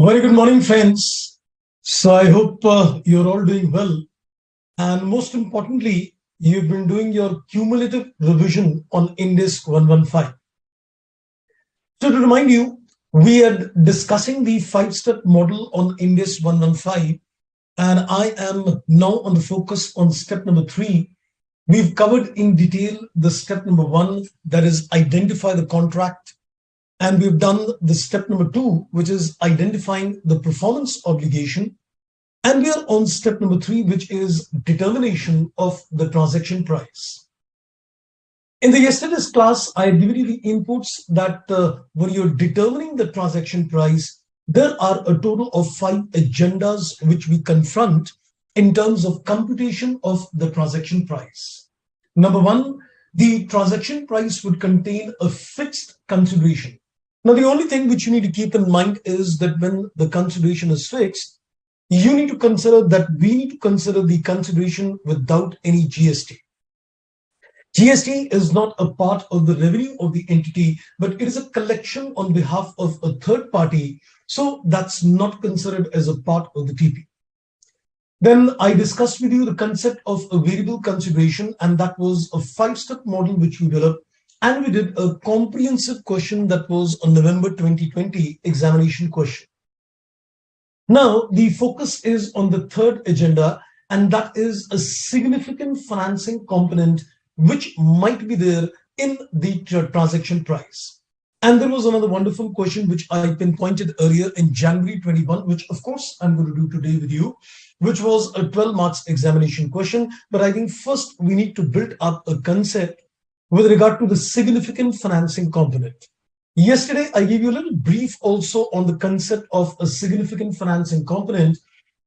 Very good morning, friends. So I hope you're all doing well. And most importantly, you've been doing your cumulative revision on Ind AS 115. So to remind you, we are discussing the five-step model on Ind AS 115. And I am now on the focus on step number 3. We've covered in detail the step number 1, that is identify the contract. And we've done the step number 2, which is identifying the performance obligation. And we are on step number 3, which is determination of the transaction price. In the yesterday's class, I had given you the inputs that when you're determining the transaction price, there are a total of 5 agendas which we confront in terms of computation of the transaction price. Number 1, the transaction price would contain a fixed consideration. Now, the only thing which you need to keep in mind is that when the consideration is fixed, you need to consider that we need to consider the consideration without any GST. GST is not a part of the revenue of the entity, but it is a collection on behalf of a third party. So that's not considered as a part of the TP. Then I discussed with you the concept of a variable consideration, and that was a 5-step model which we developed. And we did a comprehensive question that was a November 2020 examination question. Now, the focus is on the third agenda, and that is a significant financing component which might be there in the transaction price. And there was another wonderful question which I pinpointed earlier in January 21, which of course I'm going to do today with you, which was a 12 marks examination question. But I think first we need to build up a concept with regard to the significant financing component. Yesterday, I gave you a little brief also on the concept of a significant financing component.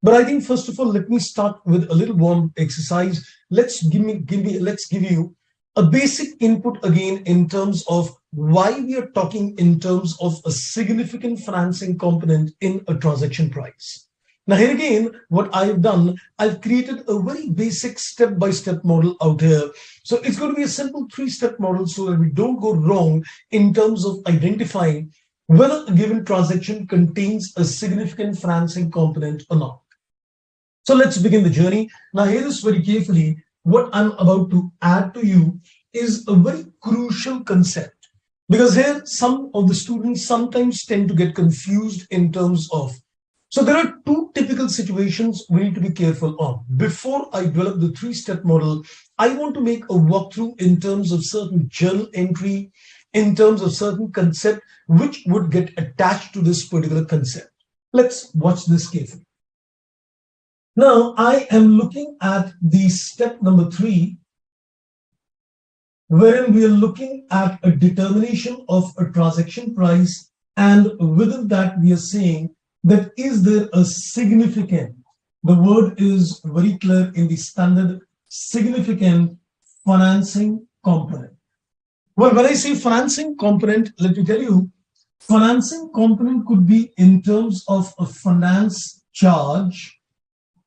But I think first of all, let me start with a little warm exercise. Let's give you a basic input again in terms of why we are talking in terms of a significant financing component in a transaction price. Now here again, what I've done, I've created a very basic step-by-step model out here. So it's going to be a simple 3-step model so that we don't go wrong in terms of identifying whether a given transaction contains a significant financing component or not. So let's begin the journey. Now hear this very carefully. What I'm about to add to you is a very crucial concept, because here some of the students sometimes tend to get confused in terms of. So there are 2 typical situations we need to be careful on. Before I develop the 3-step model, I want to make a walkthrough in terms of certain journal entry, in terms of certain concept which would get attached to this particular concept. Let's watch this carefully. Now I am looking at the step number 3, wherein we are looking at a determination of a transaction price, and within that we are saying that is there a significant, the word is very clear in the standard, significant financing component. Well, when I say financing component, let me tell you, financing component could be in terms of a finance charge,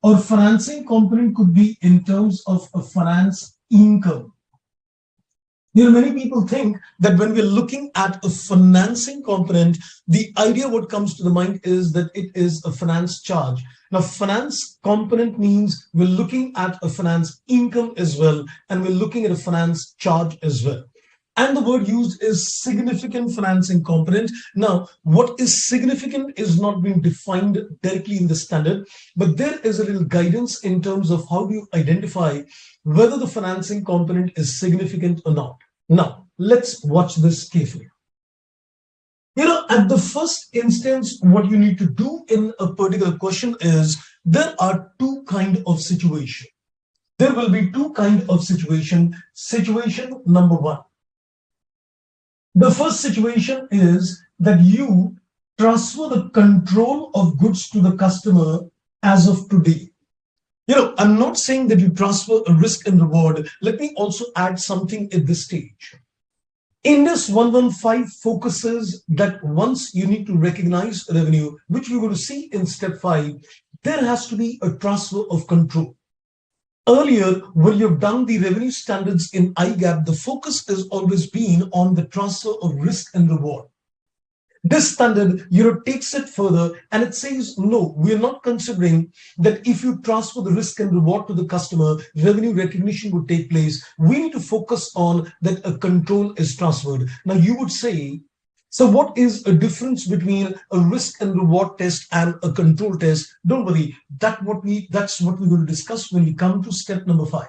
or financing component could be in terms of a finance income. You know, many people think that when we're looking at a financing component, the idea what comes to the mind is that it is a finance charge. Now, finance component means we're looking at a finance income as well, and we're looking at a finance charge as well. And the word used is significant financing component. Now, what is significant is not being defined directly in the standard, but there is a little guidance in terms of how do you identify whether the financing component is significant or not. Now, let's watch this carefully. You know, at the first instance, what you need to do in a particular question is there are 2 kinds of situation. There will be 2 kinds of situation. Situation number 1. The first situation is that you transfer the control of goods to the customer as of today. You know, I'm not saying that you transfer a risk and reward. Let me also add something at this stage. Ind AS 115 focuses that once you need to recognize revenue, which we're going to see in step 5, there has to be a transfer of control. Earlier, when you've done the revenue standards in IGAP, the focus has always been on the transfer of risk and reward. This standard, takes it further and it says, no, we're not considering that if you transfer the risk and reward to the customer, revenue recognition would take place. We need to focus on that a control is transferred. Now you would say, so what is a difference between a risk and reward test and a control test? Don't worry, that's what we're going to discuss when we come to step number 5.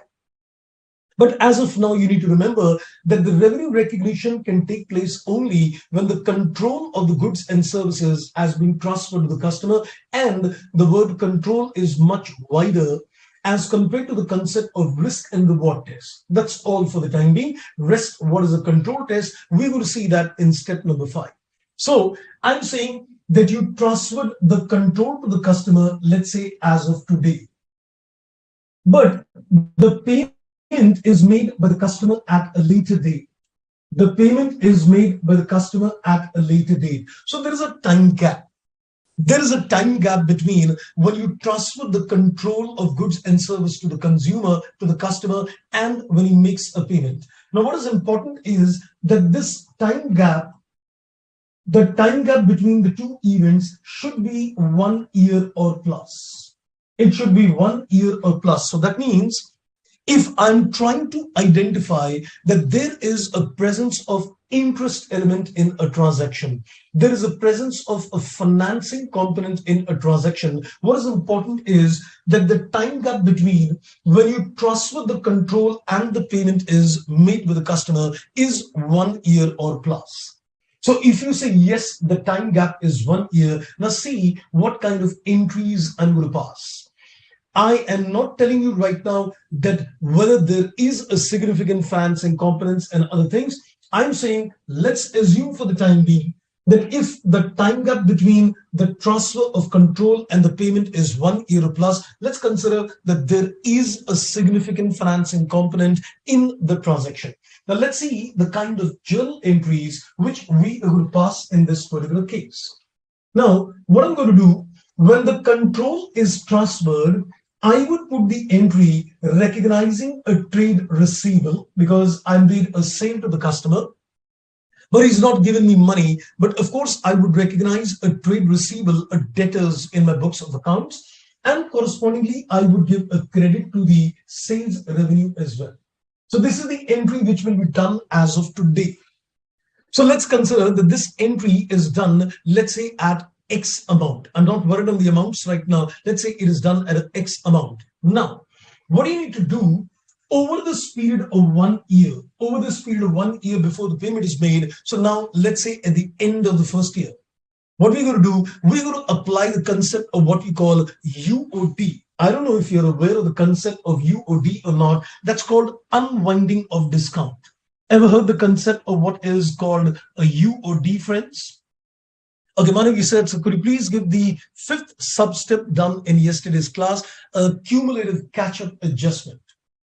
But as of now, you need to remember that the revenue recognition can take place only when the control of the goods and services has been transferred to the customer. And the word control is much wider as compared to the concept of risk and reward test. That's all for the time being. Rest, what is a control test? We will see that in step number 5. So I'm saying that you transferred the control to the customer, let's say as of today. But the payment is made by the customer at a later date. The payment is made by the customer at a later date. So there is a time gap. There is a time gap between when you transfer the control of goods and service to the consumer, to the customer, and when he makes a payment. Now, what is important is that this time gap, the time gap between the two events should be 1 year or plus. It should be 1 year or plus. So that means if I'm trying to identify that there is a presence of interest element in a transaction, there is a presence of a financing component in a transaction, what is important is that the time gap between when you transfer the control and the payment is made with the customer is 1 year or plus. So if you say, yes, the time gap is 1 year, now see what kind of entries I'm going to pass. I am not telling you right now that whether there is a significant financing components and other things. I'm saying, let's assume for the time being that if the time gap between the transfer of control and the payment is 1 year plus, let's consider that there is a significant financing component in the transaction. Now let's see the kind of journal entries which we will pass in this particular case. Now, what I'm going to do, when the control is transferred, I would put the entry recognizing a trade receivable because I made a sale to the customer, but he's not given me money. But of course, I would recognize a trade receivable, a debtors in my books of accounts, and correspondingly, I would give a credit to the sales revenue as well. So this is the entry which will be done as of today. So let's consider that this entry is done, let's say at X amount. I'm not worried on the amounts right now. Let's say it is done at an X amount. Now, what do you need to do over this period of 1 year? Over this period of 1 year before the payment is made. So now, let's say at the end of the first year, what we're going to do, we're going to apply the concept of what we call UOD. I don't know if you're aware of the concept of UOD or not. That's called unwinding of discount. Ever heard the concept of what is called a UOD, friends? Okay, Manu, you said, so could you please give the 5th sub-step done in yesterday's class, a cumulative catch-up adjustment.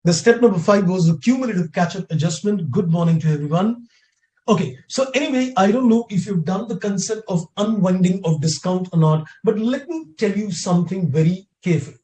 The step number 5 was the cumulative catch-up adjustment. Good morning to everyone. Okay, so anyway, I don't know if you've done the concept of unwinding of discount or not, but let me tell you something very carefully.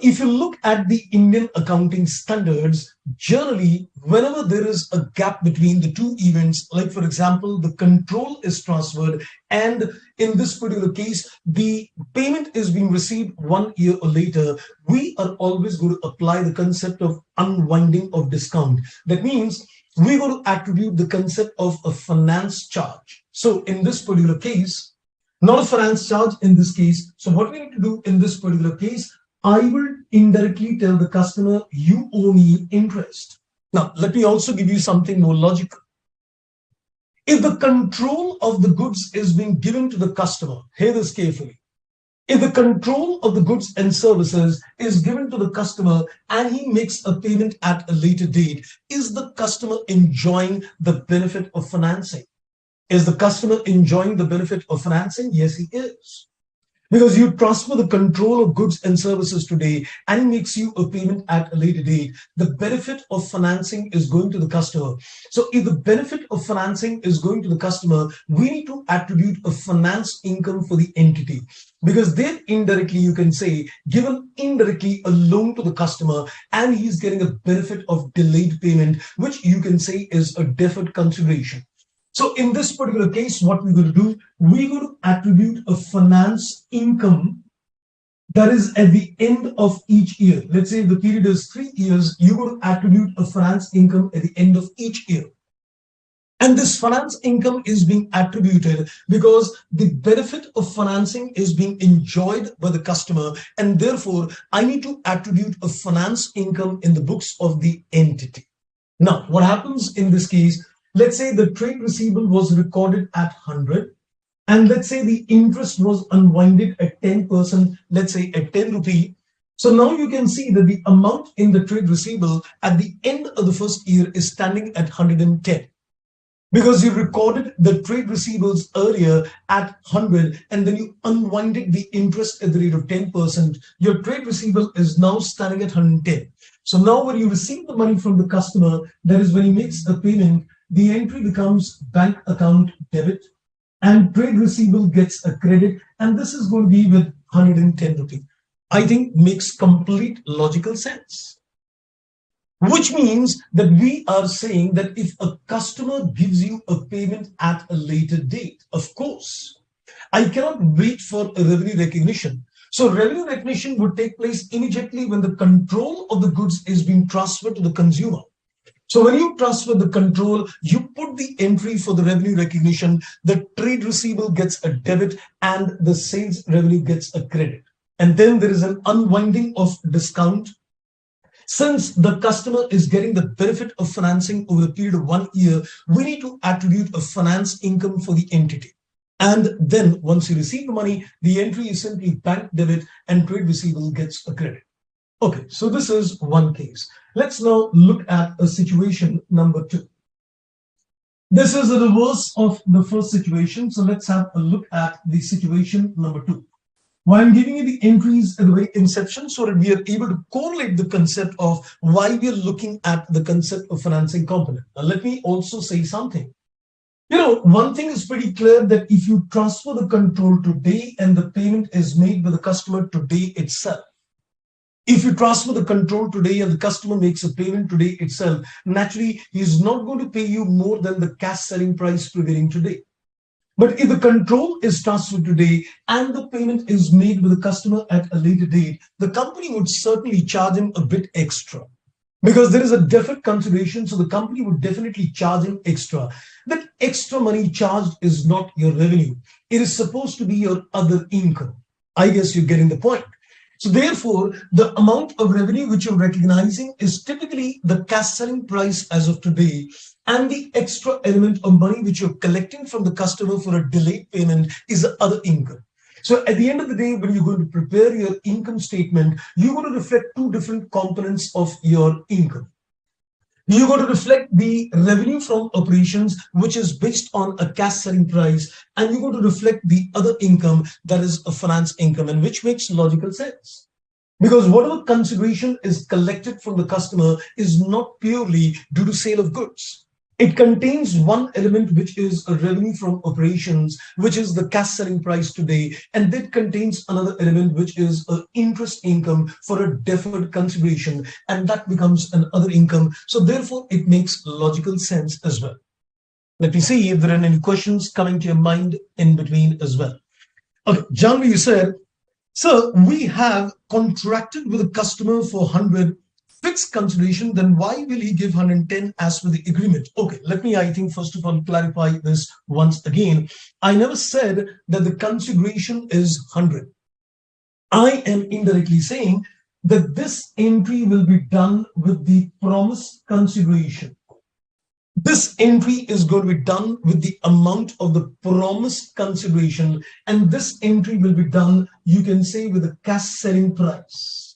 If you look at the Indian accounting standards, generally, whenever there is a gap between the two events, like for example, the control is transferred, and in this particular case, the payment is being received 1 year or later, we are always going to apply the concept of unwinding of discount. That means we're going to attribute the concept of a finance charge. So in this particular case, not a finance charge in this case. So what we need to do in this particular case, I will indirectly tell the customer, you owe me interest. Now, let me also give you something more logical. If the control of the goods is being given to the customer, hear this carefully. If the control of the goods and services is given to the customer and he makes a payment at a later date, is the customer enjoying the benefit of financing? Is the customer enjoying the benefit of financing? Yes, he is. Because you transfer the control of goods and services today and he makes you a payment at a later date, the benefit of financing is going to the customer. So if the benefit of financing is going to the customer, we need to attribute a finance income for the entity. Because then indirectly you can say, given indirectly a loan to the customer and he's getting a benefit of delayed payment, which you can say is a deferred consideration. So in this particular case, what we're going to do, we're going to attribute a finance income that is at the end of each year. Let's say the period is 3 years, you're going to attribute a finance income at the end of each year. And this finance income is being attributed because the benefit of financing is being enjoyed by the customer. And therefore, I need to attribute a finance income in the books of the entity. Now, what happens in this case? Let's say the trade receivable was recorded at 100. And let's say the interest was unwinded at 10%, let's say at 10 rupee. So now you can see that the amount in the trade receivable at the end of the first year is standing at 110. Because you recorded the trade receivables earlier at 100 and then you unwinded the interest at the rate of 10%, your trade receivable is now standing at 110. So now when you receive the money from the customer, that is when he makes a payment, the entry becomes bank account debit and trade receivable gets a credit, and this is going to be with 110 rupees. I think makes complete logical sense. Which means that we are saying that if a customer gives you a payment at a later date, of course, I cannot wait for a revenue recognition. So revenue recognition would take place immediately when the control of the goods is being transferred to the consumer. So when you transfer the control, you put the entry for the revenue recognition, the trade receivable gets a debit and the sales revenue gets a credit. And then there is an unwinding of discount. Since the customer is getting the benefit of financing over the period of 1 year, we need to attribute a finance income for the entity. And then once you receive the money, the entry is simply bank debit and trade receivable gets a credit. Okay, so this is one case. Let's now look at a situation number 2. This is a reverse of the first situation. So let's have a look at the situation number 2. Why I'm giving you the entries at the very inception so that we are able to correlate the concept of why we are looking at the concept of financing component. Now, let me also say something. One thing is pretty clear that if you transfer the control today and the payment is made by the customer today itself, if you transfer the control today and the customer makes a payment today itself, naturally, he is not going to pay you more than the cash selling price prevailing today. But if the control is transferred today and the payment is made with the customer at a later date, the company would certainly charge him a bit extra because there is a deferred consideration. So the company would definitely charge him extra. That extra money charged is not your revenue. It is supposed to be your other income. I guess you're getting the point. So therefore, the amount of revenue which you're recognizing is typically the cash selling price as of today, and the extra element of money which you're collecting from the customer for a delayed payment is the other income. So at the end of the day, when you're going to prepare your income statement, you're going to reflect two different components of your income. You're going to reflect the revenue from operations, which is based on a cash selling price, and you're going to reflect the other income that is a finance income, and which makes logical sense. Because whatever consideration is collected from the customer is not purely due to sale of goods. It contains one element which is a revenue from operations, which is the cash selling price today, and that contains another element which is an interest income for a deferred consideration, and that becomes another income. So therefore, it makes logical sense as well. Let me see if there are any questions coming to your mind in between as well. Okay, John, you said, so we have contracted with a customer for 100 fixed consideration, then why will he give 110 as per the agreement? Okay, let me, I think, first of all, clarify this once again. I never said that the consideration is 100. I am indirectly saying that this entry will be done with the promised consideration. This entry is going to be done with the amount of the promised consideration, and this entry will be done, you can say, with the cash selling price.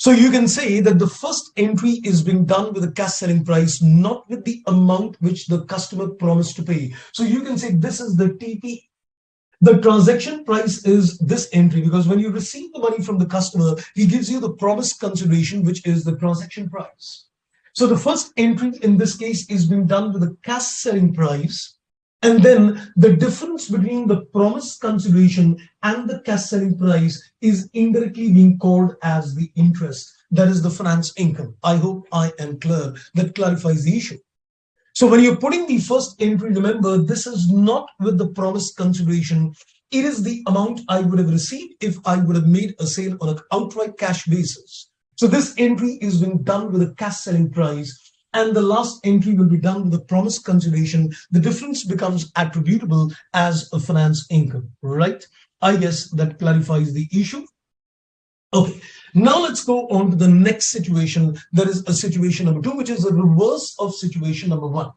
So you can say that the first entry is being done with the cash selling price, not with the amount which the customer promised to pay. So you can say this is the TP. The transaction price is this entry, because when you receive the money from the customer, he gives you the promised consideration, which is the transaction price. So the first entry in this case is being done with the cash selling price. And then the difference between the promised consideration and the cash selling price is indirectly being called as the interest. That is the finance income. I hope I am clear. That clarifies the issue. So when you're putting the first entry, remember, this is not with the promised consideration. It is the amount I would have received if I would have made a sale on an outright cash basis. So this entry is being done with a cash selling price, and the last entry will be done with the promised consideration. The difference becomes attributable as a finance income, right? I guess that clarifies the issue. Okay, now let's go on to the next situation. There is a situation number two, which is a reverse of situation number one.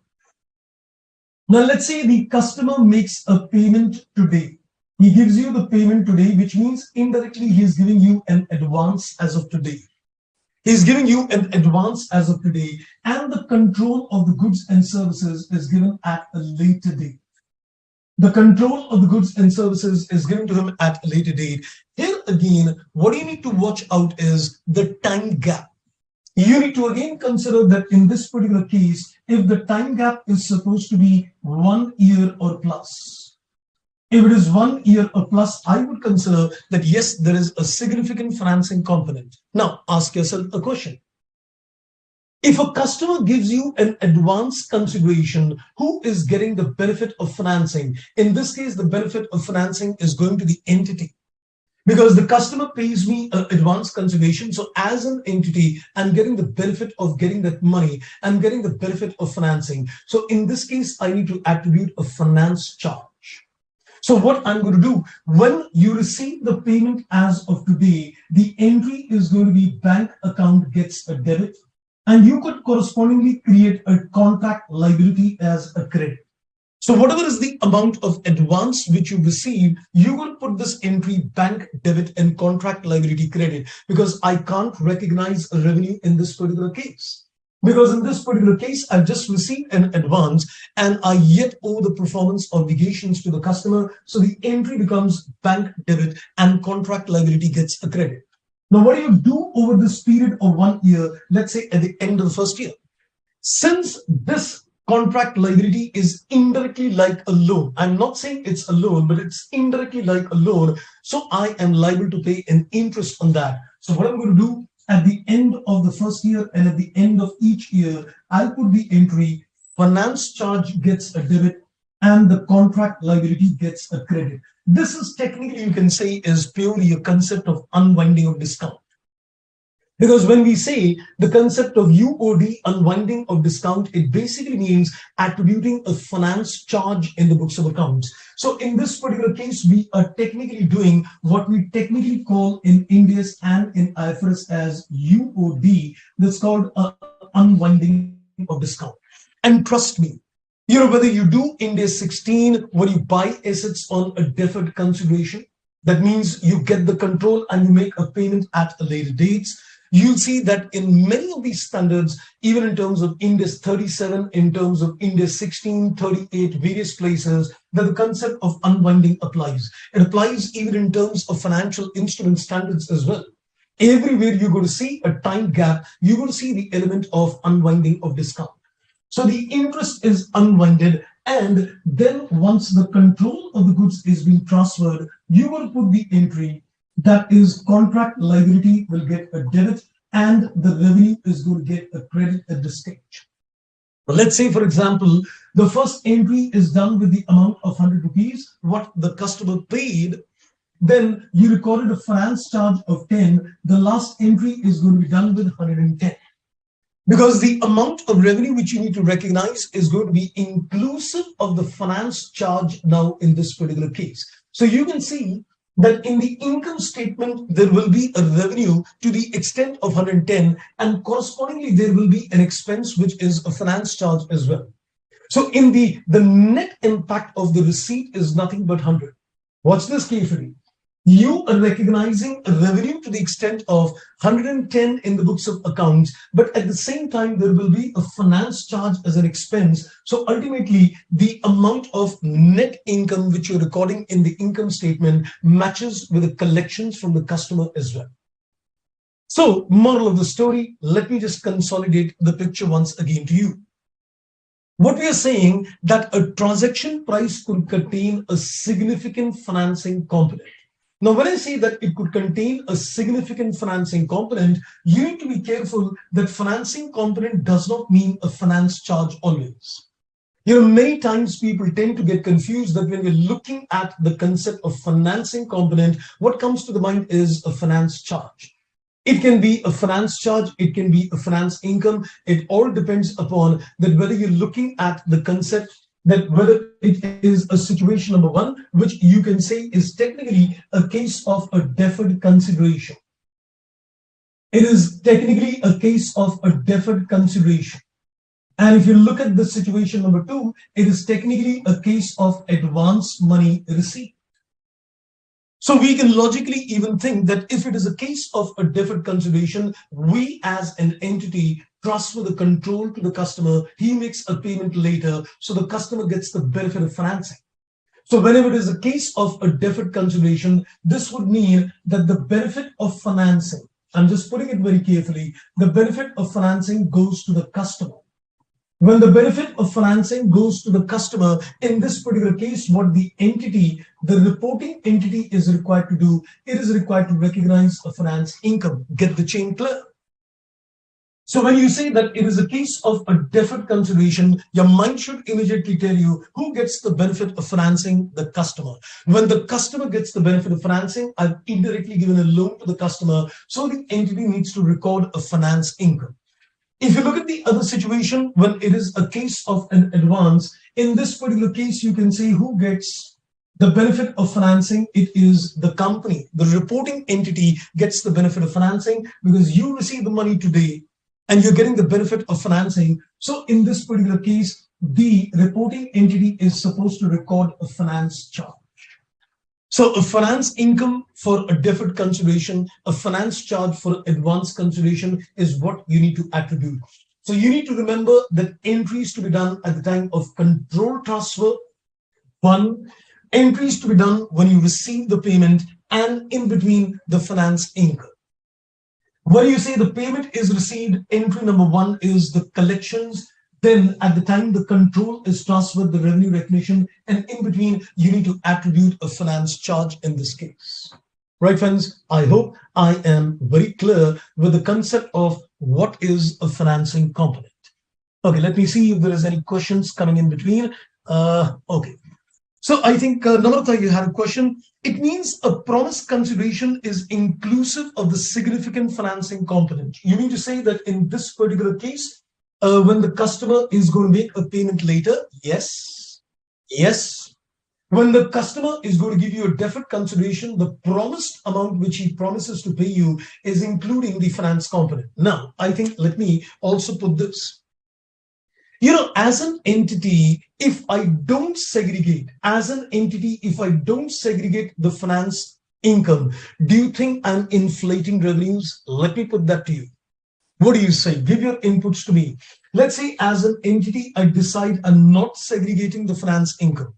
Now, let's say the customer makes a payment today. He gives you the payment today, which means indirectly he is giving you an advance as of today. He's giving you an advance as of today, and the control of the goods and services is given at a later date. The control of the goods and services is given to him at a later date. Here again, what you need to watch out is the time gap. You need to again consider that in this particular case, if the time gap is supposed to be 1 year or plus, if it is 1 year or plus, I would consider that yes, there is a significant financing component. Now, ask yourself a question. If a customer gives you an advance consideration, who is getting the benefit of financing? In this case, the benefit of financing is going to the entity, because the customer pays me an advance consideration. So as an entity, I'm getting the benefit of getting that money. I'm getting the benefit of financing. So in this case, I need to attribute a finance charge. So what I'm going to do, when you receive the payment as of today, the entry is going to be bank account gets a debit, and you could correspondingly create a contract liability as a credit. So whatever is the amount of advance which you receive, you will put this entry bank debit and contract liability credit, because I can't recognize a revenue in this particular case. Because in this particular case, I've just received an advance and I yet owe the performance obligations to the customer. So the entry becomes bank debit and contract liability gets a credit. Now, what do you do over this period of 1 year? Let's say at the end of the first year, since this contract liability is indirectly like a loan. I'm not saying it's a loan, but it's indirectly like a loan. So I am liable to pay an interest on that. So what I'm going to do at the end of the first year and at the end of each year, I'll put the entry finance charge gets a debit and the contract liability gets a credit. This is technically, you can say, is purely a concept of unwinding of discount. Because when we say the concept of UOD, unwinding of discount, it basically means attributing a finance charge in the books of accounts. So in this particular case, we are technically doing what we technically call in Ind AS and in IFRS as UOD. That's called unwinding of discount. And trust me, whether you do Ind AS 16, when you buy assets on a deferred consideration, that means you get the control and you make a payment at a later date. You'll see that in many of these standards, even in terms of Ind AS 37, in terms of Ind AS 16, 38, various places, that the concept of unwinding applies. It applies even in terms of financial instrument standards as well. Everywhere you're going to see a time gap, you're going to see the element of unwinding of discount. So the interest is unwinded, and then once the control of the goods is being transferred, you're going to put the entry that is contract liability will get a debit and the revenue is going to get a credit at this stage. Let's say, for example, the first entry is done with the amount of 100 rupees, what the customer paid. Then you recorded a finance charge of 10. The last entry is going to be done with 110. Because the amount of revenue which you need to recognize is going to be inclusive of the finance charge now in this particular case. So you can see that in the income statement, there will be a revenue to the extent of 110, and correspondingly, there will be an expense, which is a finance charge as well. So in the net impact of the receipt is nothing but 100. Watch this carefully. You are recognizing a revenue to the extent of 110 in the books of accounts, but at the same time, there will be a finance charge as an expense. So ultimately, the amount of net income which you're recording in the income statement matches with the collections from the customer as well. So, moral of the story, let me just consolidate the picture once again to you. What we are saying that a transaction price could contain a significant financing component. Now, when I say that it could contain a significant financing component, you need to be careful that financing component does not mean a finance charge always. Many times people tend to get confused that when we're looking at the concept of financing component, what comes to the mind is a finance charge. It can be a finance charge, it can be a finance income. It all depends upon that whether you're looking at the concept, that whether it is a situation number one, which you can say is technically a case of a deferred consideration. It is technically a case of a deferred consideration. And if you look at the situation number two, it is technically a case of advance money receipt. So we can logically even think that if it is a case of a deferred consideration, we as an entity transfer the control to the customer. He makes a payment later, so the customer gets the benefit of financing. So whenever it is a case of a deferred consideration, this would mean that the benefit of financing, I'm just putting it very carefully, the benefit of financing goes to the customer. When the benefit of financing goes to the customer, in this particular case, what the entity, the reporting entity is required to do, it is required to recognize a finance income. Get the chain clear? So when you say that it is a case of a deferred consideration, your mind should immediately tell you who gets the benefit of financing, the customer. When the customer gets the benefit of financing, I've indirectly given a loan to the customer, so the entity needs to record a finance income. If you look at the other situation, when it is a case of an advance, in this particular case, you can say who gets the benefit of financing. It is the company. The reporting entity gets the benefit of financing because you receive the money today and you're getting the benefit of financing. So in this particular case, the reporting entity is supposed to record a finance charge. So a finance income for a deferred consideration, a finance charge for advance consideration is what you need to attribute. So you need to remember that entries to be done at the time of control transfer, one, entries to be done when you receive the payment, and in between the finance income. When you say the payment is received, entry number one is the collections. Then at the time the control is transferred, the revenue recognition, and in between, you need to attribute a finance charge in this case. Right, friends? I hope I am very clear with the concept of what is a financing component. Okay, let me see if there is any questions coming in between. Okay. So I think, Namrata, you had a question. It means a promised consideration is inclusive of the significant financing component. You mean to say that in this particular case, when the customer is going to make a payment later, yes. When the customer is going to give you a deferred consideration, the promised amount which he promises to pay you is including the finance component. Now, I think let me also put this. As an entity, if I don't segregate, the finance income, do you think I'm inflating revenues? Let me put that to you. What do you say? Give your inputs to me. Let's say as an entity, I decide I'm not segregating the finance income.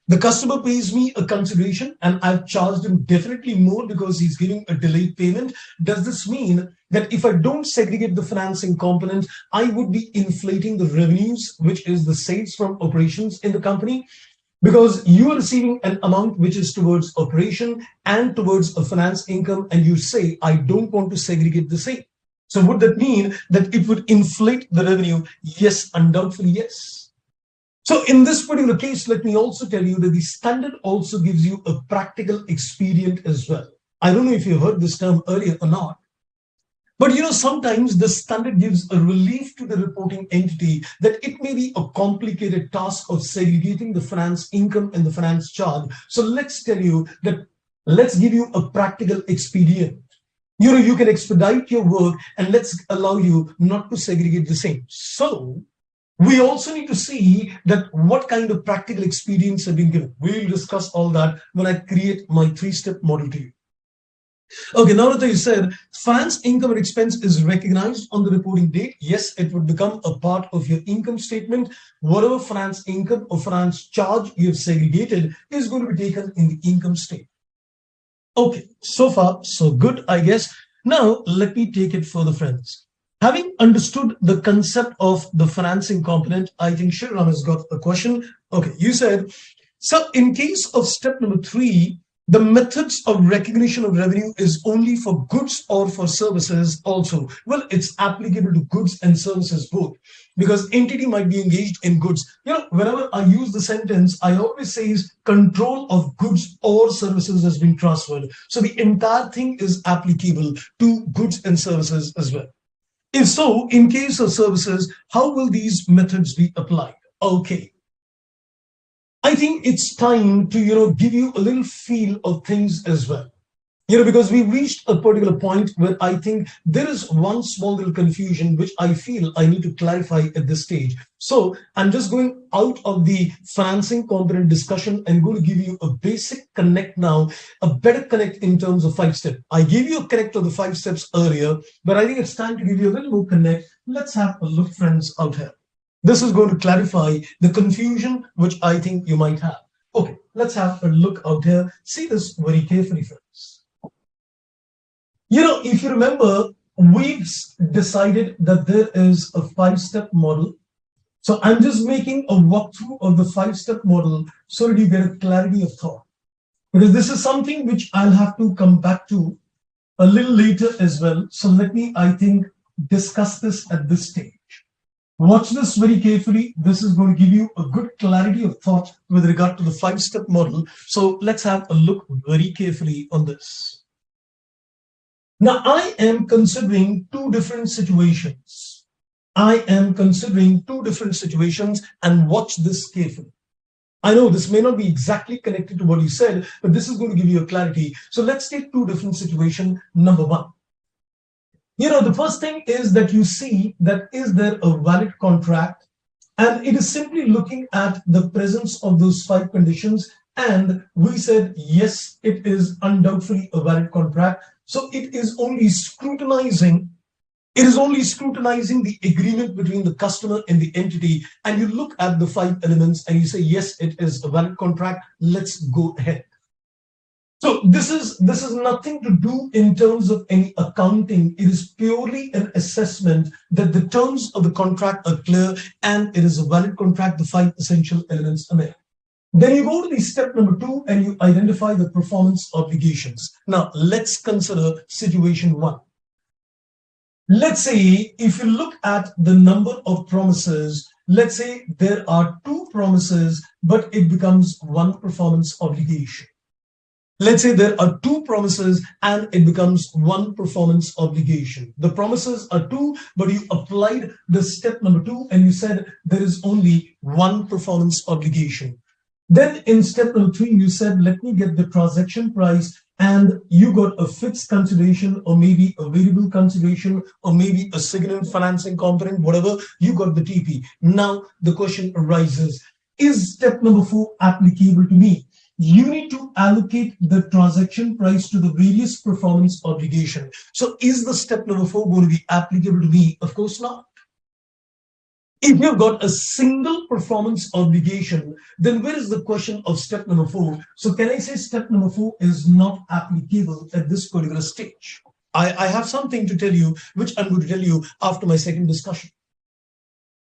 The customer pays me a consideration and I've charged him definitely more because he's giving a delayed payment. Does this mean that if I don't segregate the financing component, I would be inflating the revenues, which is the sales from operations in the company? Because you are receiving an amount which is towards operation and towards a finance income, and you say, I don't want to segregate the same. So would that mean that it would inflate the revenue? Yes, undoubtedly, yes. So in this particular case, let me also tell you that the standard also gives you a practical expedient as well. I don't know if you heard this term earlier or not, but sometimes the standard gives a relief to the reporting entity that it may be a complicated task of segregating the finance income and the finance charge. So let's give you a practical expedient. You can expedite your work and let's allow you not to segregate the same. So we also need to see that what kind of practical expedients have been given. We'll discuss all that when I create my 3-step model to you. Okay, now that you said finance income and expense is recognized on the reporting date, yes, it would become a part of your income statement. Whatever finance income or finance charge you have segregated is going to be taken in the income statement. Okay, so far, so good, I guess. Now, let me take it further, friends. Having understood the concept of the financing component, I think Shriram has got a question. Okay, you said, so in case of step number 3, The methods of recognition of revenue is only for goods or for services also. Well, it's applicable to goods and services both, because entity might be engaged in goods. Whenever I use the sentence, I always say is control of goods or services has been transferred. So the entire thing is applicable to goods and services as well. If so, in case of services, how will these methods be applied? Okay. I think it's time to, give you a little feel of things as well. Because we've reached a particular point where I think there is one small little confusion which I feel I need to clarify at this stage. So I'm just going out of the financing component discussion and going to give you a basic connect now, a better connect in terms of 5 steps. I gave you a connect of the 5 steps earlier, but I think it's time to give you a little more connect. Let's have a look, friends, out here. This is going to clarify the confusion which I think you might have. Okay, let's have a look out here. See this very carefully, friends. If you remember, we've decided that there is a 5-step model. So I'm just making a walkthrough of the 5-step model so that you get a clarity of thought. Because this is something which I'll have to come back to a little later as well. So let me, I think, discuss this at this stage. Watch this very carefully. This is going to give you a good clarity of thought with regard to the 5-step model. So let's have a look very carefully on this. Now, I am considering two different situations. And watch this carefully. I know this may not be exactly connected to what you said, but this is going to give you a clarity. So let's take two different situations. Number one. The first thing is that you see that is there a valid contract, and it is simply looking at the presence of those 5 conditions, and we said yes, it is undoubtedly a valid contract. So it is only scrutinizing the agreement between the customer and the entity, and you look at the 5 elements and you say yes, it is a valid contract. Let's go ahead. So this is nothing to do in terms of any accounting. It is purely an assessment that the terms of the contract are clear and it is a valid contract. The 5 essential elements are there. Then you go to the step number 2 and you identify the performance obligations. Now let's consider situation 1. Let's say if you look at the number of promises, let's say there are 2 promises, but it becomes 1 performance obligation. Let's say there are 2 promises and it becomes 1 performance obligation. The promises are 2, but you applied the step number 2 and you said there is only 1 performance obligation. Then in step number 3, you said, let me get the transaction price, and you got a fixed consideration or maybe a variable consideration or maybe a significant financing component, whatever, you got the TP. Now the question arises, is step number 4 applicable to me? You need to allocate the transaction price to the various performance obligation. So is the step number 4 going to be applicable to me? Of course not. If you've got a single performance obligation, then where is the question of step number 4? So can I say step number 4 is not applicable at this particular stage? I have something to tell you, which I'm going to tell you after my second discussion.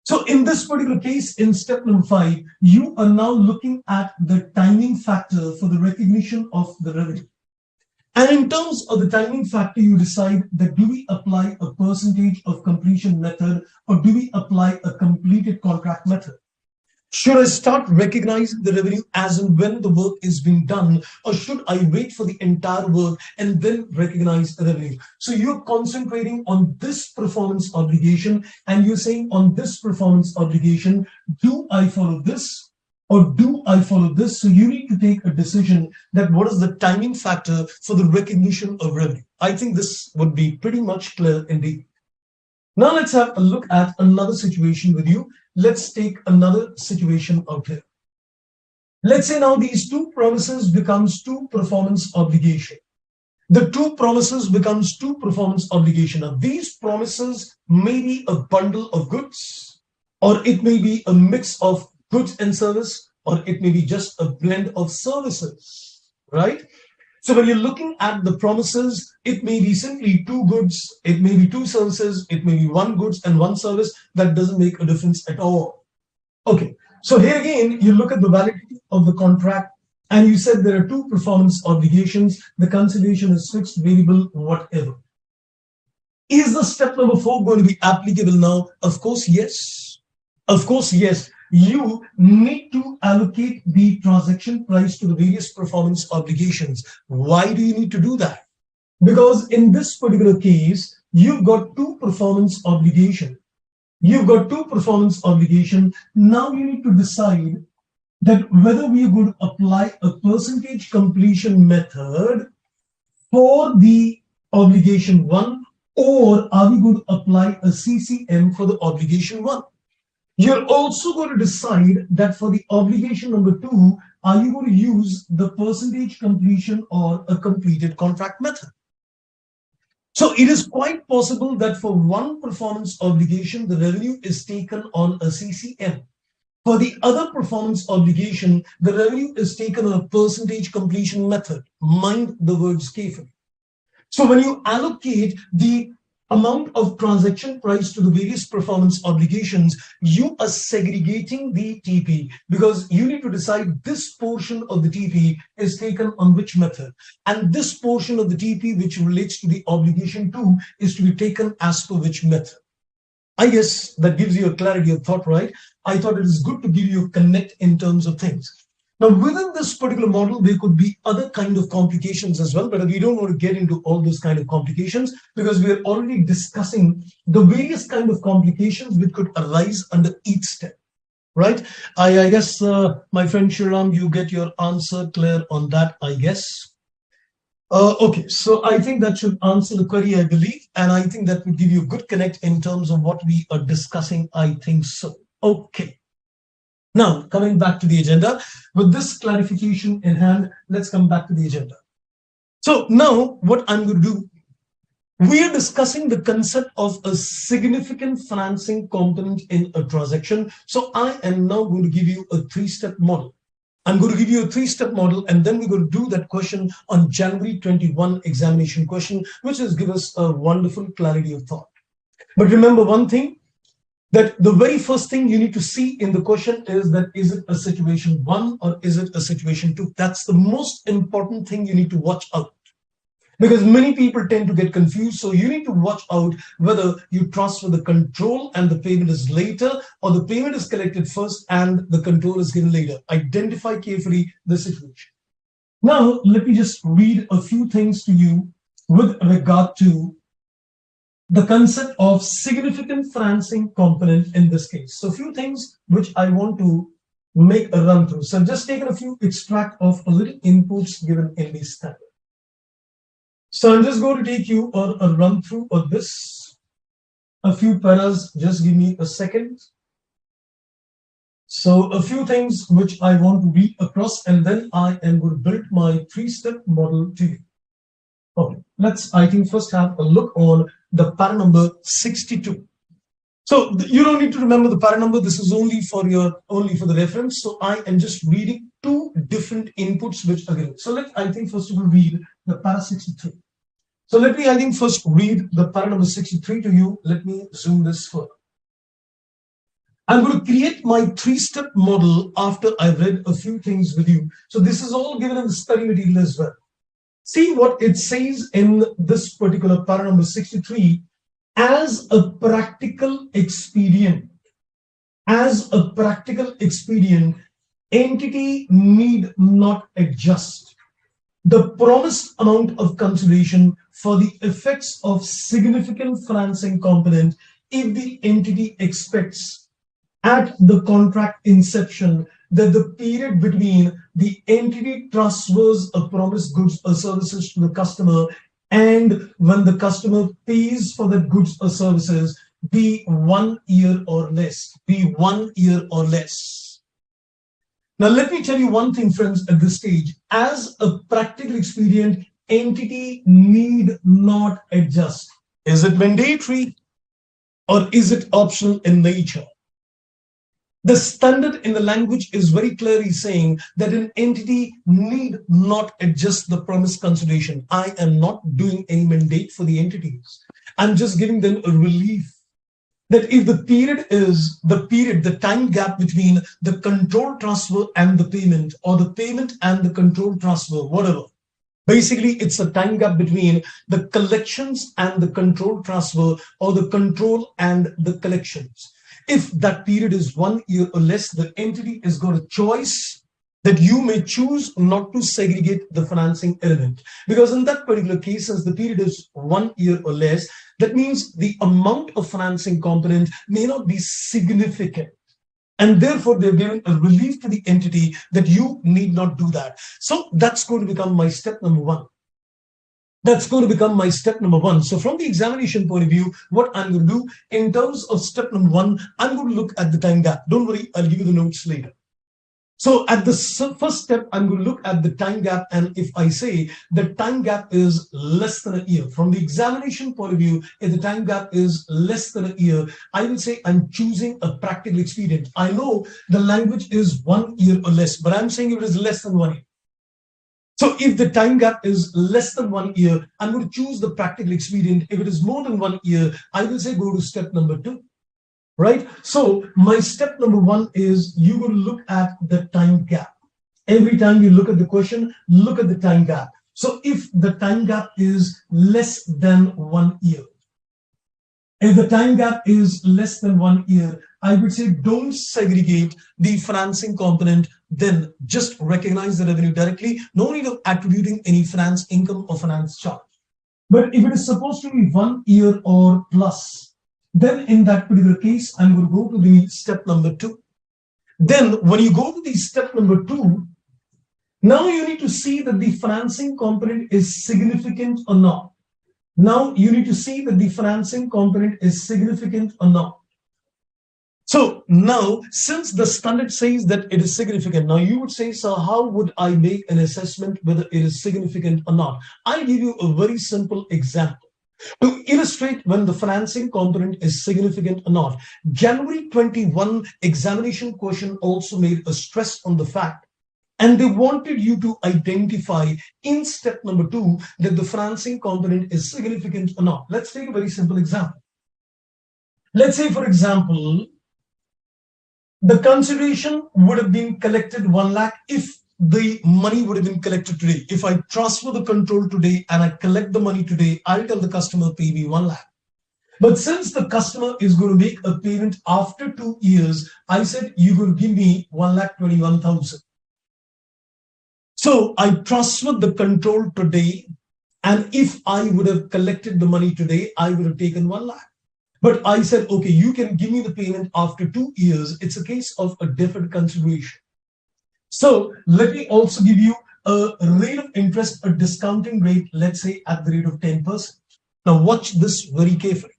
So in this particular case, in step number 5, you are now looking at the timing factor for the recognition of the revenue. And in terms of the timing factor, you decide that do we apply a percentage of completion method or do we apply a completed contract method? Should I start recognizing the revenue as and when the work is being done, or should I wait for the entire work and then recognize the revenue? So you're concentrating on this performance obligation and you're saying on this performance obligation, do I follow this or do I follow this? So you need to take a decision that what is the timing factor for the recognition of revenue. I think this would be pretty much clear indeed. Now let's have a look at another situation with you. Let's take another situation out here. Let's say now these 2 promises becomes 2 performance obligation. The 2 promises becomes 2 performance obligation. Now these promises may be a bundle of goods, or it may be a mix of goods and service, or it may be just a blend of services, right? So when you're looking at the promises, it may be simply 2 goods, it may be 2 services, it may be 1 goods and 1 service. That doesn't make a difference at all. Okay, so here again, you look at the validity of the contract. and you said there are two performance obligations, the consideration is fixed, variable, whatever. Is the step number 4 going to be applicable now? Of course, yes. Of course, yes. You need to allocate the transaction price to the various performance obligations. Why do you need to do that? Because in this particular case, you've got two performance obligation. You've got two performance obligation. Now you need to decide that whether we are going to apply a percentage completion method for the obligation 1, or are we going to apply a CCM for the obligation 1? You're also going to decide that for the obligation number 2, are you going to use the percentage completion or a completed contract method? So it is quite possible that for one performance obligation, the revenue is taken on a CCM. For the other performance obligation, the revenue is taken on a percentage completion method. Mind the words carefully. So when you allocate the amount of transaction price to the various performance obligations, you are segregating the TP, because you need to decide this portion of the TP is taken on which method, and this portion of the TP which relates to the obligation 2 is to be taken as per which method. I guess that gives you a clarity of thought, right? I thought it is good to give you a connect in terms of things. Now, within this particular model, there could be other kind of complications as well, but we don't want to get into all those kind of complications because we are already discussing the various kind of complications which could arise under each step, right? I guess, my friend Shriram, you get your answer clear on that, I guess. Okay, so I think that should answer the query, I believe, and I think that would give you a good connect in terms of what we are discussing. I think so. Okay. Now, coming back to the agenda, with this clarification in hand, let's come back to the agenda. So now what I'm going to do, we are discussing the concept of a significant financing component in a transaction. So I am now going to give you a 3-step model. I'm going to give you a 3-step model, and then we're going to do that question on January 21 examination question, which has given us a wonderful clarity of thought. But remember one thing, that the very first thing you need to see in the question is that is it a situation 1 or is it a situation 2? That's the most important thing you need to watch out, because many people tend to get confused. So you need to watch out whether you transfer the control and the payment is later, or the payment is collected first and the control is given later. Identify carefully the situation. Now, let me just read a few things to you with regard to the concept of significant financing component in this case. So a few things which I want to make a run through. So I've just taken a few extract of a little inputs given in the standard. So I'm just going to take you on a run through of this. A few paras, just give me a second. So a few things which I want to read across, and then I am going to build my 3-step model to you. Okay, let's, I think, first have a look on the para number 62. So you don't need to remember the para number. This is only for the reference. So I am just reading 2 different inputs which are given. So I think first of all read the para 63. So let me, I think, first read the para number 63 to you. Let me zoom this further. I'm going to create my 3-step model after I've read a few things with you. So this is all given in the study material as well. See what it says in this particular para number 63. As a practical expedient, entity need not adjust the promised amount of consideration for the effects of significant financing component if the entity expects at the contract inception that the period between the entity transfers a promised goods or services to the customer and when the customer pays for the goods or services be 1 year or less. Now, let me tell you one thing, friends, at this stage. As a practical expedient, entity need not adjust. Is it mandatory or is it optional in nature? The standard in the language is very clearly saying that an entity need not adjust the promised consideration. I am not doing any mandate for the entities. I'm just giving them a relief. that if the time gap between the control transfer and the payment, or the payment and the control transfer, whatever. Basically, it's a time gap between the collections and the control transfer, or the control and the collections. If that period is 1 year or less, the entity is got a choice that you may choose not to segregate the financing element. Because in that particular case, since the period is 1 year or less, that means the amount of financing component may not be significant. And therefore, they're giving a relief to the entity that you need not do that. So that's going to become my step number one. That's going to become my step number one. So from the examination point of view, what I'm going to do in terms of step number one, I'm going to look at the time gap. Don't worry, I'll give you the notes later. So at the first step, I'm going to look at the time gap. And if I say the time gap is less than a year, from the examination point of view, if the time gap is less than a year, I will say I'm choosing a practical experience. I know the language is 1 year or less, but I'm saying if it is less than 1 year. So if the time gap is less than 1 year, I'm going to choose the practical expedient. If it is more than 1 year, I will say go to step number two. Right? So my step number one is you will look at the time gap. Every time you look at the question, look at the time gap. So if the time gap is less than 1 year, if the time gap is less than 1 year, I would say don't segregate the financing component, then just recognize the revenue directly. No need of attributing any finance income or finance charge. But if it is supposed to be 1 year or plus, then in that particular case, I'm going to go to the step number two. Then when you go to the step number two, now you need to see that the financing component is significant or not. Now you need to see that the financing component is significant or not. So now, since the standard says that it is significant, now you would say, so how would I make an assessment whether it is significant or not? I'll give you a very simple example to illustrate when the financing component is significant or not. January 21 examination question also made a stress on the fact, and they wanted you to identify in step number two that the financing component is significant or not. Let's take a very simple example. Let's say, for example, the consideration would have been collected 1 lakh if the money would have been collected today. If I transfer the control today and I collect the money today, I'll tell the customer pay me 1 lakh. But since the customer is going to make a payment after 2 years, I said you're going to give me 1,21,000. So I transferred the control today, and if I would have collected the money today, I would have taken 1 lakh. But I said, okay, you can give me the payment after 2 years. It's a case of a deferred consideration. So let me also give you a rate of interest, a discounting rate, let's say at the rate of 10%. Now watch this very carefully.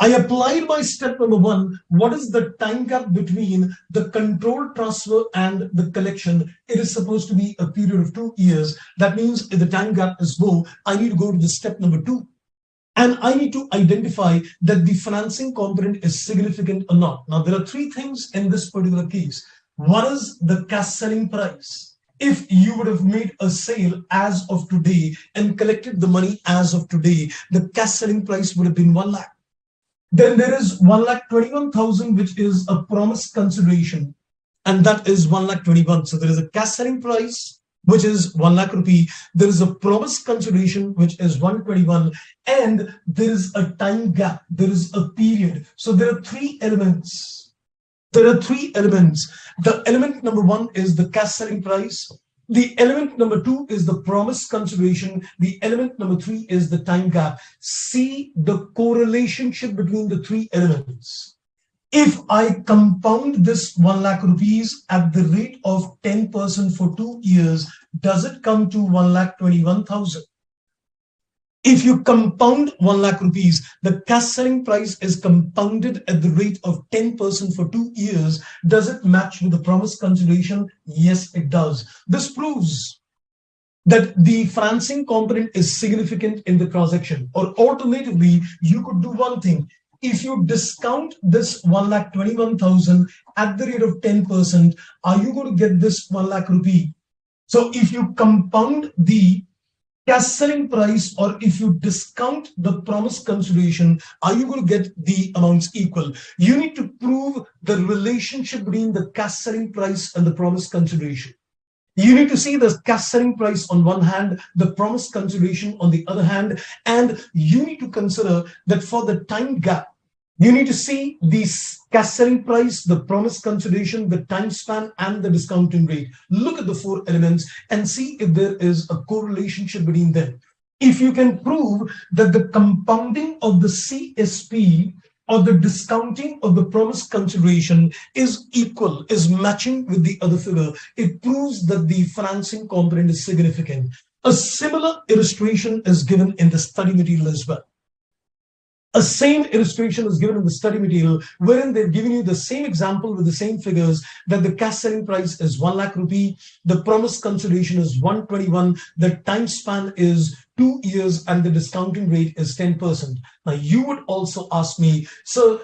I applied my step number one. What is the time gap between the control transfer and the collection? It is supposed to be a period of 2 years. That means if the time gap is more, I need to go to the step number two. And I need to identify that the financing component is significant or not. Now, there are three things in this particular case. One is the cash selling price. If you would have made a sale as of today and collected the money as of today, the cash selling price would have been 1 lakh. Then there is 1,21,000, which is a promised consideration, and that is 1,21,000. So there is a cash selling price, which is 1 lakh rupee. There is a promised consideration, which is 121, and there is a time gap. There is a period. So there are three elements. There are three elements. The element number one is the cash selling price. The element number two is the promised consideration. The element number three is the time gap. See the correlation between the three elements. If I compound this 1 lakh rupees at the rate of 10% for 2 years, does it come to 1,21,000? If you compound 1 lakh rupees, the cash selling price is compounded at the rate of 10% for 2 years. Does it match with the promised consideration? Yes, it does. This proves that the financing component is significant in the transaction. Or alternatively, you could do one thing. If you discount this 1,21,000 at the rate of 10%, are you going to get this 1 lakh rupee? So if you compound the cash selling price, or if you discount the promised consideration, are you going to get the amounts equal? You need to prove the relationship between the cash selling price and the promised consideration. You need to see the cash selling price on one hand, the promised consideration on the other hand, and you need to consider that for the time gap, you need to see the cash selling price, the promised consideration, the time span, and the discounting rate. Look at the four elements and see if there is a correlation between them. If you can prove that the compounding of the CSP or the discounting of the promised consideration is equal, is matching with the other figure, it proves that the financing component is significant. A similar illustration is given in the study material as well. A same illustration is given in the study material, wherein they've given you the same example with the same figures, that the cash selling price is 1 lakh rupee, the promised consideration is 121, the time span is 2 years, and the discounting rate is 10%. Now, you would also ask me, so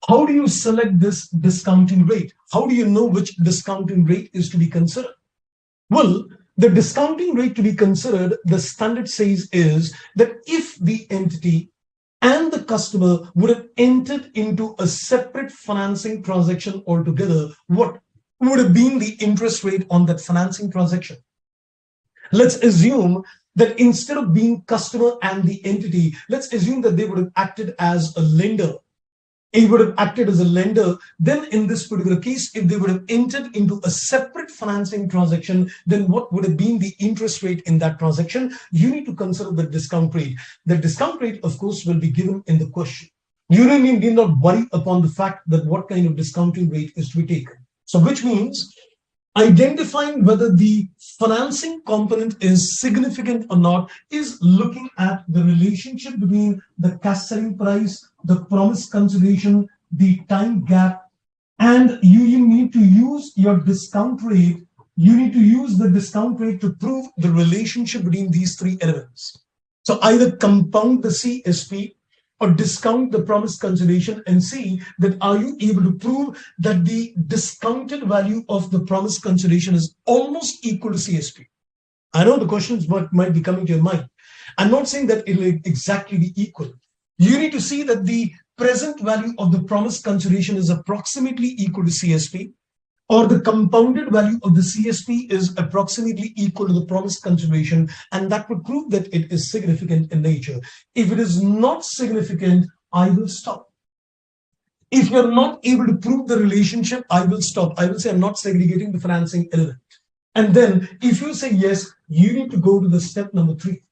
how do you select this discounting rate? How do you know which discounting rate is to be considered? Well, the discounting rate to be considered, the standard says, is that if the entity and the customer would have entered into a separate financing transaction altogether, what would have been the interest rate on that financing transaction? Let's assume that instead of being customer and the entity, let's assume that they would have acted as a lender. It would have acted as a lender. Then in this particular case, if they would have entered into a separate financing transaction, then what would have been the interest rate in that transaction? You need to consider the discount rate. The discount rate, of course, will be given in the question. You need not worry upon the fact that what kind of discounting rate is to be taken. So which means identifying whether the financing component is significant or not is looking at the relationship between the cash selling price, the promised consideration, the time gap, and you need to use your discount rate. You need to use the discount rate to prove the relationship between these three elements. So either compound the CSP or discount the promised consideration and see that are you able to prove that the discounted value of the promised consideration is almost equal to CSP. I know the questions might be coming to your mind. I'm not saying that it will exactly be equal. You need to see that the present value of the promised consideration is approximately equal to CSP, or the compounded value of the CSP is approximately equal to the promised consideration, and that would prove that it is significant in nature. If it is not significant, I will stop. If you're not able to prove the relationship, I will stop. I will say I'm not segregating the financing element. And then if you say yes, you need to go to the step number 3.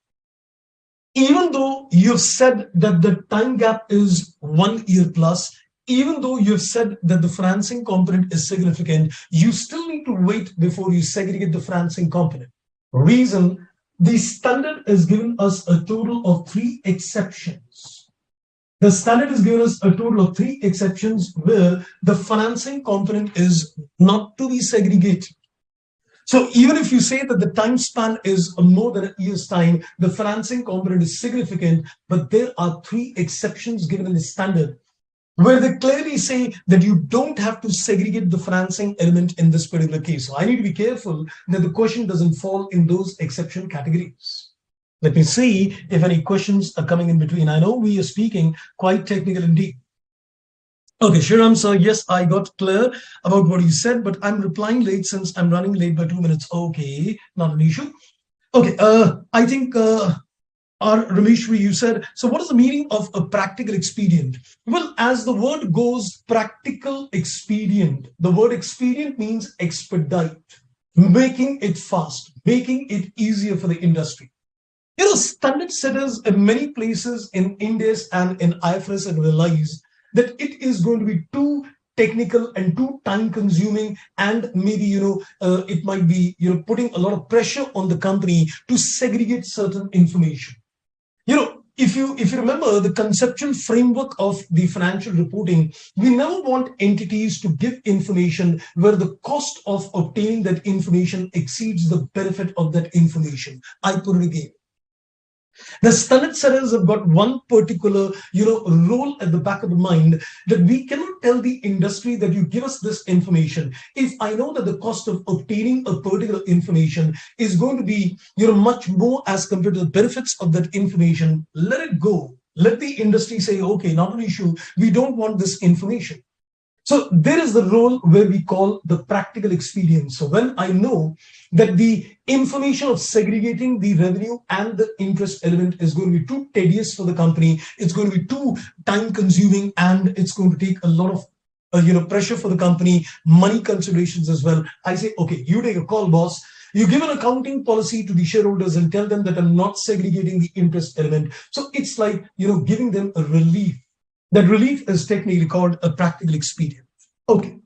Even though you've said that the time gap is 1 year plus, even though you've said that the financing component is significant, you still need to wait before you segregate the financing component. Reason, the standard has given us a total of 3 exceptions. The standard has given us a total of 3 exceptions where the financing component is not to be segregated. So even if you say that the time span is more than a year's time, the financing component is significant, but there are 3 exceptions given in the standard where they clearly say that you don't have to segregate the financing element in this particular case. So I need to be careful that the question doesn't fall in those exception categories. Let me see if any questions are coming in between. I know we are speaking quite technical indeed. Okay, Shriram sir, yes, I got clear about what you said, but I'm replying late since I'm running late by 2 minutes. Okay, not an issue. Okay, I think Rameshri, you said, so what is the meaning of a practical expedient? Well, as the word goes, practical expedient, the word expedient means expedite, making it fast, making it easier for the industry. You know, standard setters in many places in Ind AS and in IFRS have realized that it is going to be too technical and too time consuming, and maybe it might be putting a lot of pressure on the company to segregate certain information. If you remember the conceptual framework of the financial reporting, we never want entities to give information where the cost of obtaining that information exceeds the benefit of that information. I put it again. The standard setters have got one particular, role at the back of the mind, that we cannot tell the industry that you give us this information. If I know that the cost of obtaining a particular information is going to be, much more as compared to the benefits of that information, let it go. Let the industry say, okay, not an issue. We don't want this information. So there is the role where we call the practical experience. So when I know that the information of segregating the revenue and the interest element is going to be too tedious for the company, it's going to be too time consuming, and it's going to take a lot of pressure for the company, money considerations as well. I say, okay, you take a call, boss. You give an accounting policy to the shareholders and tell them that I'm not segregating the interest element. So it's like, giving them a relief. That relief is technically called a practical experience. Okay.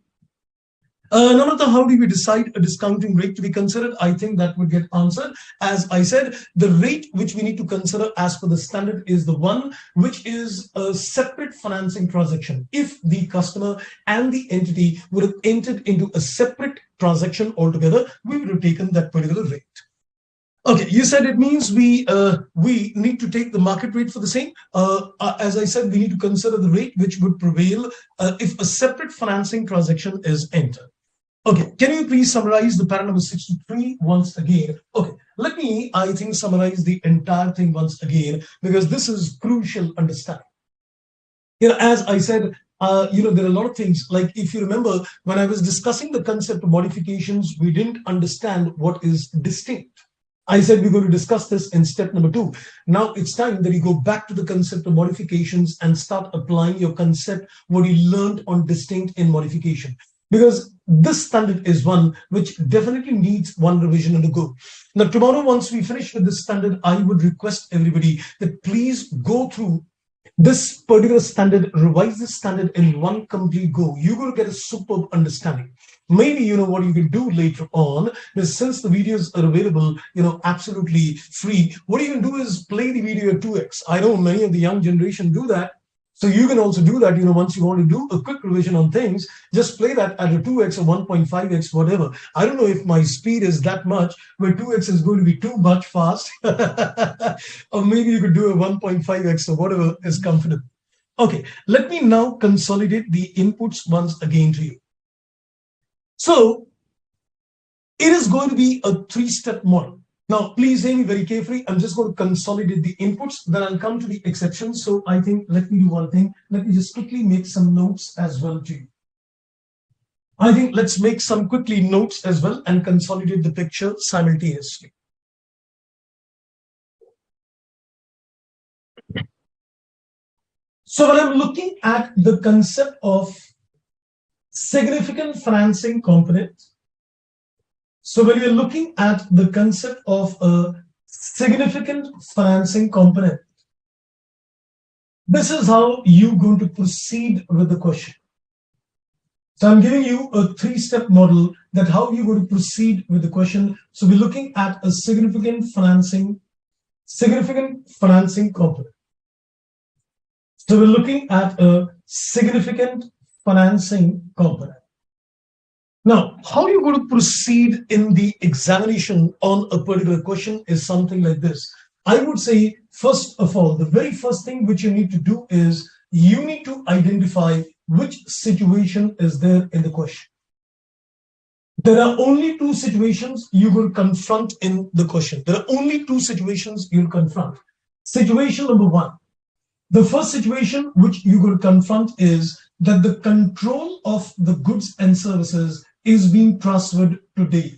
Namrata, how do we decide a discounting rate to be considered? I think that would get answered. As I said, the rate which we need to consider as per the standard is the one which is a separate financing transaction. If the customer and the entity would have entered into a separate transaction altogether, we would have taken that particular rate. Okay, you said it means we need to take the market rate for the same. As I said, we need to consider the rate which would prevail if a separate financing transaction is entered. Okay, can you please summarize the para number 63 once again? Okay, let me, I think, summarize the entire thing once again, because this is crucial understanding. As I said, there are a lot of things, like if you remember, when I was discussing the concept of modifications, we didn't understand what is distinct. I said we're going to discuss this in step number 2. Now it's time that you go back to the concept of modifications and start applying your concept, what you learned on distinct in modification. Because this standard is one which definitely needs one revision and a go. Now tomorrow, once we finish with this standard, I would request everybody that please go through this particular standard, revise this standard in one complete go. You're going to get a superb understanding. Maybe what you can do later on is, since the videos are available, absolutely free, what you can do is play the video at 2x. I know many of the young generation do that. So you can also do that, once you want to do a quick revision on things, just play that at a 2x or 1.5x, whatever. I don't know if my speed is that much, where 2x is going to be too much fast. Or maybe you could do a 1.5x or whatever is comfortable. Okay, let me now consolidate the inputs once again to you. So it is going to be a 3-step model. Now, please hear me very carefully. I'm just going to consolidate the inputs, then I'll come to the exceptions. So I think, let me do one thing. Let me just quickly make some notes as well to you. I think let's make some quickly notes as well and consolidate the picture simultaneously. So when I'm looking at the concept of significant financing component, so when you're looking at the concept of a significant financing component, this is how you're going to proceed with the question. So I'm giving you a 3-step model that how you're going to proceed with the question. So we're looking at a significant financing component. So we're looking at a significant financing component. Now, how you're going to proceed in the examination on a particular question is something like this. I would say, first of all, the very first thing which you need to do is you need to identify which situation is there in the question. There are only 2 situations you will confront in the question. There are only 2 situations you'll confront. Situation number 1. The first situation which you will confront is that the control of the goods and services is being transferred today,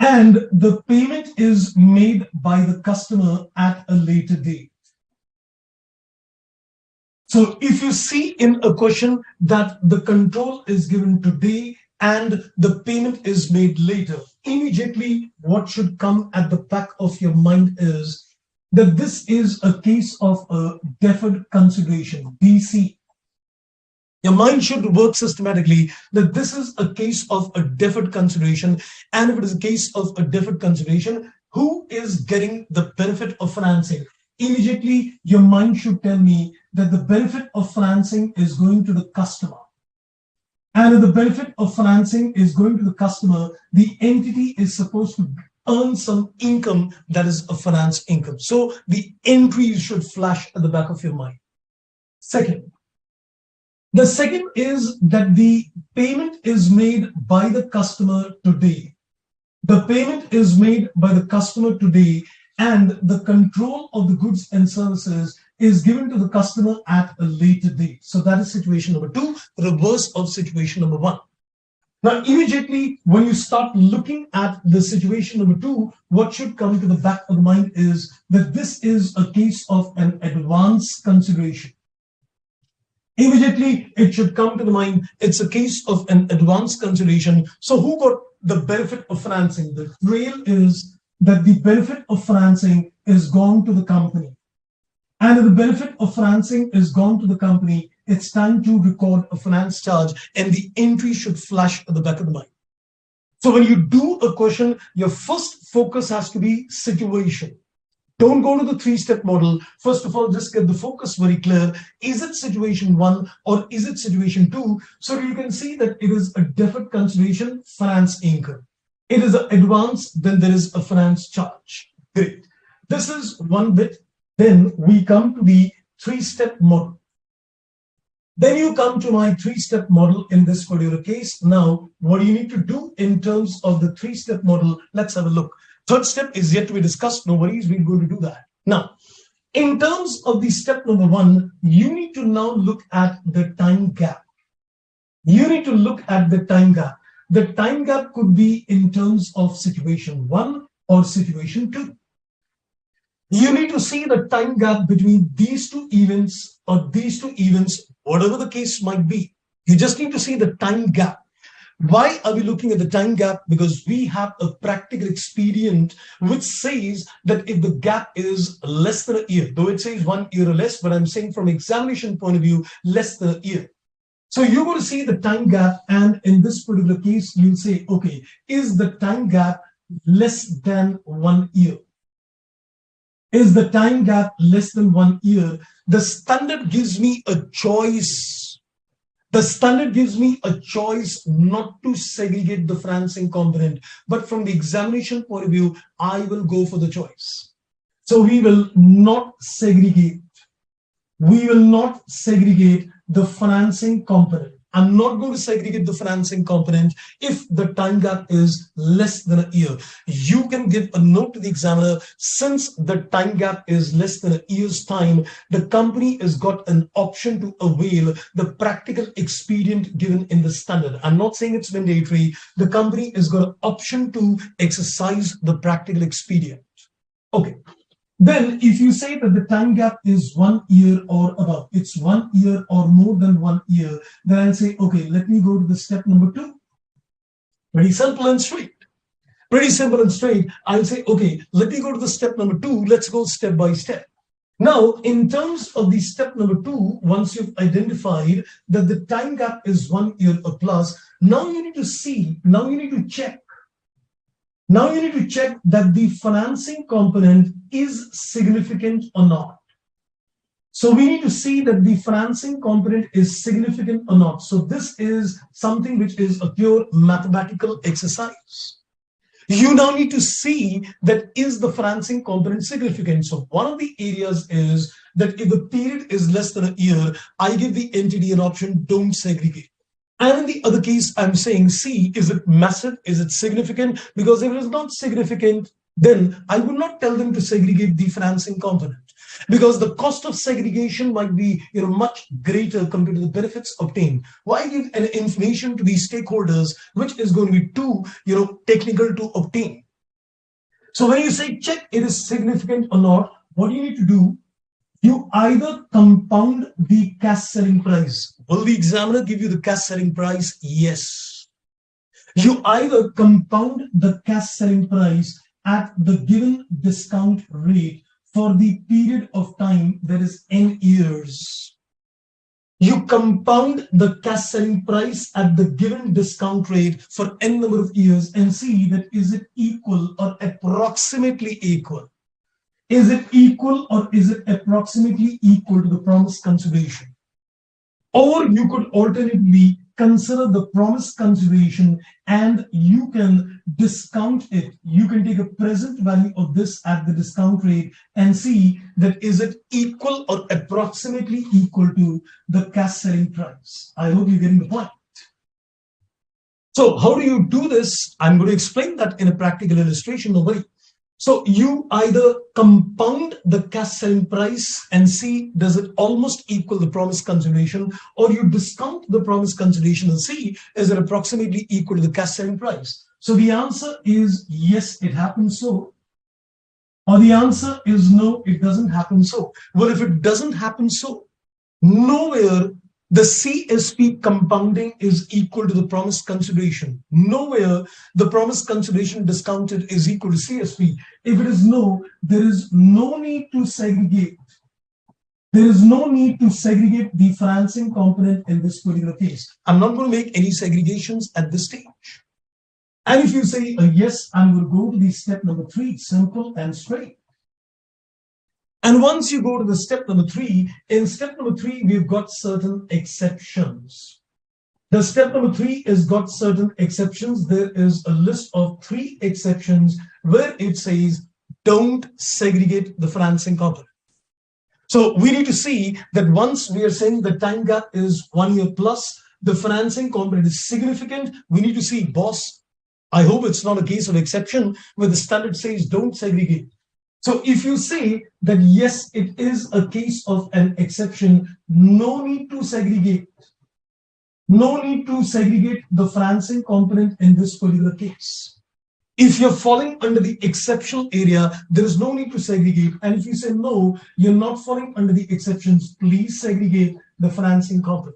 and the payment is made by the customer at a later date. So if you see in a question that the control is given today and the payment is made later, immediately what should come at the back of your mind is that this is a case of a deferred consideration, DC. Your mind should work systematically that this is a case of a deferred consideration. And if it is a case of a deferred consideration, who is getting the benefit of financing? Immediately, your mind should tell me that the benefit of financing is going to the customer. And if the benefit of financing is going to the customer, the entity is supposed to earn some income that is a finance income. So the entries should flash at the back of your mind. The second is that the payment is made by the customer today. The payment is made by the customer today, and the control of the goods and services is given to the customer at a later date. So that is situation number two, reverse of situation number one. Now, immediately when you start looking at the situation number two, what should come to the back of the mind is that this is a case of an advance consideration. Immediately it should come to the mind, it's a case of an advance consideration. So who got the benefit of financing? The trail is that the benefit of financing is gone to the company. And if the benefit of financing is gone to the company, it's time to record a finance charge, and the entry should flash at the back of the mind. So when you do a question, your first focus has to be situation. Don't go to the three-step model. First of all, just get the focus very clear. Is it situation one or is it situation two? So you can see that it is a deferred consideration, finance income. It is an advance, then there is a finance charge. Great. This is one bit. Then we come to the three-step model. Then you come to my three-step model in this particular case. Now, what do you need to do in terms of the three-step model? Let's have a look. Third step is yet to be discussed. No worries, we're going to do that. Now, in terms of the step number one, you need to now look at the time gap. You need to look at the time gap. The time gap could be in terms of situation one or situation two. You need to see the time gap between these two events or these two events, whatever the case might be. You just need to see the time gap. Why are we looking at the time gap? Because we have a practical expedient which says that if the gap is less than a year, though it says 1 year or less, but I'm saying from examination point of view, less than a year. So you're going to see the time gap, and in this particular case, you'll say, okay, is the time gap less than 1 year? Is the time gap less than 1 year? The standard gives me a choice. The standard gives me a choice not to segregate the financing component, but from the examination point of view, I will go for the choice. So we will not segregate. We will not segregate the financing component. I'm not going to segregate the financing component if the time gap is less than a year. You can give a note to the examiner, since the time gap is less than a year's time, the company has got an option to avail the practical expedient given in the standard. I'm not saying it's mandatory. The company has got an option to exercise the practical expedient. Okay. Then if you say that the time gap is 1 year or above, it's 1 year or more than 1 year, then I'll say, okay, let me go to the step number two. Pretty simple and straight. Pretty simple and straight. I'll say, okay, let me go to the step number two. Let's go step by step. Now, in terms of the step number two, once you've identified that the time gap is 1 year or plus, now you need to see, now you need to check. Now you need to check that the financing component is significant or not. So we need to see that the financing component is significant or not. So this is something which is a pure mathematical exercise. You now need to see that is the financing component significant. So one of the areas is that if the period is less than a year, I give the entity an option, don't segregate. And in the other case, I'm saying, see, is it massive? Is it significant? Because if it is not significant, then I would not tell them to segregate the financing component, because the cost of segregation might be much greater compared to the benefits obtained. Why give an information to these stakeholders which is going to be too technical to obtain? So when you say check it is significant or not, what you need to do, you either compound the cash selling price. Will the examiner give you the cash selling price? Yes. You either compound the cash selling price at the given discount rate for the period of time, that is n years. You compound the cash selling price at the given discount rate for n number of years and see that is it equal or approximately equal. Is it equal or is it approximately equal to the promised consideration? Or you could alternatively consider the promise consideration and you can discount it. You can take a present value of this at the discount rate and see that is it equal or approximately equal to the cash selling price. I hope you're getting the point. So how do you do this? I'm going to explain that in a practical illustration. No worry. So you either compound the cash selling price and see does it almost equal the promised consideration, or you discount the promised consideration and see is it approximately equal to the cash selling price. So the answer is yes, it happens so, or the answer is no, it doesn't happen so. Well, if it doesn't happen so, nowhere the CSP compounding is equal to the promised consideration. Nowhere the promised consideration discounted is equal to CSP. If it is no, there is no need to segregate. There is no need to segregate the financing component in this particular case. I'm not going to make any segregations at this stage. And if you say yes, I'm going to go to the step number 3, simple and straight. And once you go to the step number 3, in step number 3, we've got certain exceptions. The step number 3 has got certain exceptions. There is a list of 3 exceptions where it says, don't segregate the financing component. So we need to see that once we are saying the time gap is 1 year plus, the financing component is significant. We need to see, boss, I hope it's not a case of exception where the standard says don't segregate. So if you say that yes, it is a case of an exception, no need to segregate. No need to segregate the financing component in this particular case. If you're falling under the exceptional area, there is no need to segregate. And if you say no, you're not falling under the exceptions, please segregate the financing component.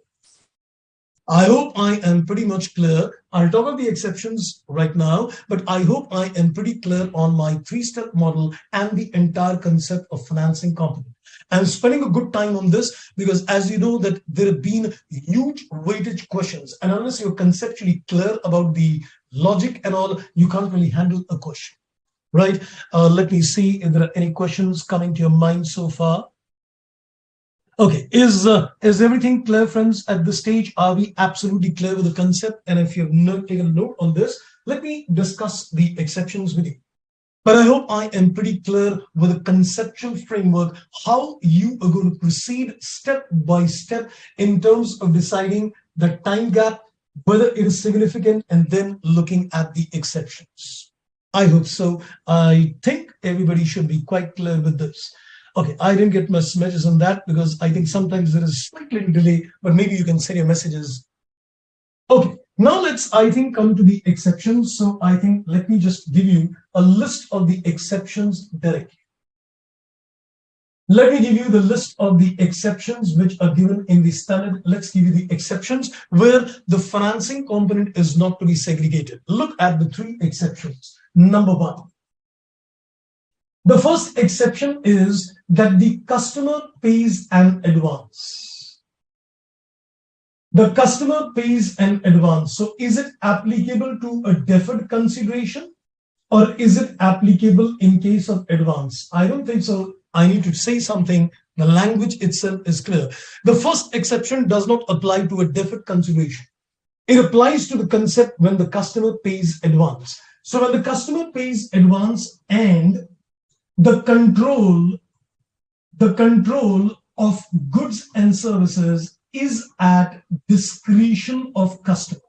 I hope I am pretty much clear. I'll talk about the exceptions right now, but I hope I am pretty clear on my 3-step model and the entire concept of financing component. I'm spending a good time on this because as you know that there have been huge weightage questions, and unless you're conceptually clear about the logic and all, you can't really handle a question, right? Let me see if there are any questions coming to your mind so far. Okay, is everything clear, friends, at this stage? Are we absolutely clear with the concept? And if you've not taken a note on this, let me discuss the exceptions with you. But I hope I am pretty clear with the conceptual framework, how you are going to proceed step by step in terms of deciding the time gap, whether it is significant, and then looking at the exceptions. I hope so. I think everybody should be quite clear with this. Okay, I didn't get much messages on that because I think sometimes there is a slight little delay, but maybe you can send your messages. Okay, now let's, I think, come to the exceptions. So I think, let me just give you a list of the exceptions directly. Let me give you the list of the exceptions which are given in the standard. Let's give you the exceptions where the financing component is not to be segregated. Look at the 3 exceptions. Number 1. The first exception is that the customer pays an advance. The customer pays an advance. So is it applicable to a deferred consideration or is it applicable in case of advance? I don't think so. I need to say something. The language itself is clear. The first exception does not apply to a deferred consideration. It applies to the concept when the customer pays advance. So when the customer pays advance and the control of goods and services is at discretion of customer.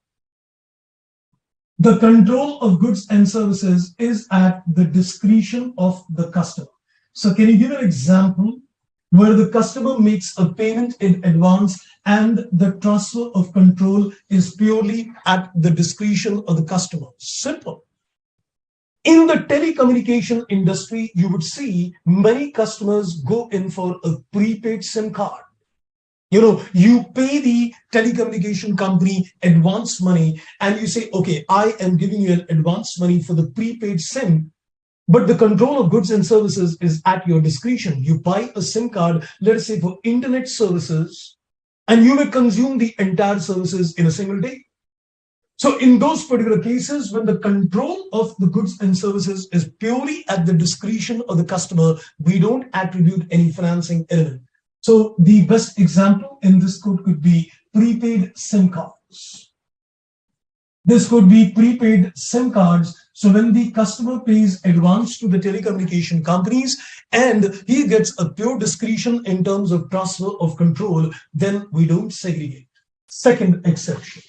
The control of goods and services is at the discretion of the customer. So can you give an example where the customer makes a payment in advance and the transfer of control is purely at the discretion of the customer? Simple. In the telecommunication industry, you would see many customers go in for a prepaid SIM card. You know, you pay the telecommunication company advance money and you say, okay, I am giving you an advance money for the prepaid SIM, but the control of goods and services is at your discretion. You buy a SIM card, let's say for internet services, and you may consume the entire services in a single day. So in those particular cases, when the control of the goods and services is purely at the discretion of the customer, we don't attribute any financing element. So the best example in this code could be prepaid SIM card. cards. This could be prepaid SIM cards. So when the customer pays advance to the telecommunication companies and he gets a pure discretion in terms of transfer of control, then we don't segregate. Second exception.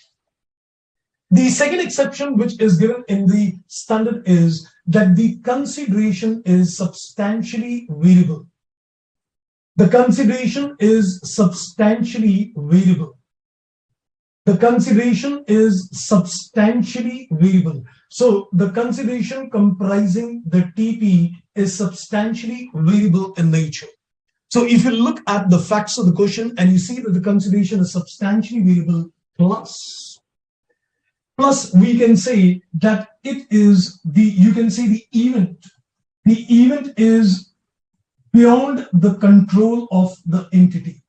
The second exception which is given in the standard is that the consideration is substantially variable. The consideration is substantially variable. The consideration is substantially variable. So the consideration comprising the TP is substantially variable in nature. So if you look at the facts of the question and you see that the consideration is substantially variable plus we can say that it is you can say the event is beyond the control of the entity.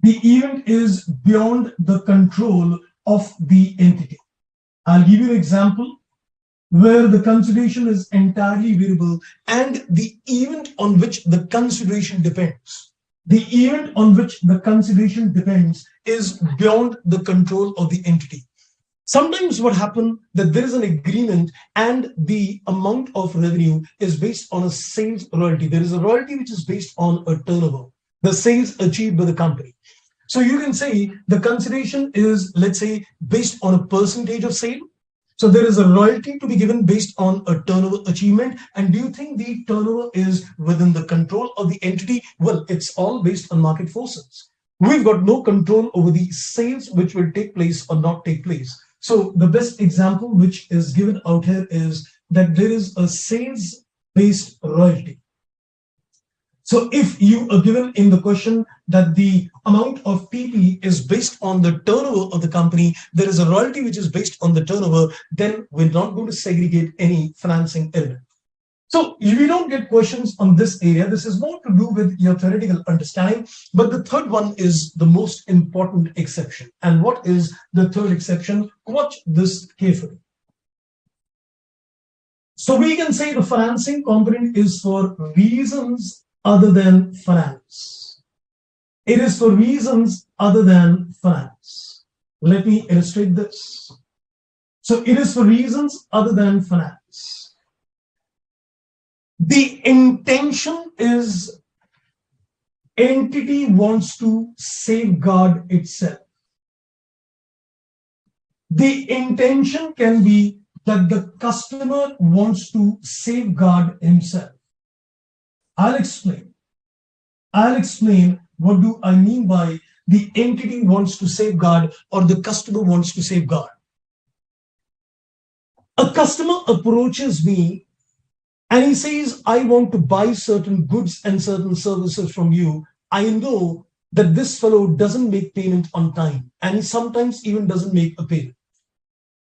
The event is beyond the control of the entity. I'll give you an example where the consideration is entirely variable and the event on which the consideration depends. The event on which the consideration depends is beyond the control of the entity. Sometimes what happens that there is an agreement and the amount of revenue is based on a sales royalty. There is a royalty which is based on a turnover, the sales achieved by the company. So you can say the consideration is, let's say, based on a percentage of sale. So there is a royalty to be given based on a turnover achievement. And do you think the turnover is within the control of the entity? Well, it's all based on market forces. We've got no control over the sales which will take place or not take place. So the best example which is given out here is that there is a sales-based royalty. So if you are given in the question that the amount of TP is based on the turnover of the company, there is a royalty which is based on the turnover, then we're not going to segregate any financing element. So we don't get questions on this area. This is more to do with your theoretical understanding. But the third one is the most important exception. And what is the third exception? Watch this carefully. So we can say the financing component is for reasons other than finance. It is for reasons other than finance. Let me illustrate this. So it is for reasons other than finance. The intention is entity wants to safeguard itself. The intention can be that the customer wants to safeguard himself. I'll explain what do I mean by the entity wants to safeguard or the customer wants to safeguard. A customer approaches me and he says, I want to buy certain goods and certain services from you. I know that this fellow doesn't make payment on time and he sometimes even doesn't make a payment.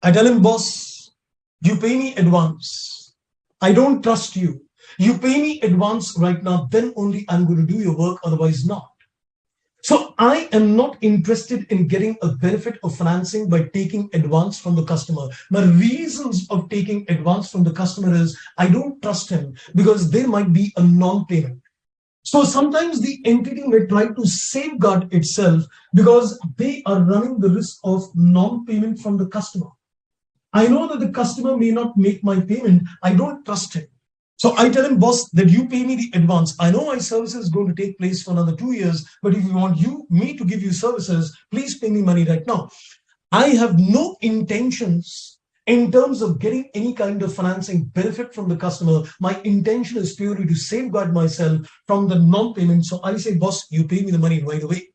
I tell him, boss, you pay me advance. I don't trust you. You pay me advance right now, then only I'm going to do your work, otherwise not. So I am not interested in getting a benefit of financing by taking advance from the customer. My reasons of taking advance from the customer is I don't trust him because there might be a non-payment. So sometimes the entity may try to safeguard itself because they are running the risk of non-payment from the customer. I know that the customer may not make my payment. I don't trust him. So I tell him, boss, that you pay me the advance. I know my services is going to take place for another 2 years, but if you want me to give you services, please pay me money right now. I have no intentions in terms of getting any kind of financing benefit from the customer. My intention is purely to safeguard myself from the non-payment. So I say, boss, you pay me the money right away.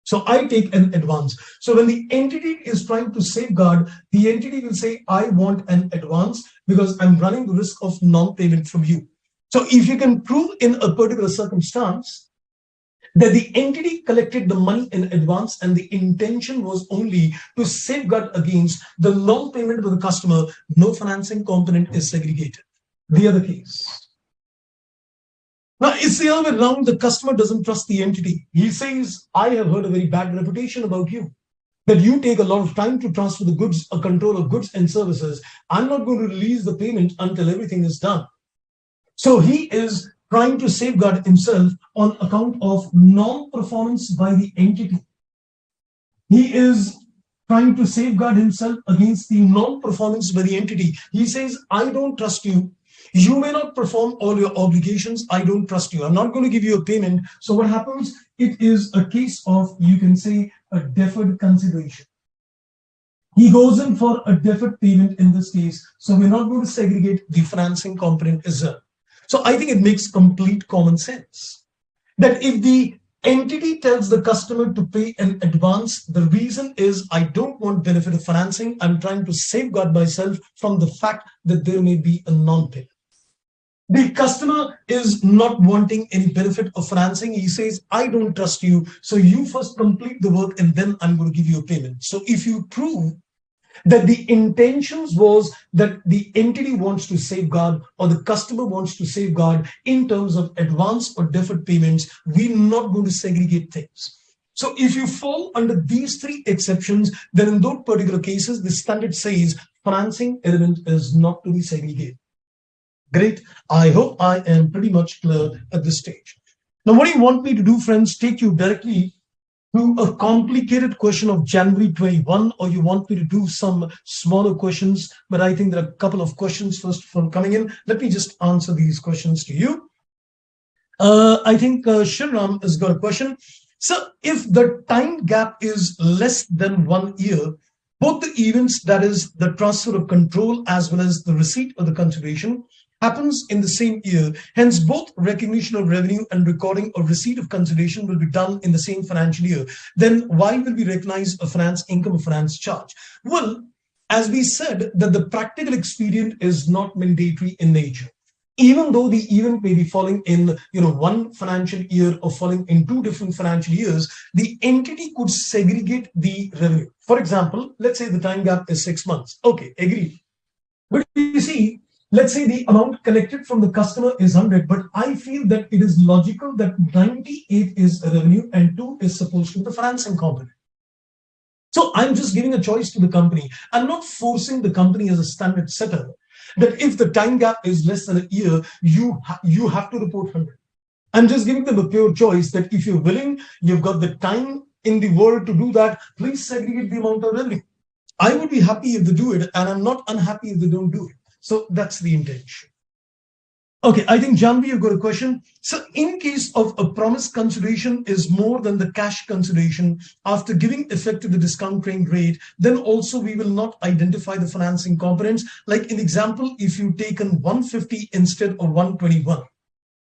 So I take an advance. So when the entity is trying to safeguard, the entity will say, I want an advance because I'm running the risk of non-payment from you. So if you can prove in a particular circumstance that the entity collected the money in advance and the intention was only to safeguard against the non-payment of the customer, no financing component is segregated. The other case. Now, it's the other way around. The customer doesn't trust the entity. He says, I have heard a very bad reputation about you, that you take a lot of time to transfer the goods, a control of goods and services. I'm not going to release the payment until everything is done. So he is trying to safeguard himself on account of non-performance by the entity. He is trying to safeguard himself against the non-performance by the entity. He says, I don't trust you. You may not perform all your obligations. I don't trust you. I'm not going to give you a payment. So what happens? It is a case of, you can say, a deferred consideration. He goes in for a deferred payment in this case. So we're not going to segregate the financing component as well. So I think it makes complete common sense that if the entity tells the customer to pay in advance, the reason is I don't want benefit of financing. I'm trying to safeguard myself from the fact that there may be a non-payment. The customer is not wanting any benefit of financing. He says, I don't trust you. So you first complete the work and then I'm going to give you a payment. So if you prove that the intentions was that the entity wants to safeguard or the customer wants to safeguard in terms of advance or deferred payments, we're not going to segregate things. So if you fall under these three exceptions, then in those particular cases, the standard says financing element is not to be segregated. Great. I hope I am pretty much clear at this stage. Now, what do you want me to do, friends? Take you directly to a complicated question of January 21, or you want me to do some smaller questions? But I think there are a couple of questions first from coming in. Let me just answer these questions to you. I think Shriram has got a question. So if the time gap is less than 1 year, both the events, that is the transfer of control as well as the receipt of the consideration, happens in the same year. Hence, both recognition of revenue and recording of receipt of consideration will be done in the same financial year. Then why will we recognize a finance income or finance charge? Well, as we said, that the practical expedient is not mandatory in nature. Even though the event may be falling in one financial year or falling in two different financial years, the entity could segregate the revenue. For example, let's say the time gap is 6 months. Okay, agreed. But you see, let's say the amount collected from the customer is 100, but I feel that it is logical that 98 is revenue and 2 is supposed to be the financing component. So I'm just giving a choice to the company. I'm not forcing the company as a standard setter that if the time gap is less than a year, you have to report 100. I'm just giving them a pure choice that if you're willing, you've got the time in the world to do that, please segregate the amount of revenue. I would be happy if they do it, and I'm not unhappy if they don't do it. So that's the intention. Okay, I think Janvi, you've got a question. So in case of a promised consideration is more than the cash consideration after giving effect to the discount rate, then also we will not identify the financing components. Like in example, if you've taken 150 instead of 121.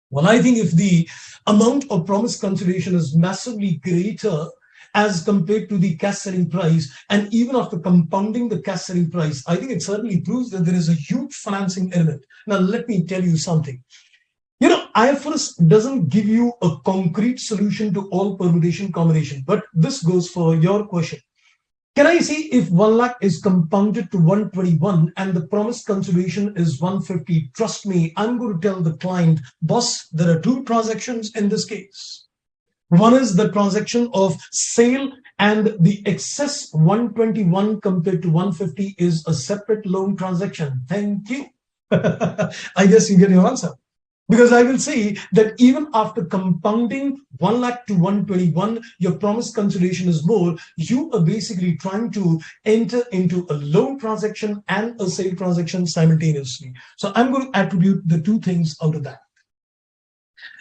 Well, I think if the amount of promised consideration is massively greater as compared to the cash selling price, and even after compounding the cash selling price, I think it certainly proves that there is a huge financing element. Now, let me tell you something. IFRS doesn't give you a concrete solution to all permutation combination, but this goes for your question. Can I see if 1 lakh is compounded to 121 and the promised consideration is 150? Trust me, I'm going to tell the client, boss, there are two transactions in this case. One is the transaction of sale, and the excess 121 compared to 150 is a separate loan transaction. Thank you. I guess you get your answer. Because I will say that even after compounding 1 lakh to 121, your promised consideration is more. You are basically trying to enter into a loan transaction and a sale transaction simultaneously. So I'm going to attribute the two things out of that.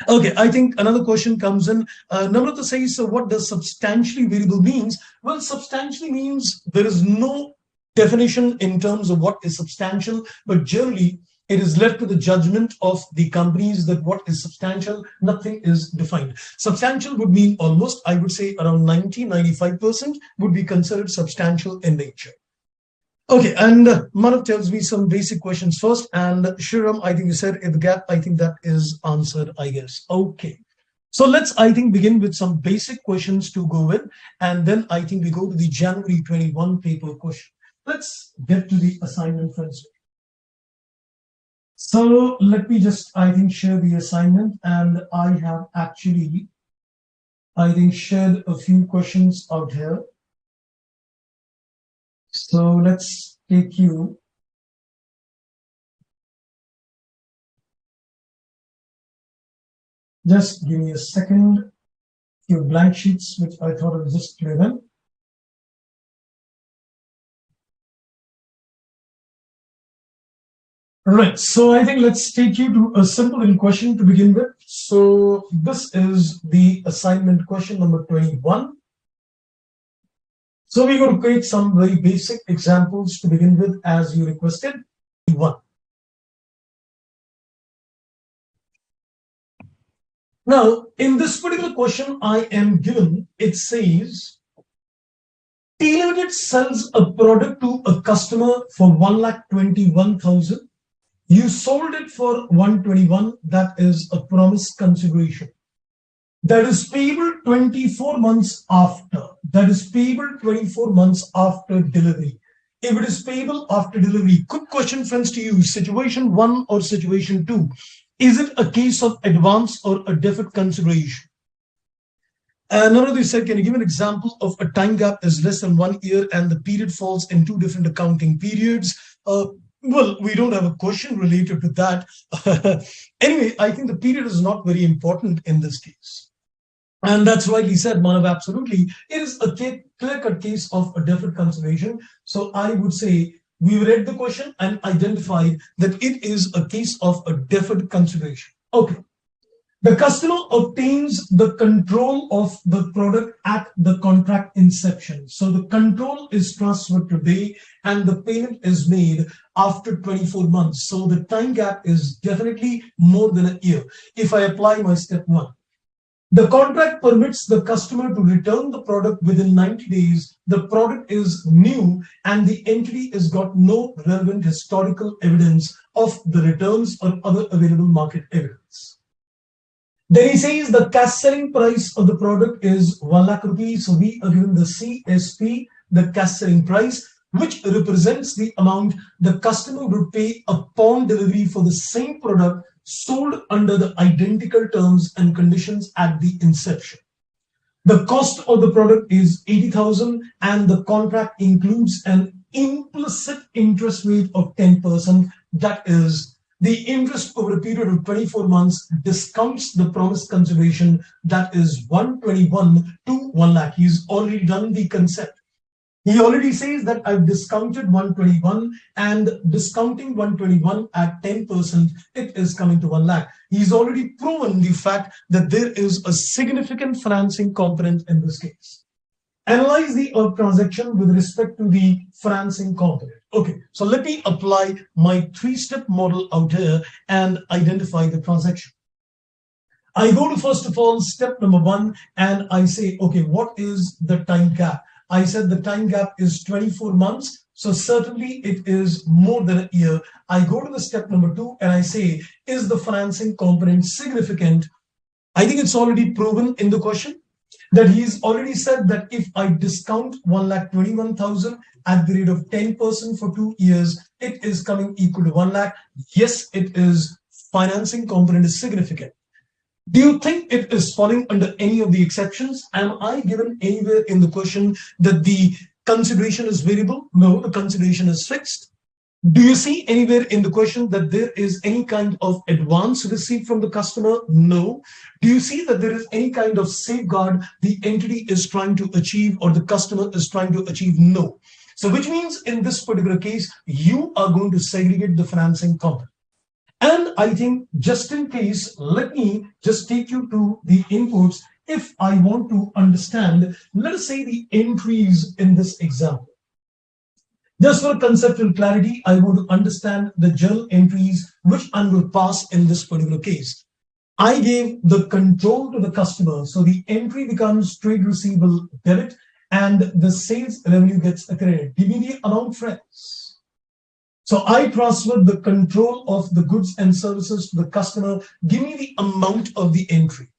Okay, I think another question comes in. Namrata says, so what does substantially variable means? Well, substantially means there is no definition in terms of what is substantial, but generally it is left to the judgment of the companies that what is substantial, nothing is defined. Substantial would mean almost, I would say around 90-95% would be considered substantial in nature. Okay, and Manav tells me some basic questions first, and Shriram, I think you said in the gap, I think that is answered, I guess. Okay, so let's, I think, begin with some basic questions to go with, and then I think we go to the January 21 paper question. Let's get to the assignment first. So let me just, I think, share the assignment, and I have actually, I think, shared a few questions out here. So let's take you. Just give me a second. Few blank sheets, which I thought I was just clear them. Right. So I think let's take you to a simple question to begin with. So this is the assignment question number 21. So we're going to create some very basic examples to begin with as you requested. One. Now, in this particular question, I am given, it says, T Limited sells a product to a customer for 1,21,000. You sold it for 121. That is a promised consideration. That is payable 24 months after. That is payable 24 months after delivery. If it is payable after delivery, quick question, friends, to you: situation one or situation two? Is it a case of advance or a deferred consideration? None of these said, can you give an example of a time gap is less than 1 year and the period falls in two different accounting periods? Well, we don't have a question related to that. Anyway, I think the period is not very important in this case. And that's why he said, Manav, absolutely. It is a clear-cut case of a deferred consideration. So I would say we read the question and identified that it is a case of a deferred consideration. Okay. The customer obtains the control of the product at the contract inception. So the control is transferred today and the payment is made after 24 months. So the time gap is definitely more than a year. If I apply my step one, the contract permits the customer to return the product within 90 days. The product is new and the entity has got no relevant historical evidence of the returns or other available market evidence. Then he says the cash selling price of the product is 1 lakh rupees. So we are given the CSP, the cash selling price, which represents the amount the customer would pay upon delivery for the same product sold under the identical terms and conditions at the inception. The cost of the product is 80,000 and the contract includes an implicit interest rate of 10%. That is, the interest over a period of 24 months discounts the promised consideration, that is 121 to 1 lakh. He's already done the concept. He already says that I've discounted 121 and discounting 121 at 10%, it is coming to 1 lakh. He's already proven the fact that there is a significant financing component in this case. Analyze the transaction with respect to the financing component. Okay, so let me apply my three-step model out here and identify the transaction. I go to, first of all, step number one, and I say, okay, what is the time gap? I said the time gap is 24 months. So certainly it is more than a year. I go to the step number two and I say, is the financing component significant? I think it's already proven in the question that he's already said that if I discount 1,21,000 at the rate of 10% for 2 years, it is coming equal to 1 lakh. Yes, it is. Financing component is significant. Do you think it is falling under any of the exceptions? Am I given anywhere in the question that the consideration is variable? No, the consideration is fixed. Do you see anywhere in the question that there is any kind of advance received from the customer? No. Do you see that there is any kind of safeguard the entity is trying to achieve or the customer is trying to achieve? No. So which means in this particular case, you are going to segregate the financing component. And I think just in case, let me just take you to the inputs. If I want to understand, let us say the entries in this example. Just for conceptual clarity, I want to understand the journal entries which I will pass in this particular case. I gave the control to the customer, so the entry becomes trade receivable debit and the sales revenue gets accredited. Give me the amount, friends. So I transferred the control of the goods and services to the customer. Give me the amount of the entry.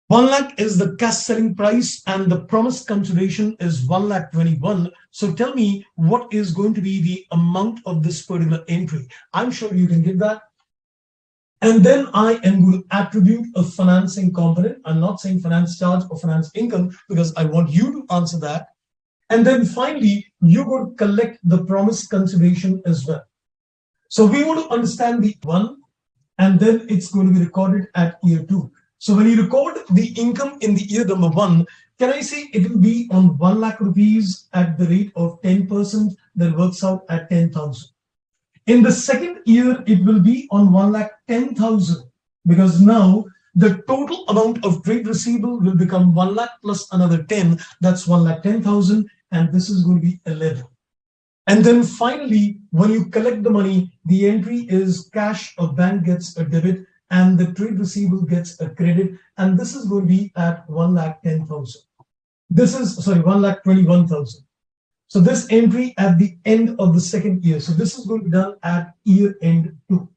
1 lakh is the cash selling price and the promised consideration is 1,21,000. So tell me what is going to be the amount of this particular entry. I'm sure you can get that. And then I am going to attribute a financing component. I'm not saying finance charge or finance income because I want you to answer that. And then finally, you're going to collect the promised consideration as well. So we want to understand the one, and then it's going to be recorded at year two. So when you record the income in the year number one, can I say it will be on 1 lakh rupees at the rate of 10%, that works out at 10,000. In the second year, it will be on 1,10,000 because now the total amount of trade receivable will become 1 lakh plus another 10. That's 1,10,000, and this is going to be 11. And then finally, when you collect the money, the entry is cash or bank gets a debit and the trade receivable gets a credit. And this is going to be at 1,10,000. This is, sorry, 1,21,000. So this entry at the end of the second year. So this is going to be done at year end 2.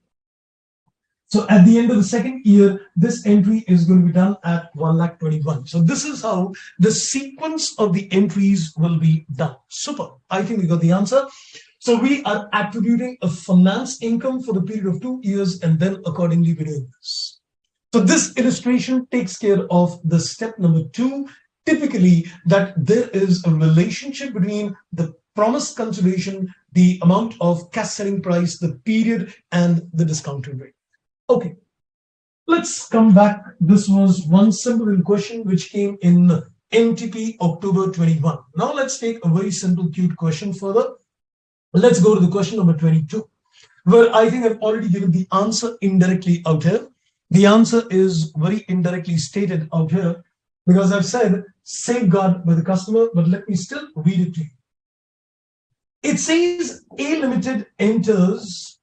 So at the end of the second year, this entry is going to be done at 1,21,000. So this is how the sequence of the entries will be done. Super. I think we got the answer. So we are attributing a finance income for the period of 2 years and then accordingly we're doing this. So this illustration takes care of the step number 2. Typically, that there is a relationship between the promised consideration, the amount of cash selling price, the period, and the discounted rate. Okay, let's come back. This was one simple question which came in MTP October 21. Now let's take a very simple, cute question further. Let's go to the question number 22, where I think I've already given the answer indirectly out here. The answer is very indirectly stated out here because I've said safeguard by the customer, but let me still read it to you. It says A Limited enters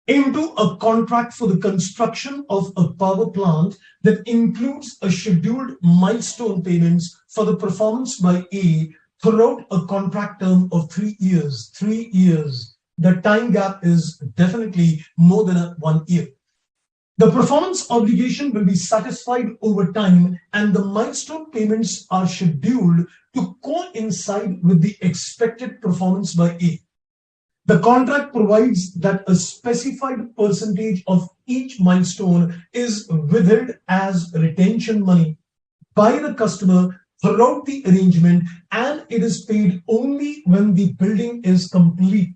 into a contract for the construction of a power plant that includes a scheduled milestone payments for the performance by A throughout a contract term of 3 years. 3 years. The time gap is definitely more than 1 year. The performance obligation will be satisfied over time and the milestone payments are scheduled to coincide with the expected performance by A. The contract provides that a specified percentage of each milestone is withheld as retention money by the customer throughout the arrangement and it is paid only when the building is complete.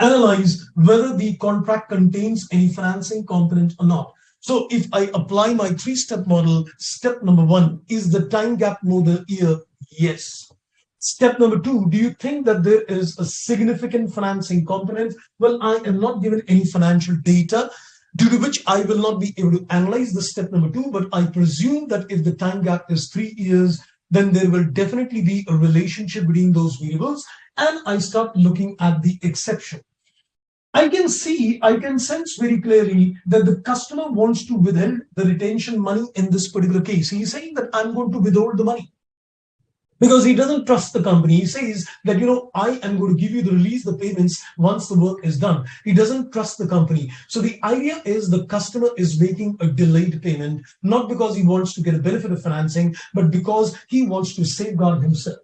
Analyze whether the contract contains any financing component or not. So if I apply my 3-step model, step number 1, is the time gap more than a year? Yes. Step number 2, do you think that there is a significant financing component? Well, I am not given any financial data, due to which I will not be able to analyze the step number 2, but I presume that if the time gap is 3 years, then there will definitely be a relationship between those variables, and I start looking at the exception. I can sense very clearly that the customer wants to withhold the retention money in this particular case. He's saying that I'm going to withhold the money because he doesn't trust the company. He says that, I am going to give you the release, the payments once the work is done. He doesn't trust the company. So the idea is the customer is making a delayed payment, not because he wants to get a benefit of financing, but because he wants to safeguard himself.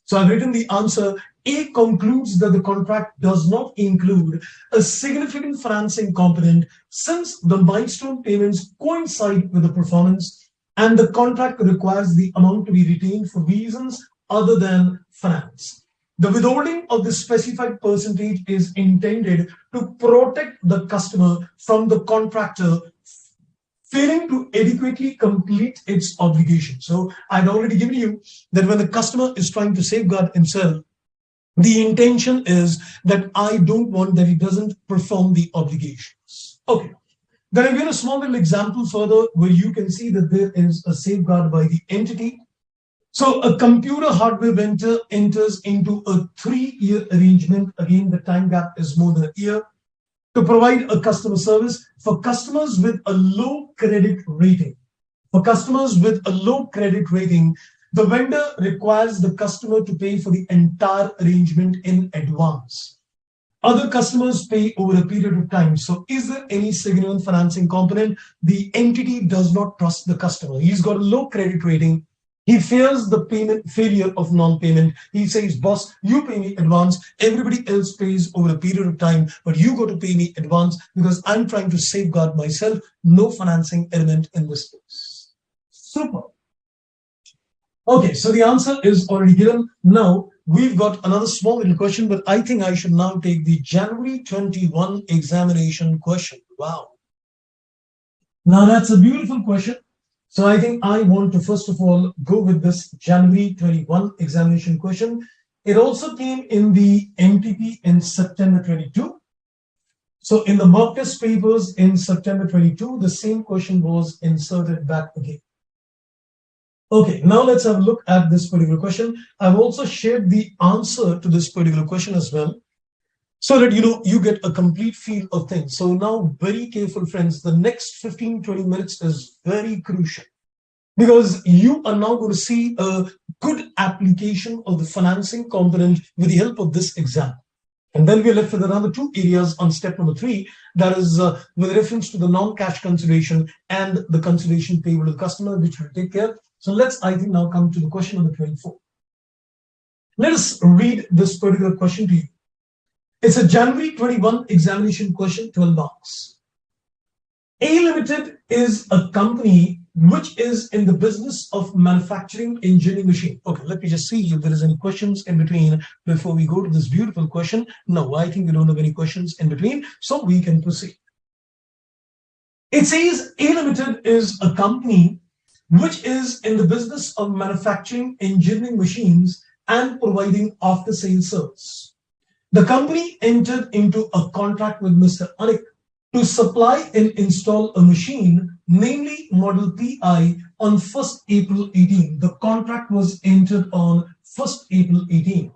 So I've written the answer. A concludes that the contract does not include a significant financing component since the milestone payments coincide with the performance and the contract requires the amount to be retained for reasons other than finance. The withholding of the specified percentage is intended to protect the customer from the contractor failing to adequately complete its obligation. So I'd already given you that when the customer is trying to safeguard himself, the intention is that I don't want that he doesn't perform the obligations. Okay. Then I've given a small little example further where you can see that there is a safeguard by the entity. So a computer hardware vendor enters into a 3-year arrangement. Again, the time gap is more than a year, to provide a customer service for customers with a low credit rating. For customers with a low credit rating, the vendor requires the customer to pay for the entire arrangement in advance. Other customers pay over a period of time. So is there any significant financing component? The entity does not trust the customer. He's got a low credit rating. He fears the failure of non-payment. He says, boss, you pay me advance. Everybody else pays over a period of time, but you got to pay me advance because I'm trying to safeguard myself. No financing element in this case. Super. Okay, so the answer is already given. Now we've got another small little question, but I think I should now take the January 21 examination question. Wow. Now that's a beautiful question. So I think I want to first of all go with this January 21 examination question. It also came in the MTP in September 22. So in the mock test papers in September 22, the same question was inserted back again. Okay, now let's have a look at this particular question. I've also shared the answer to this particular question as well, so that you get a complete feel of things. So now, very careful friends, the next 15-20 minutes is very crucial, because you are now going to see a good application of the financing component with the help of this exam. And then we're left with another two areas on step number 3, that is with reference to the non-cash consideration and the consideration payable to the customer, which we'll take care. So let's, I think, now come to the question number 24. Let us read this particular question to you. It's a January 21 examination question, 12 marks. A Limited is a company which is in the business of manufacturing engineering machine. Okay, let me just see if there is any questions in between before we go to this beautiful question. No, I think we don't have any questions in between, so we can proceed. It says A Limited is a company which is in the business of manufacturing engineering machines and providing after-sales service. The company entered into a contract with Mr. Anik to supply and install a machine, namely model PI, on 1st April 18. The contract was entered on 1st April 18.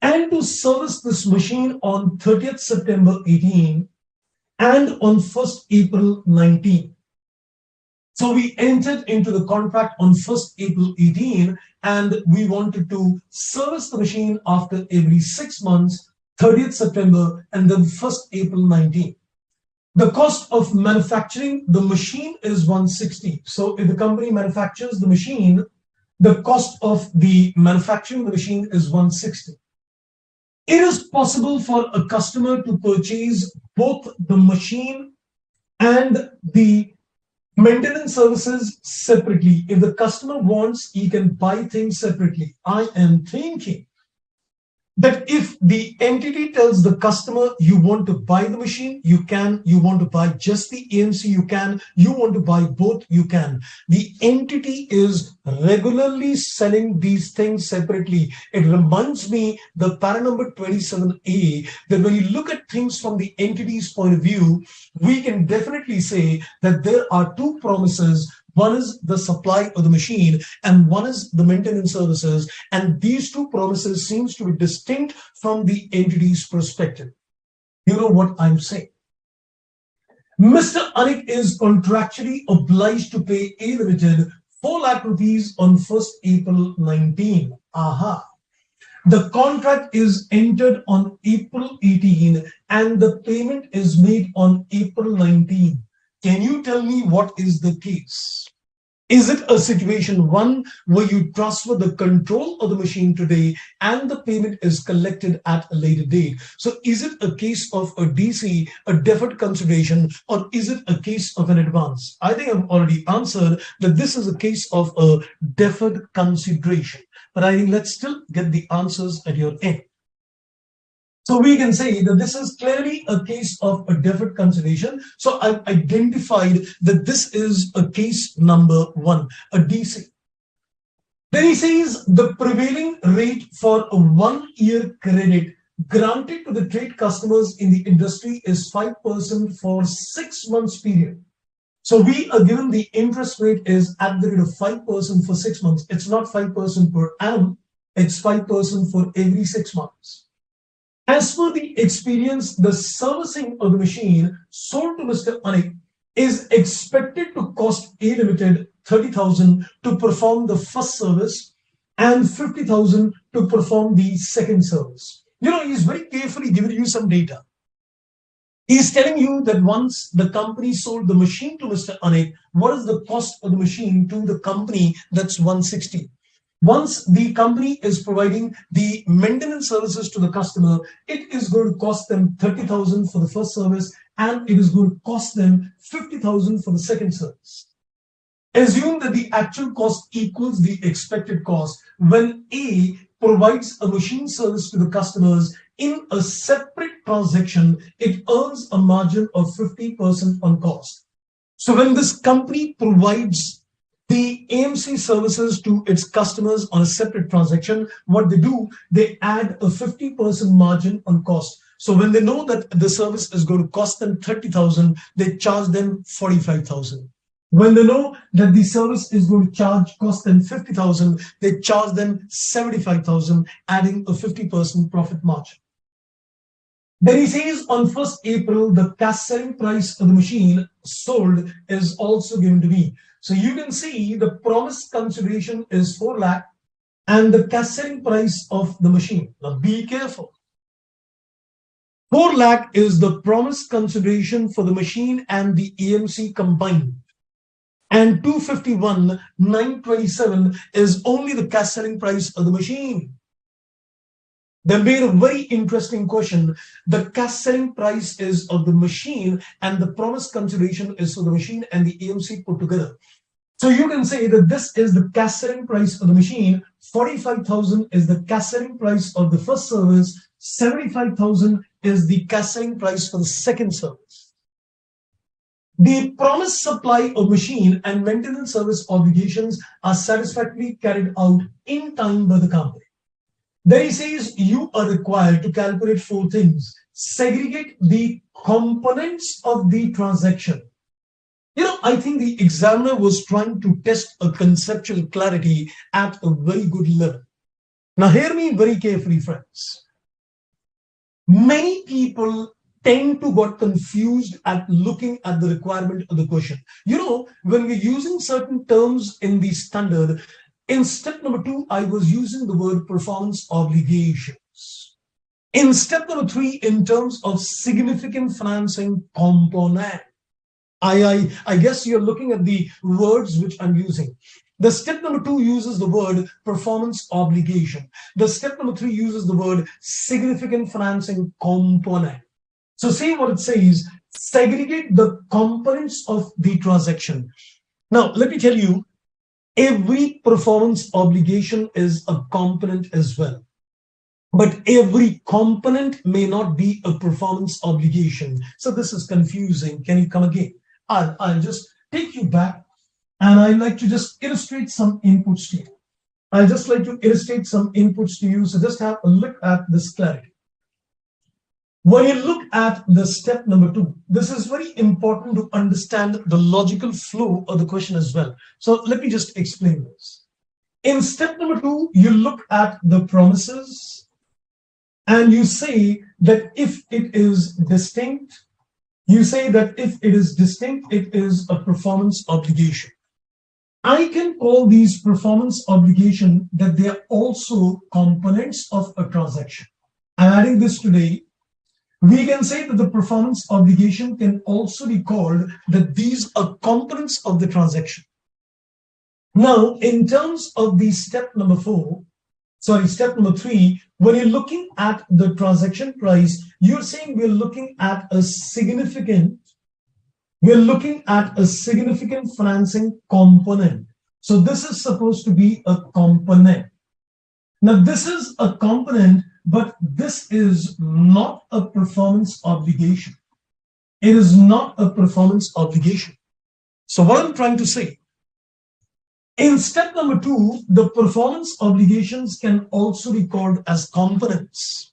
And to service this machine on 30th September 18 and on 1st April 19. So we entered into the contract on 1st April 18, and we wanted to service the machine after every 6 months, 30th September, and then 1st April 19. The cost of manufacturing the machine is 160. So if the company manufactures the machine, the cost of the manufacturing the machine is 160. It is possible for a customer to purchase both the machine and the maintenance services separately. If the customer wants, he can buy things separately. I am thinking that if the entity tells the customer, you want to buy the machine, you can. You want to buy just the AMC, you can. You want to buy both, you can. The entity is regularly selling these things separately. It reminds me the para number 27A, that when you look at things from the entity's point of view, we can definitely say that there are two promises. One is the supply of the machine and one is the maintenance services. And these two promises seems to be distinct from the entity's perspective. You know what I'm saying? Mr. Anik is contractually obliged to pay A Limited 4 lakh rupees on 1st April 19. Aha. The contract is entered on April 18 and the payment is made on April 19. Can you tell me what is the case? Is it a situation one where you transfer the control of the machine today and the payment is collected at a later date? So is it a case of a DC, a deferred consideration, or is it a case of an advance? I think I've already answered that this is a case of a deferred consideration, but I think let's still get the answers at your end. So we can say that this is clearly a case of a deferred consideration. So I've identified that this is a case number 1, a DC. Then he says the prevailing rate for a 1-year credit granted to the trade customers in the industry is 5% for 6 months period. So we are given the interest rate is at the rate of 5% for 6 months. It's not 5% per annum, it's 5% for every 6 months. As per the experience, the servicing of the machine sold to Mr. Anik is expected to cost A Limited 30,000 to perform the first service and 50,000 to perform the second service. He's very carefully giving you some data. He's telling you that once the company sold the machine to Mr. Anik, what is the cost of the machine to the company? That's 160. Once the company is providing the maintenance services to the customer, it is going to cost them 30,000 for the first service and it is going to cost them 50,000 for the second service. Assume that the actual cost equals the expected cost. When A provides a machine service to the customers in a separate transaction, it earns a margin of 50% on cost. So when this company provides the AMC services to its customers on a separate transaction, what they do, they add a 50% margin on cost. So when they know that the service is going to cost them 30,000, they charge them 45,000. When they know that the service is going to cost them 50,000, they charge them 75,000, adding a 50% profit margin. Then he says on 1st April, the cash selling price of the machine sold is also given to me. So you can see the promised consideration is 4 lakh and the cash selling price of the machine. Now be careful. 4 lakh is the promised consideration for the machine and the AMC combined. And 251,927 is only the cash selling price of the machine. They made a very interesting question. The cash selling price is of the machine and the promised consideration is for the machine and the AMC put together. So you can say that this is the cash selling price of the machine, 45,000 is the cash selling price of the first service, 75,000 is the cash selling price for the second service. The promised supply of machine and maintenance service obligations are satisfactorily carried out in time by the company. Then he says you are required to calculate 4 things. Segregate the components of the transaction. I think the examiner was trying to test a conceptual clarity at a very good level. Now hear me very carefully, friends. Many people tend to get confused at looking at the requirement of the question. When we're using certain terms in the standard, in step number 2, I was using the word performance obligations. In step number 3, in terms of significant financing component, I guess you're looking at the words which I'm using. The step number 2 uses the word performance obligation. The step number 3 uses the word significant financing component. So see what it says, segregate the components of the transaction. Now, let me tell you, every performance obligation is a component as well. But every component may not be a performance obligation. So this is confusing. Can you come again? I'll just take you back and I'd like to just illustrate some inputs to you. I'd just like to illustrate some inputs to you. So just have a look at this clarity. When you look at the step number 2, this is very important to understand the logical flow of the question as well. So let me just explain this. In step number 2, you look at the promises and you say that if it is distinct, it is a performance obligation. I can call these performance obligation that they are also components of a transaction. I'm adding this today. We can say that the performance obligation can also be called that these are components of the transaction. Now, in terms of the step number 3, when you're looking at the transaction price, you're saying we're looking at a significant financing component. So this is supposed to be a component. Now this is a component, but this is not a performance obligation. It is not a performance obligation. So what I'm trying to say, in step number 2, the performance obligations can also be called as components.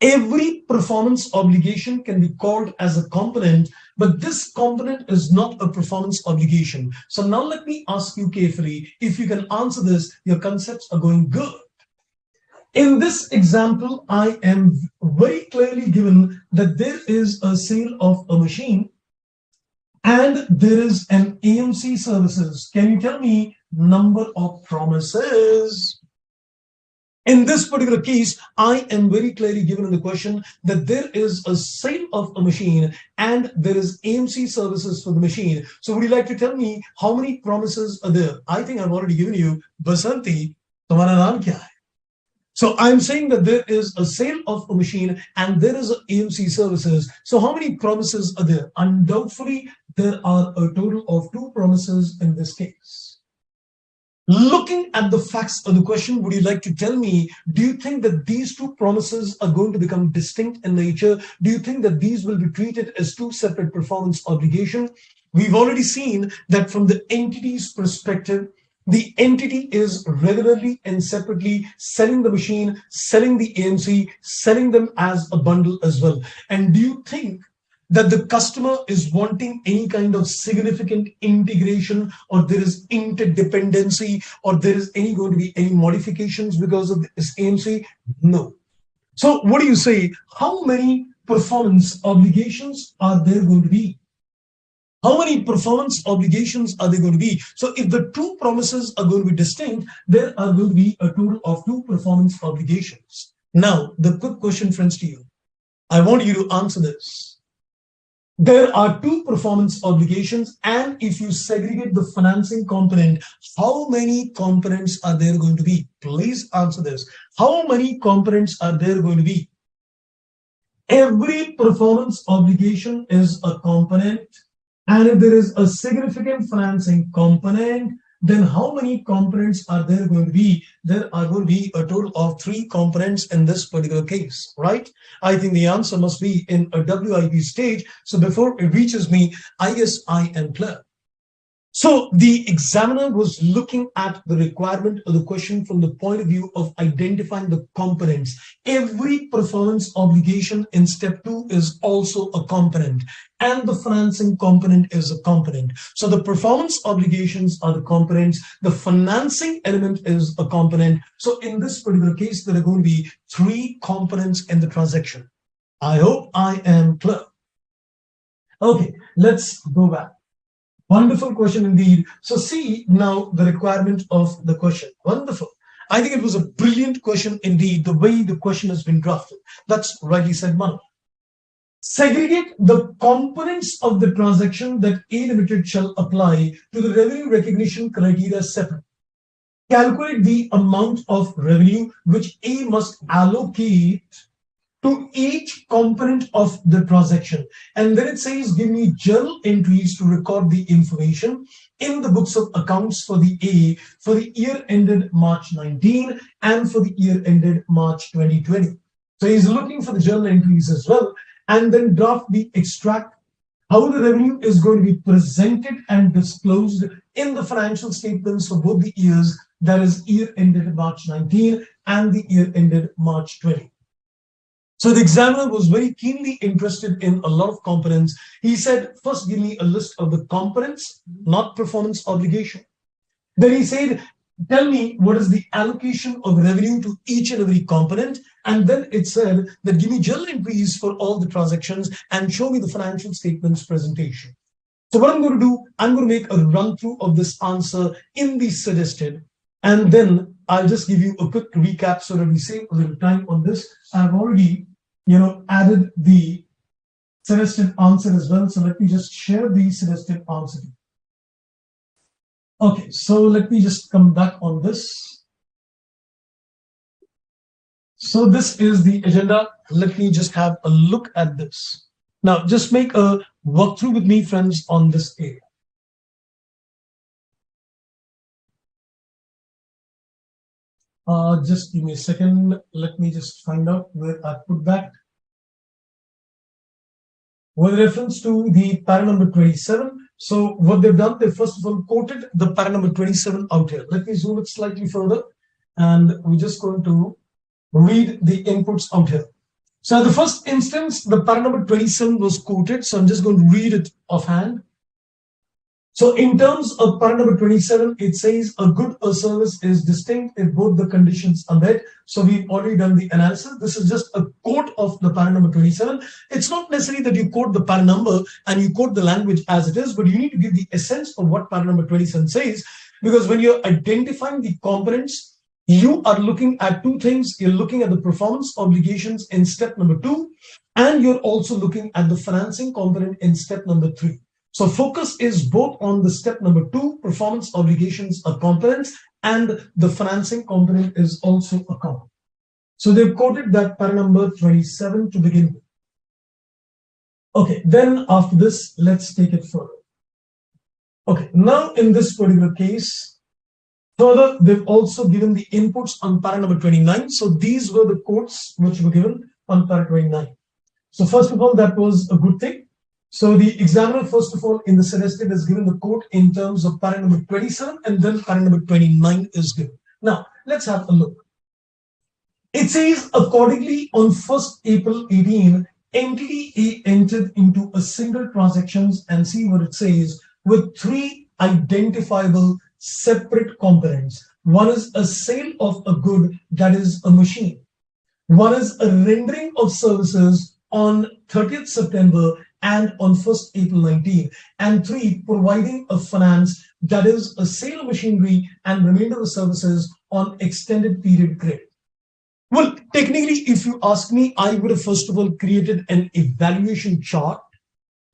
Every performance obligation can be called as a component, but this component is not a performance obligation. So now let me ask you carefully, if you can answer this, your concepts are going good. In this example, I am very clearly given that there is a sale of a machine and there is an AMC services. Can you tell me number of promises? In this particular case, I am very clearly given in the question that there is a sale of a machine and there is AMC services for the machine. So would you like to tell me how many promises are there? I think I've already given you. Basanti, tumhara naam kya hai? So I'm saying that there is a sale of a machine and there is AMC services. So how many promises are there? Undoubtedly, there are a total of 2 promises in this case. Looking at the facts of the question, would you like to tell me, do you think that these 2 promises are going to become distinct in nature? Do you think that these will be treated as 2 separate performance obligations? We've already seen that from the entity's perspective, The entity is regularly and separately selling the machine, selling the AMC, selling them as a bundle as well. And do you think that the customer is wanting any kind of significant integration, or there is interdependency, or there is any going to be any modifications because of this AMC? No. So what do you say? How many performance obligations are there going to be? How many performance obligations are they going to be? So if the two promises are going to be distinct, there are going to be a total of two performance obligations. Now, the quick question, friends, to you. I want you to answer this. There are two performance obligations, and if you segregate the financing component, how many components are there going to be? Please answer this. How many components are there going to be? Every performance obligation is a component. And if there is a significant financing component, then how many components are there going to be? There are going to be a total of 3 components in this particular case, right? I think the answer must be in a WIP stage. So before it reaches me, I guess I am clear. So the examiner was looking at the requirement of the question from the point of view of identifying the components. Every performance obligation in step 2 is also a component, and the financing component is a component. So the performance obligations are the components, the financing element is a component. So in this particular case, there are going to be 3 components in the transaction. I hope I am clear. Okay, let's go back. Wonderful question indeed. So see now the requirement of the question. Wonderful. I think it was a brilliant question indeed, the way the question has been drafted. That's rightly said, Manu. Segregate the components of the transaction that A Limited shall apply to the revenue recognition criteria separate. Calculate the amount of revenue which A must allocate to each component of the transaction. And then it says, give me journal entries to record the information in the books of accounts for the A for the year ended March 19 and for the year ended March 2020. So he's looking for the journal entries as well, and then draft the extract, how the revenue is going to be presented and disclosed in the financial statements for both the years, that is year ended March 19 and the year ended March 20. So the examiner was very keenly interested in a lot of components. He said, first give me a list of the components, not performance obligation. Then he said, tell me what is the allocation of revenue to each and every component. And then it said that give me journal entries for all the transactions and show me the financial statements presentation. So what I'm going to do, I'm going to make a run through of this answer in the suggested. And then I'll just give you a quick recap so that we save a little time on this. I've already, added the suggested answer as well. So let me just share the suggested answer. Okay, so let me just come back on this. So this is the agenda. Let me just have a look at this. Now, just make a walkthrough with me, friends, on this area. Just give me a second. Let me just find out where I put that. With reference to the para number 27, so what they've done, they first of all quoted the para number 27 out here. Let me zoom it slightly further, and we're just going to read the inputs out here. So in the first instance, the para number 27 was quoted, so I'm just going to read it offhand. So in terms of para number 27, it says a good or service is distinct if both the conditions are met. So we've already done the analysis. This is just a quote of the para number 27. It's not necessary that you quote the para number and you quote the language as it is, but you need to give the essence of what para number 27 says, because when you're identifying the components, you are looking at 2 things. You're looking at the performance obligations in step number 2, and you're also looking at the financing component in step number 3. So focus is both on the step number 2, performance obligations are components, and the financing component is also a component. So they've quoted that para number 27 to begin with. Okay, then after this, let's take it further. Okay, now in this particular case, further, they've also given the inputs on para number 29. So these were the quotes which were given on para 29. So first of all, that was a good thing. So the examiner, first of all, in the suggested is given the quote in terms of parent number 27, and then parent number 29 is given. Now, let's have a look. It says, accordingly, on 1st April 18, entity A entered into a single transactions, and see what it says, with three identifiable separate components. One is a sale of a good, that is a machine. One is a rendering of services on 30th September and on 1st April 19. And three, providing a finance, that is a sale of machinery and remainder of services on extended period credit. Well, technically, if you ask me, I would have first of all created an evaluation chart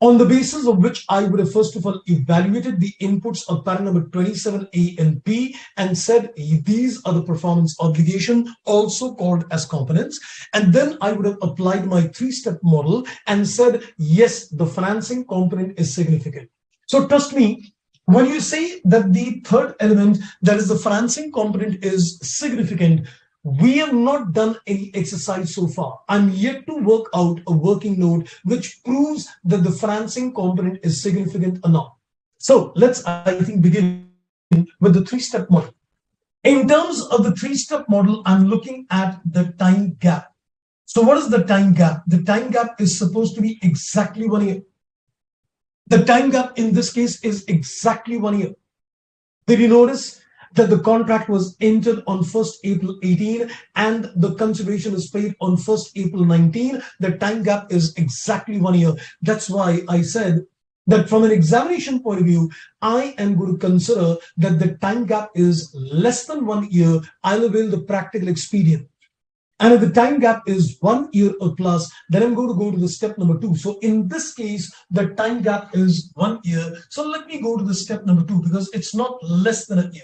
on the basis of which I would have first of all evaluated the inputs of parent number 27A and B and said these are the performance obligation, also called as components. And then I would have applied my three-step model and said, yes, the financing component is significant. So trust me, when you say that the third element, that is the financing component, is significant, we have not done any exercise so far. I'm yet to work out a working note which proves that the financing component is significant or not. So let's, I think, begin with the three-step model. In terms of the three-step model, I'm looking at the time gap. So what is the time gap? The time gap is supposed to be exactly 1 year. The time gap in this case is exactly 1 year. Did you notice that the contract was entered on 1st April 18 and the consideration is paid on 1st April 19? The time gap is exactly 1 year. That's why I said that from an examination point of view, I am going to consider that the time gap is less than 1 year. I'll avail the practical expedient. And if the time gap is 1 year or plus, then I'm going to go to the step number 2. So in this case, the time gap is 1 year. So let me go to the step number 2 because it's not less than a year.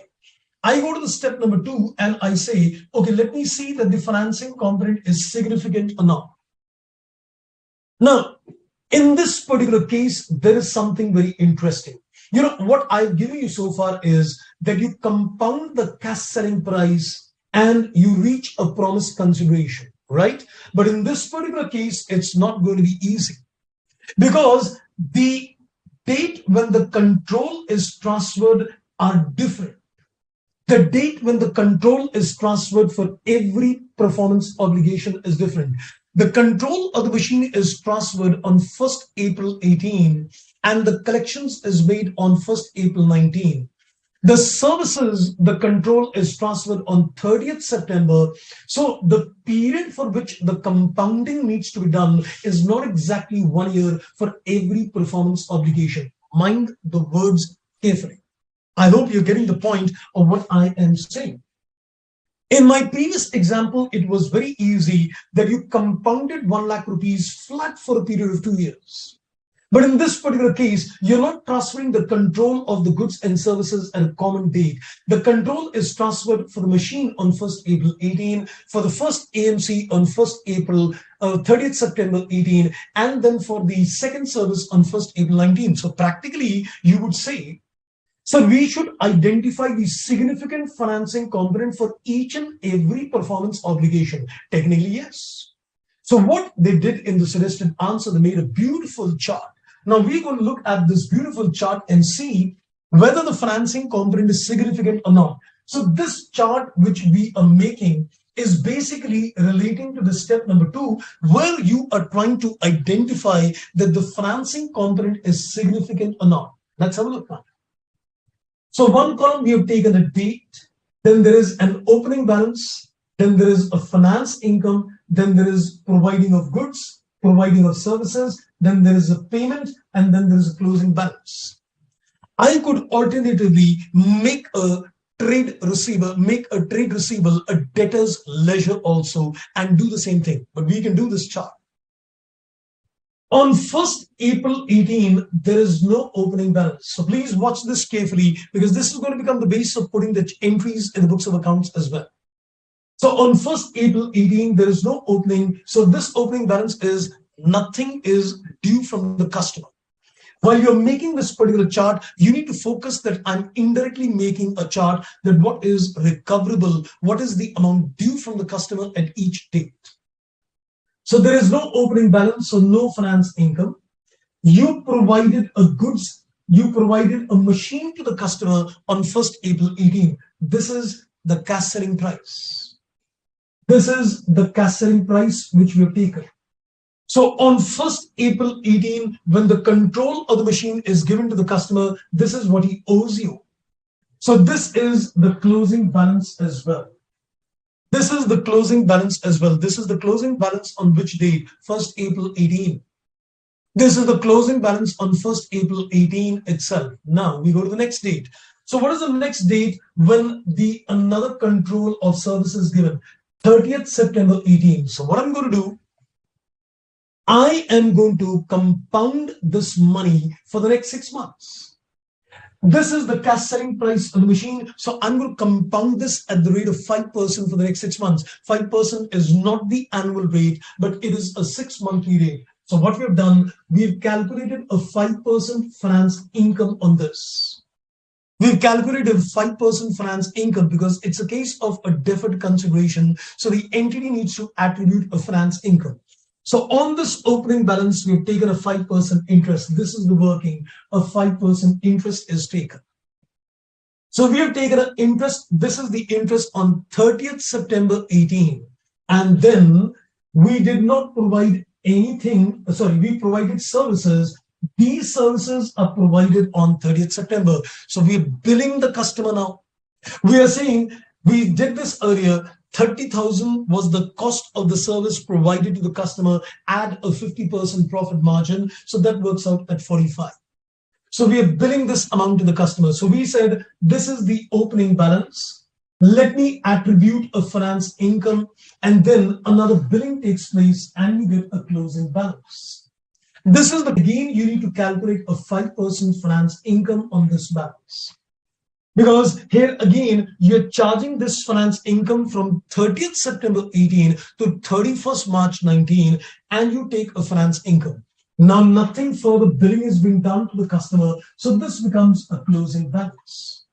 I go to the step number 2 and I say, okay, let me see that the financing component is significant or not. Now, in this particular case, there is something very interesting. You know, what I've given you so far is that you compound the cash selling price and you reach a promised consideration, right? But in this particular case, it's not going to be easy because the date when the control is transferred are different. The date when the control is transferred for every performance obligation is different. The control of the machine is transferred on 1st April 18 and the collections is made on 1st April 19. The services, the control is transferred on 30th September. So the period for which the compounding needs to be done is not exactly 1 year for every performance obligation. Mind the words carefully. I hope you're getting the point of what I am saying. In my previous example, it was very easy that you compounded 1 lakh rupees flat for a period of 2 years. But in this particular case, you're not transferring the control of the goods and services at a common date. The control is transferred for the machine on 1st April 18, for the first AMC on 1st April 30th September 18, and then for the second service on 1st April 19. So practically, you would say, so we should identify the significant financing component for each and every performance obligation. Technically, yes. So what they did in the suggested answer, they made a beautiful chart. Now we're going to look at this beautiful chart and see whether the financing component is significant or not. So this chart which we are making is basically relating to the step number 2, where you are trying to identify that the financing component is significant or not. Let's have a look now. So one column we have taken a date, then there is an opening balance, then there is a finance income, then there is providing of goods, providing of services, then there is a payment, and then there is a closing balance. I could alternatively make a trade receivable, a debtor's ledger also, and do the same thing. But we can do this chart. On 1st April 18, there is no opening balance. So please watch this carefully because this is going to become the base of putting the entries in the books of accounts as well. So on 1st April 18, there is no opening. So this opening balance is nothing is due from the customer. While you're making this particular chart, you need to focus that I'm indirectly making a chart that what is recoverable, what is the amount due from the customer at each date. So there is no opening balance, so no finance income. You provided a goods, you provided a machine to the customer on 1st April 18. This is the cash selling price. This is the cash selling price which we have taken. So on 1st April 18, when the control of the machine is given to the customer, this is what he owes you. So this is the closing balance as well. This is the closing balance as well. This is the closing balance on which date? 1st April 18. This is the closing balance on 1st April 18 itself. Now we go to the next date. So what is the next date when the another control of service is given? 30th September 18. So what I'm going to do, I am going to compound this money for the next 6 months. This is the cash selling price of the machine. So I'm going to compound this at the rate of 5% for the next 6 months. 5% is not the annual rate, but it is a 6-monthly rate. So what we have done, we've calculated a 5% finance income on this. We've calculated 5% finance income because it's a case of a deferred consideration. So the entity needs to attribute a finance income. So on this opening balance, we've taken a 5% interest. This is the working. A 5% interest is taken. So we have taken an interest. This is the interest on 30th September 18. And then we did not provide anything. Sorry, we provided services. These services are provided on 30th September. So we're billing the customer now. We are saying we did this earlier. 30,000 was the cost of the service provided to the customer, add a 50% profit margin. So that works out at 45. So we are billing this amount to the customer. So we said, this is the opening balance. Let me attribute a finance income, and then another billing takes place and you get a closing balance. This is again, you need to calculate a 5% finance income on this balance. Because here again, you're charging this finance income from 30th September 18 to 31st March 19, and you take a finance income. Now, nothing further billing is being done to the customer. So this becomes a closing balance.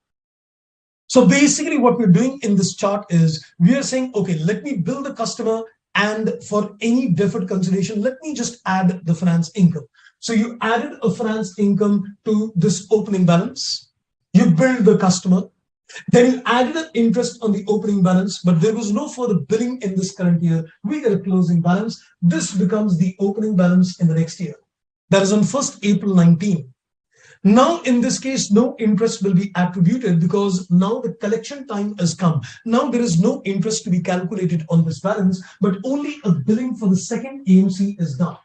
So basically what we're doing in this chart is we are saying, okay, let me bill the customer, and for any deferred consideration, let me just add the finance income. So you added a finance income to this opening balance. You billed the customer, then you added an interest on the opening balance, but there was no further billing in this current year. We get a closing balance. This becomes the opening balance in the next year. That is on 1st April 19. Now, in this case, no interest will be attributed because now the collection time has come. Now there is no interest to be calculated on this balance, but only a billing for the second AMC is done.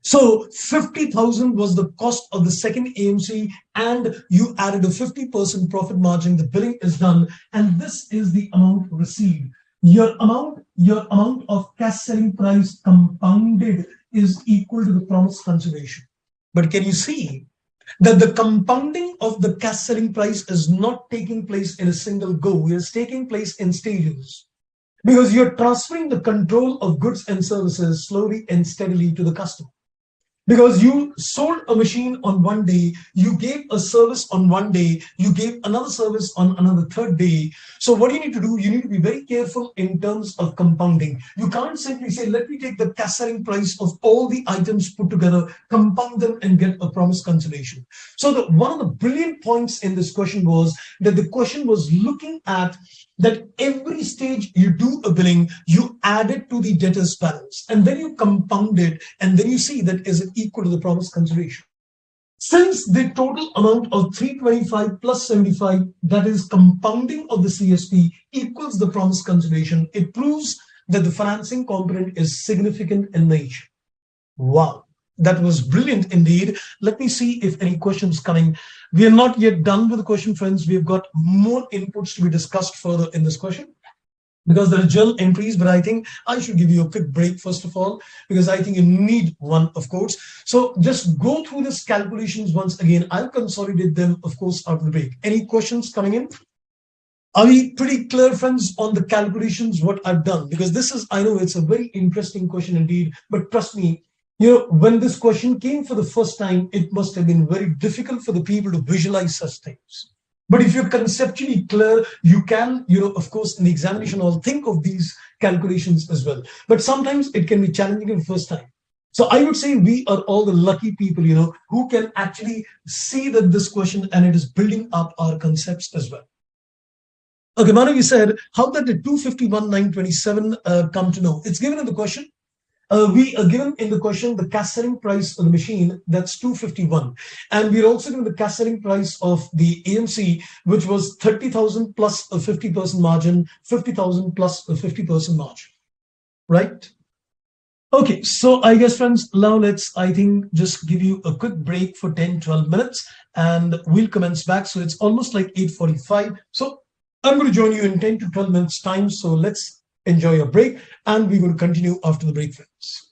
So 50,000 was the cost of the second AMC, and you added a 50% profit margin. The billing is done, and this is the amount received. Your amount of cash selling price compounded is equal to the promised consideration. But can you see that the compounding of the cash selling price is not taking place in a single go? It is taking place in stages, because you're transferring the control of goods and services slowly and steadily to the customer. Because you sold a machine on one day, you gave a service on one day, you gave another service on another third day. So what you need to do, you need to be very careful in terms of compounding. You can't simply say, let me take the cash selling price of all the items put together, compound them and get a promised consideration. So one of the brilliant points in this question was that the question was looking at that every stage you do a billing, you add it to the debtor's balance, and then you compound it, and then you see that is it equal to the promised consideration. Since the total amount of 325 plus 75, that is compounding of the CSP, equals the promised consideration, it proves that the financing component is significant in nature. Wow. That was brilliant indeed. Let me see if any questions coming. We are not yet done with the question, friends. We've got more inputs to be discussed further in this question, because there are journal entries, but I think I should give you a quick break first of all, because I think you need one, of course. So just go through these calculations once again. I'll consolidate them, of course, after the break. Any questions coming in? Are we pretty clear, friends, on the calculations, what I've done? Because this is, I know it's a very interesting question indeed, but trust me, when this question came for the first time, it must have been very difficult for the people to visualize such things. But if you're conceptually clear, you can, of course, in the examination hall, think of these calculations as well. But sometimes it can be challenging the first time. So I would say we are all the lucky people, who can actually see that this question and it is building up our concepts as well. Okay, Manu, you said, how did the 251,927 come to know? It's given in the question. We are given in the question the cash selling price of the machine, that's 251. And we're also given the cash selling price of the AMC, which was 30,000 plus a 50% margin, 50,000 plus a 50% margin, right? Okay, so I guess, friends, now let's, I think, just give you a quick break for 10, 12 minutes and we'll commence back. So it's almost like 8:45. So I'm going to join you in 10 to 12 minutes time. So let's enjoy a break and we will continue after the break, friends.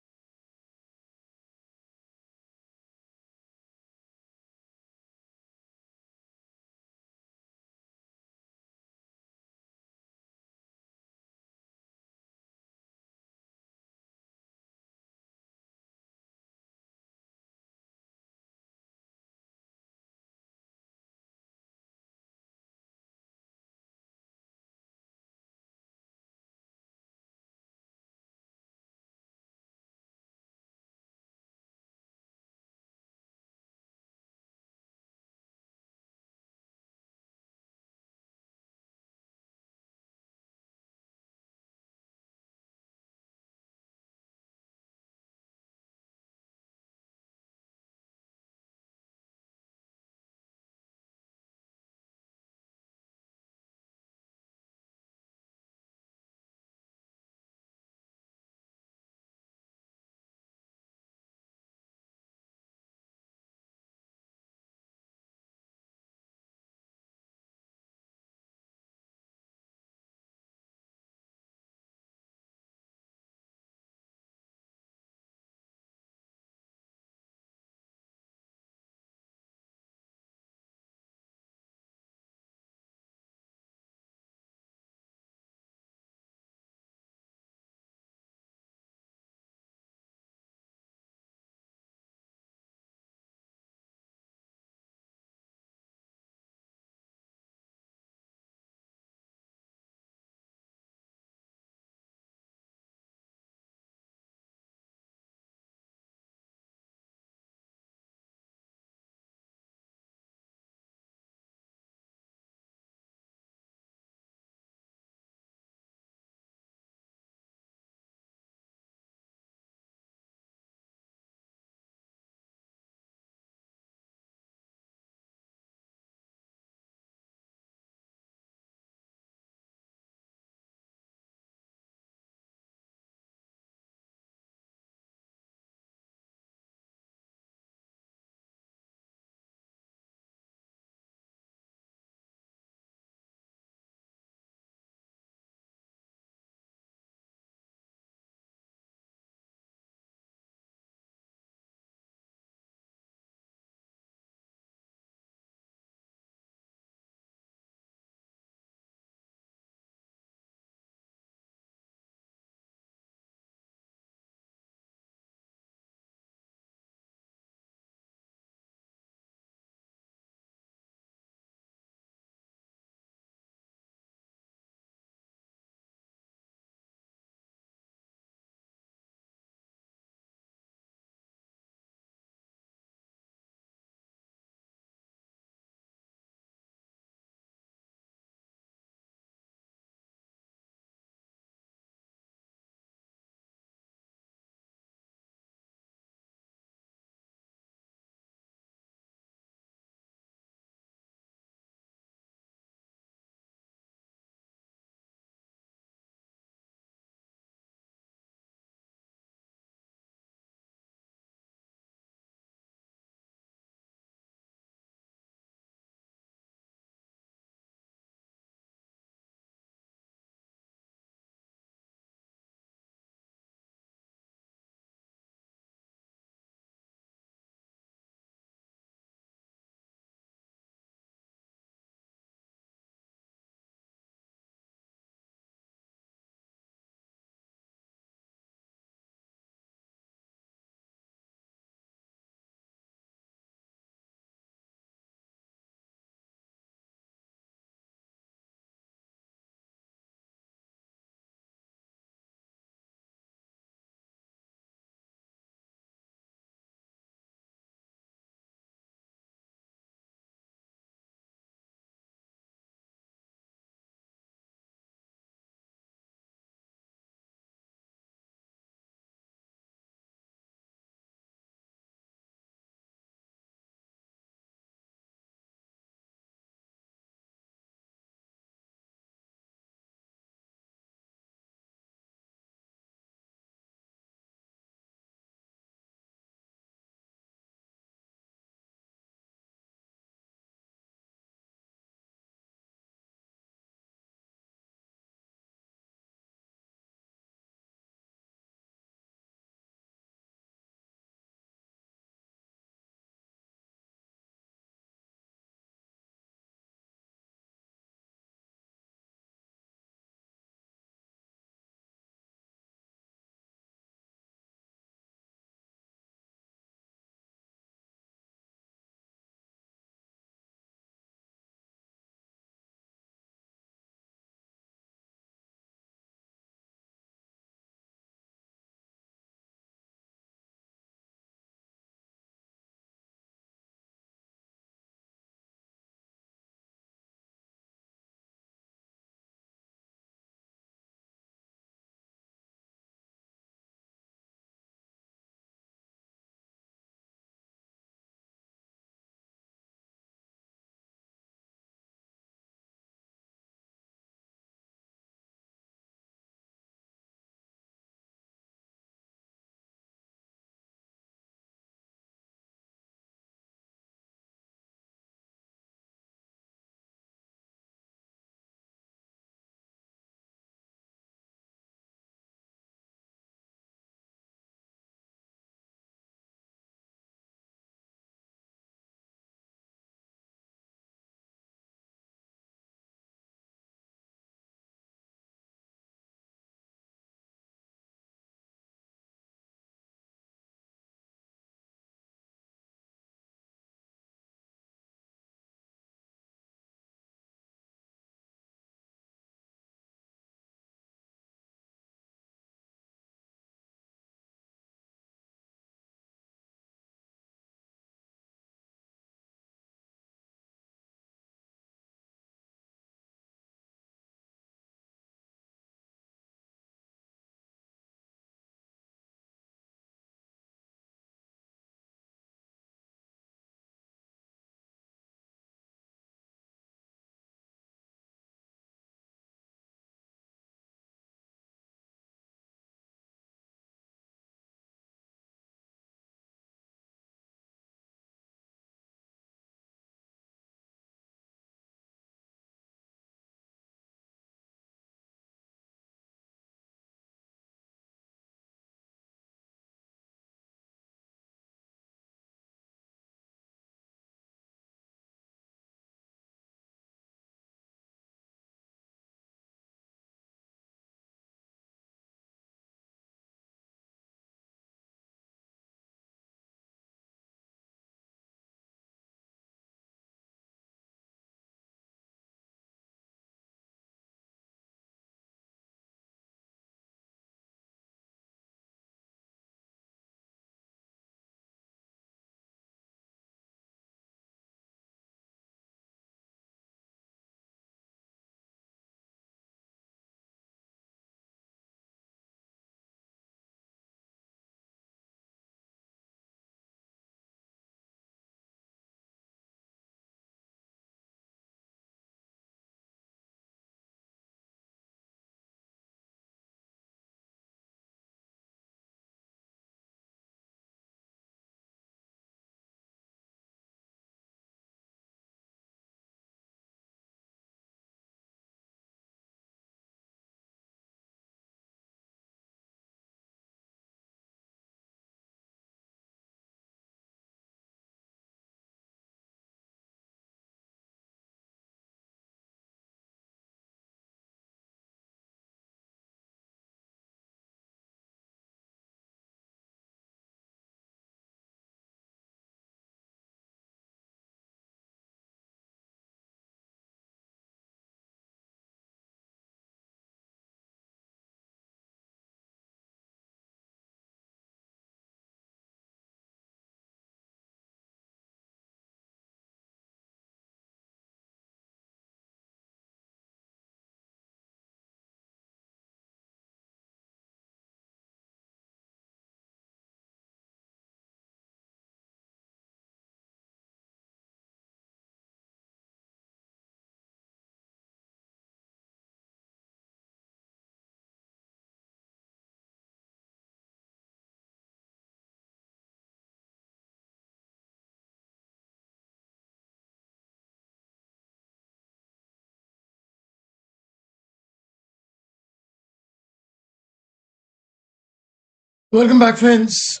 Welcome back, friends.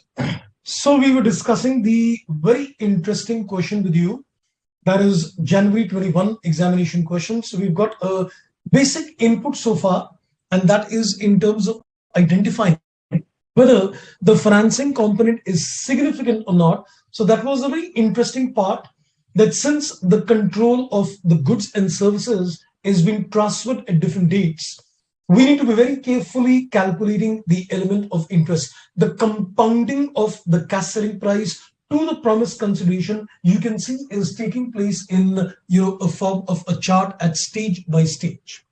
So we were discussing the very interesting question with you. That is January 21 examination question. So we've got a basic input so far, and that is in terms of identifying whether the financing component is significant or not. So that was a very interesting part, that since the control of the goods and services is being transferred at different dates, we need to be very carefully calculating the element of interest. The compounding of the cash selling price to the promised consideration, you can see, is taking place in a form of a chart at stage by stage.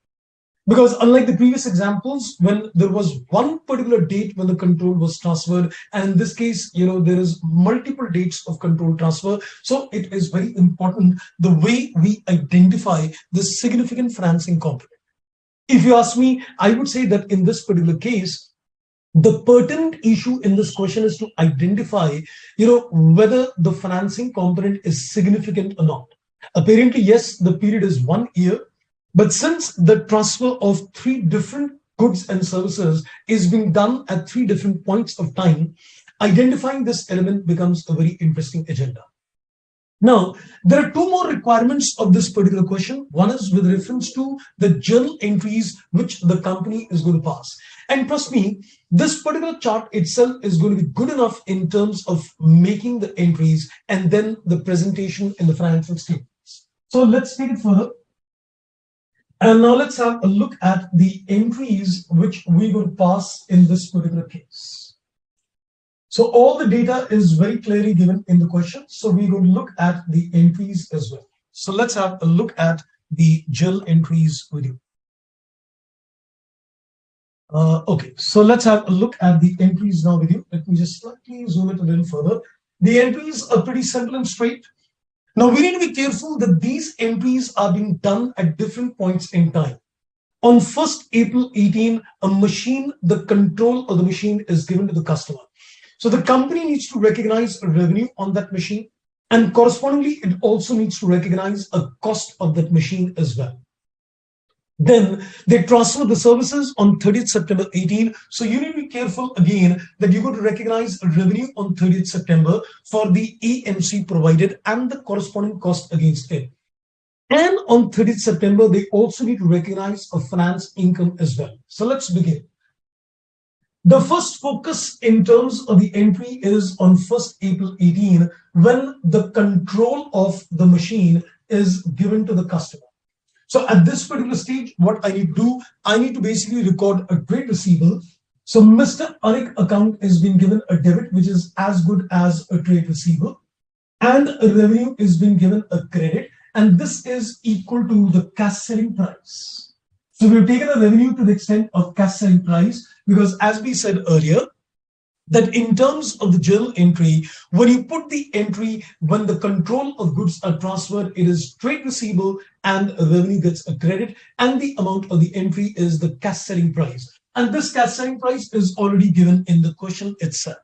Because unlike the previous examples, when there was one particular date when the control was transferred, and in this case, there is multiple dates of control transfer. So it is very important the way we identify the significant financing component. If you ask me, I would say that in this particular case, the pertinent issue in this question is to identify, whether the financing component is significant or not. Apparently, yes, the period is 1 year, but since the transfer of three different goods and services is being done at three different points of time, identifying this element becomes a very interesting agenda. Now, there are two more requirements of this particular question. One is with reference to the journal entries which the company is going to pass. And trust me, this particular chart itself is going to be good enough in terms of making the entries and then the presentation in the financial statements. So let's take it further. And now let's have a look at the entries which we will pass in this particular case. So all the data is very clearly given in the question. So we're going to look at the entries as well. So let's have a look at the journal entries with you. Okay, so let's have a look at the entries now with you. Let me just slightly zoom it a little further. The entries are pretty simple and straight. Now we need to be careful that these entries are being done at different points in time. On 1st April 18, the control of the machine is given to the customer. So the company needs to recognize a revenue on that machine, and correspondingly, it also needs to recognize a cost of that machine as well. Then they transfer the services on 30th September 18. So you need to be careful again that you're going to recognize a revenue on 30th September for the AMC provided and the corresponding cost against it. And on 30th September, they also need to recognize a finance income as well. So let's begin. The first focus in terms of the entry is on 1st April 18, when the control of the machine is given to the customer. So at this particular stage, what I need to do, I need to basically record a trade receivable. So Mr. Anik account is being given a debit, which is as good as a trade receivable, and a revenue is being given a credit, and this is equal to the cash selling price. So we've taken a revenue to the extent of cash selling price, because as we said earlier, that in terms of the journal entry, when you put the entry when the control of goods are transferred, it is trade receivable and revenue gets a credit, and the amount of the entry is the cash selling price. And this cash selling price is already given in the question itself.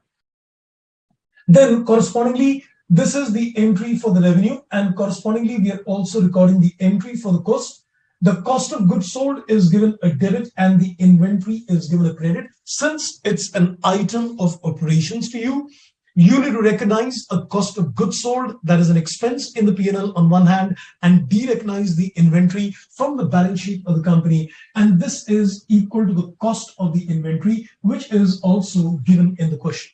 Then correspondingly, this is the entry for the revenue, and correspondingly, we are also recording the entry for the cost. The cost of goods sold is given a debit and the inventory is given a credit. Since it's an item of operations to you, you need to recognize a cost of goods sold, that is an expense in the P&L on one hand, and de-recognize the inventory from the balance sheet of the company. And this is equal to the cost of the inventory, which is also given in the question.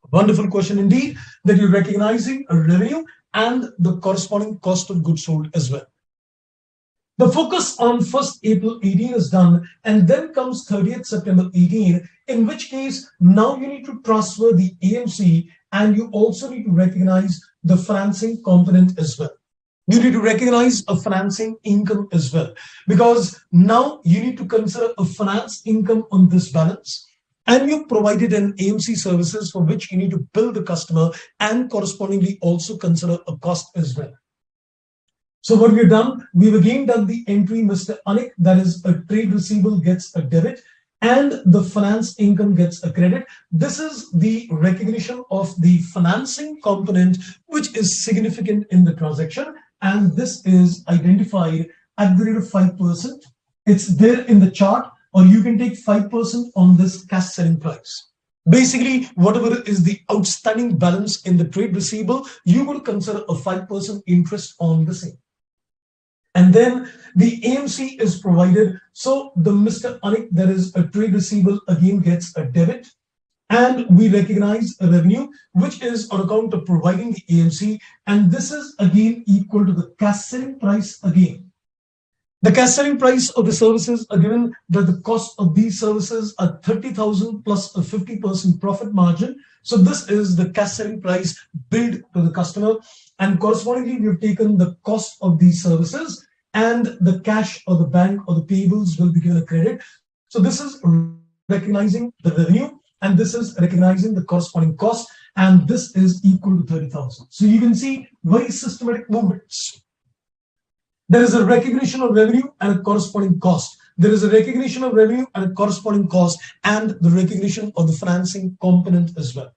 A wonderful question indeed, that you're recognizing a revenue and the corresponding cost of goods sold as well. The focus on 1st April 18 is done, and then comes 30th September 18, in which case now you need to transfer the AMC, and you also need to recognize the financing component as well. You need to recognize a financing income as well, because now you need to consider a finance income on this balance, and you provided an AMC services for which you need to bill the customer, and correspondingly also consider a cost as well. So what we've done, we've again done the entry Mr. Anik, that is a trade receivable gets a debit and the finance income gets a credit. This is the recognition of the financing component, which is significant in the transaction. And this is identified at the rate of 5%. It's there in the chart, or you can take 5% on this cash selling price. Basically, whatever is the outstanding balance in the trade receivable, you will consider a 5% interest on the same. And then the AMC is provided. So the Mr. Anik, there is a trade receivable again gets a debit, and we recognize a revenue which is on account of providing the AMC, and this is again equal to the cash selling price again. The cash selling price of the services are given that the cost of these services are 30,000 plus a 50% profit margin. So this is the cash selling price billed to the customer, and correspondingly we have taken the cost of these services, and the cash or the bank or the payables will be given a credit. So this is recognizing the revenue, and this is recognizing the corresponding cost, and this is equal to 30,000. So you can see very systematic movements. There is a recognition of revenue and a corresponding cost. There is a recognition of revenue and a corresponding cost, and the recognition of the financing component as well.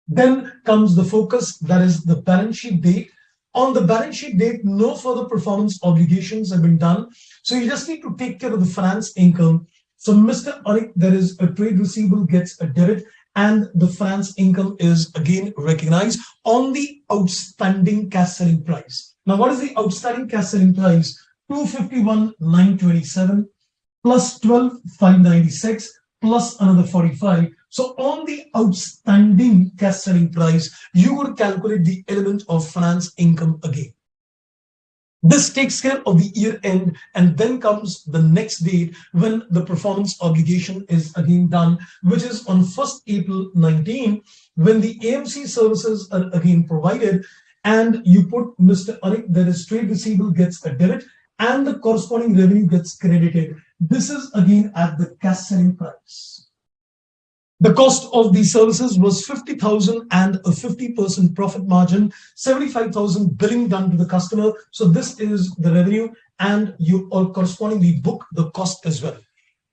Then comes the focus, that is the balance sheet date. On the balance sheet date, no further performance obligations have been done. So you just need to take care of the finance income. So Mr. Anik, there is a trade receivable gets a debit, and the finance income is again recognized on the outstanding cash selling price. Now, what is the outstanding cash selling price? 251,927 plus 12,596 plus another 45. So on the outstanding cash selling price, you would calculate the element of finance income again. This takes care of the year end, and then comes the next date when the performance obligation is again done, which is on 1st April 19, when the AMC services are again provided, and you put Mr. Anik, there is trade receivable gets a debit, and the corresponding revenue gets credited. This is again at the cash selling price. The cost of these services was 50,000 and a 50% profit margin, 75,000 billing done to the customer. So this is the revenue, and you all correspondingly book the cost as well.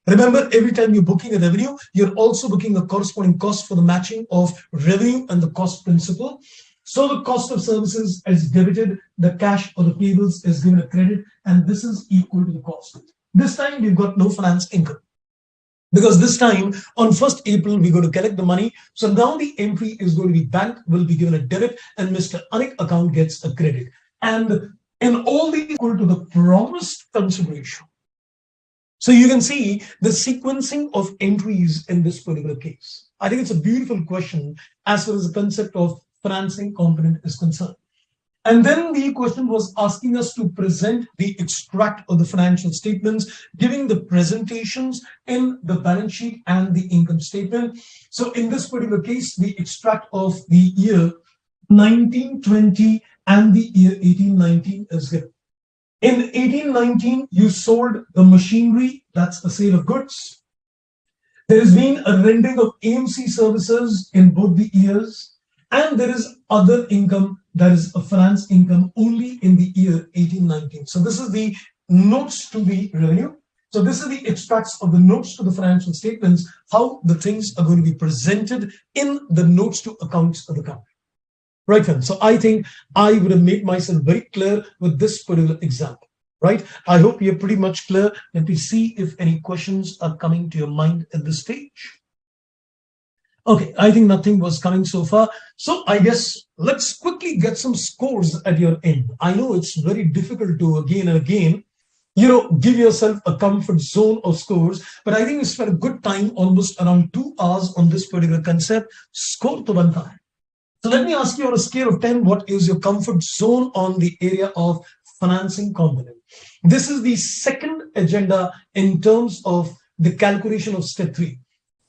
Remember, every time you're booking a revenue, you're also booking a corresponding cost for the matching of revenue and the cost principle. So the cost of services is debited, the cash or the payables is given a credit, and this is equal to the cost. This time we've got no finance income, because this time on 1st April, we're going to collect the money. So now the entry is going to be bank will be given a debit, and Mr. Anik account gets a credit. And in all these equal to the promised consideration. So you can see the sequencing of entries in this particular case. I think it's a beautiful question as far as the concept of financing component is concerned. And then the question was asking us to present the extract of the financial statements, giving the presentations in the balance sheet and the income statement. So in this particular case, the extract of the year 1920 and the year 1819 is given. In 1819, you sold the machinery, that's a sale of goods. There has been a rendering of AMC services in both the years, and there is other income, that is a finance income, only in the year 1819. So this is the notes to the revenue. So this is the extracts of the notes to the financial statements, how the things are going to be presented in the notes to accounts of the company. Right, friends. So I think I would have made myself very clear with this particular example. Right. I hope you're pretty much clear. Let me see if any questions are coming to your mind at this stage. Okay, I think nothing was coming so far. So I guess let's quickly get some scores at your end. I know it's very difficult to again and again, give yourself a comfort zone of scores, but I think we spent a good time, almost around 2 hours on this particular concept. Score to one time. So let me ask you on a scale of 10, what is your comfort zone on the area of financing component? This is the second agenda in terms of the calculation of step 3.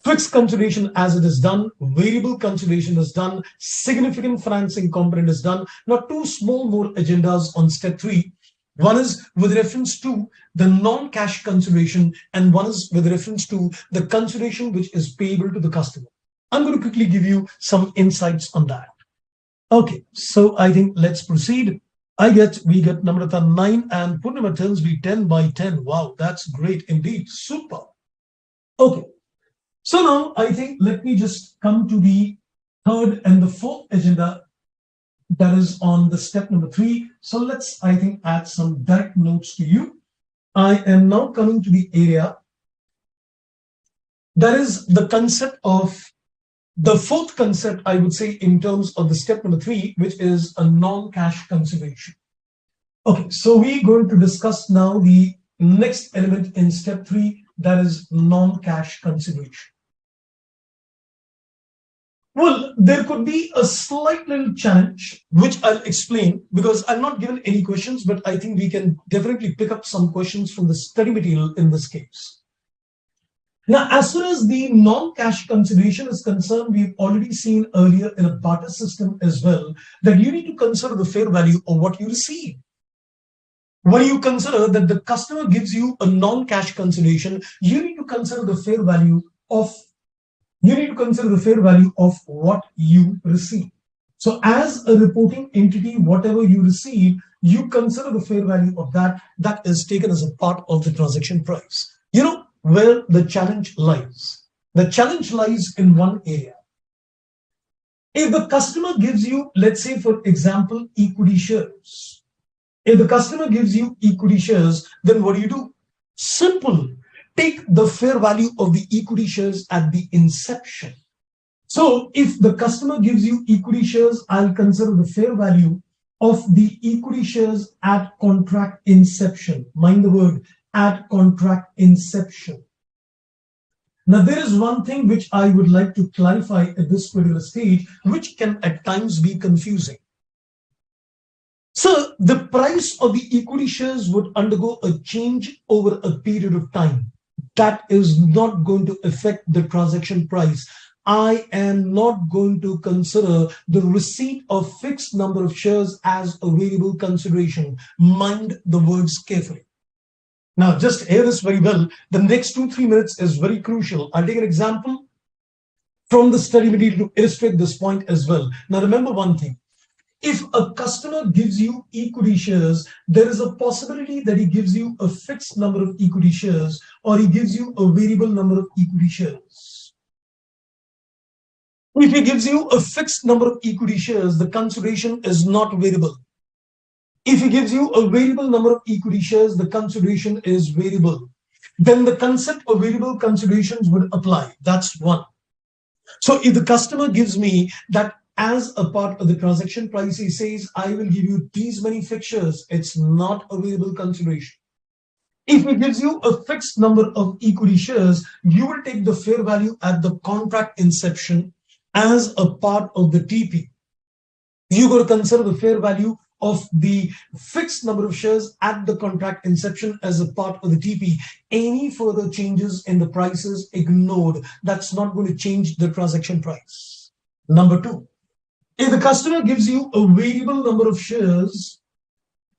Fixed consideration as it is done, variable consideration is done, significant financing component is done. Now, 2 small more agendas on step 3. One is with reference to the non-cash consideration, and one is with reference to the consideration which is payable to the customer. I'm going to quickly give you some insights on that. Okay, so I think let's proceed. We get Namrata 9 and Purnima tells me 10 by 10. Wow, that's great indeed. Super. Okay. So now I think let me just come to the third and the fourth agenda, that is on the step number 3. So let's, I think, add some direct notes to you. I am now coming to the area that is the concept of The fourth concept, I would say, in terms of the step number 3, which is a non-cash consideration. Okay, so we're going to discuss now the next element in step 3, that is non-cash consideration. Well, there could be a slight little challenge, which I'll explain because I'm not given any questions, but I think we can definitely pick up some questions from the study material in this case. Now, as far as the non-cash consideration is concerned, we've already seen earlier in a barter system as well that you need to consider the fair value of what you receive. When you consider that the customer gives you a non-cash consideration, you need to consider the fair value of what you receive. So as a reporting entity, whatever you receive, you consider the fair value of that is taken as a part of the transaction price. You know where the challenge lies? The challenge lies in one area. If the customer gives you, let's say, for example, equity shares. If the customer gives you equity shares, then what do? Simple. Take the fair value of the equity shares at the inception. So if the customer gives you equity shares, I'll consider the fair value of the equity shares at contract inception. Mind the word, at contract inception. Now, there is one thing which I would like to clarify at this particular stage, which can at times be confusing. So the price of the equity shares would undergo a change over a period of time. That is not going to affect the transaction price. I am not going to consider the receipt of fixed number of shares as a variable consideration. Mind the words carefully. Now, just hear this very well. The next 2-3 minutes is very crucial. I'll take an example from the study material to illustrate this point as well. Now, remember one thing. If a customer gives you equity shares, there is a possibility that he gives you a fixed number of equity shares or he gives you a variable number of equity shares. If he gives you a fixed number of equity shares, the consideration is not variable. If he gives you a variable number of equity shares, the consideration is variable. Then the concept of variable considerations would apply. That's one. So if the customer gives me that as a part of the transaction price, he says, I will give you these many fixtures, it's not a variable consideration. If he gives you a fixed number of equity shares, you will take the fair value at the contract inception as a part of the TP. You got to consider the fair value of the fixed number of shares at the contract inception as a part of the TP. Any further changes in the prices ignored. That's not going to change the transaction price. Number 2. If the customer gives you a variable number of shares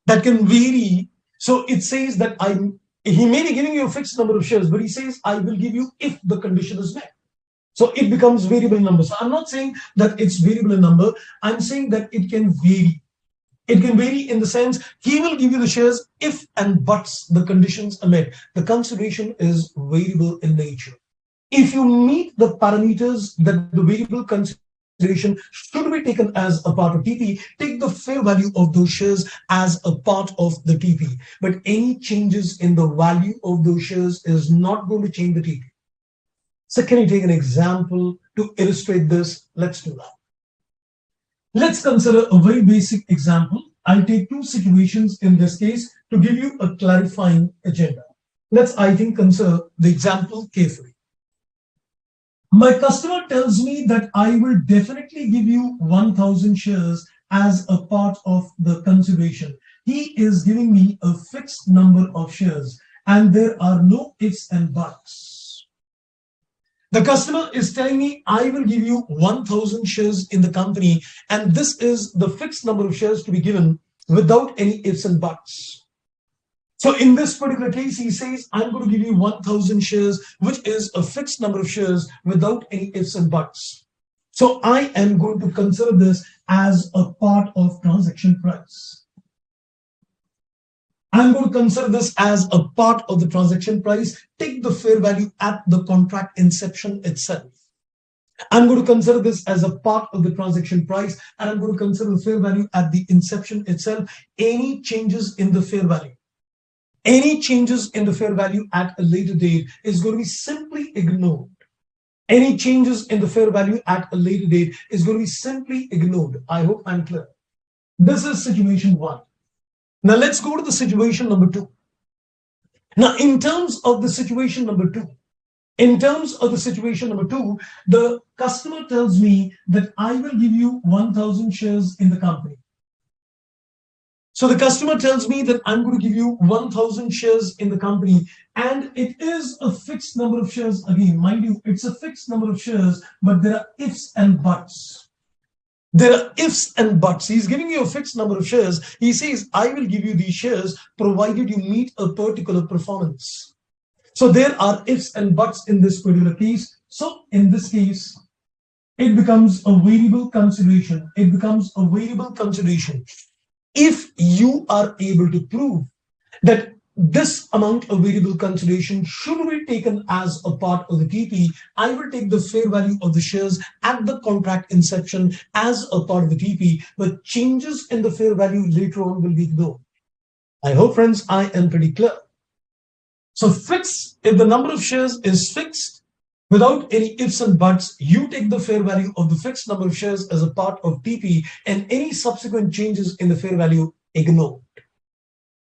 that can vary, so it says that he may be giving you a fixed number of shares, but he says, I will give you if the condition is met. So it becomes variable number. So I'm not saying that it's variable in number. I'm saying that it can vary. It can vary in the sense he will give you the shares if and buts the conditions are met. The consideration is variable in nature. If you meet the parameters that the variable consideration should be taken as a part of TP, take the fair value of those shares as a part of the TP. But any changes in the value of those shares is not going to change the TP. So can you take an example to illustrate this? Let's do that. Let's consider a very basic example. I'll take 2 situations in this case to give you a clarifying agenda. Let's, I think, consider the example carefully. My customer tells me that I will definitely give you 1,000 shares as a part of the consideration. He is giving me a fixed number of shares and there are no ifs and buts. The customer is telling me I will give you 1,000 shares in the company and this is the fixed number of shares to be given without any ifs and buts. So in this particular case, he says, I'm going to give you 1,000 shares, which is a fixed number of shares without any ifs and buts. So I am going to consider this as a part of transaction price. I'm going to consider this as a part of the transaction price. Take the fair value at the contract inception itself. I'm going to consider this as a part of the transaction price, and I'm going to consider the fair value at the inception itself. Any changes in the fair value at a later date is going to be simply ignored. Any changes in the fair value at a later date is going to be simply ignored. I hope I'm clear. This is situation one. Now let's go to the situation number two. Now, in terms of the situation number two, the customer tells me that I will give you 1,000 shares in the company. So the customer tells me that I'm going to give you 1,000 shares in the company, and it is a fixed number of shares. Again, mind you, it's a fixed number of shares, but there are ifs and buts. There are ifs and buts. He's giving you a fixed number of shares. He says, I will give you these shares provided you meet a particular performance. So there are ifs and buts in this particular case. So in this case, it becomes a variable consideration. If you are able to prove that this amount of variable consideration should be taken as a part of the TP, I will take the fair value of the shares at the contract inception as a part of the TP, but changes in the fair value later on will be ignored. I hope, friends, I am pretty clear. So if the number of shares is fixed without any ifs and buts, you take the fair value of the fixed number of shares as a part of TP, and any subsequent changes in the fair value ignored.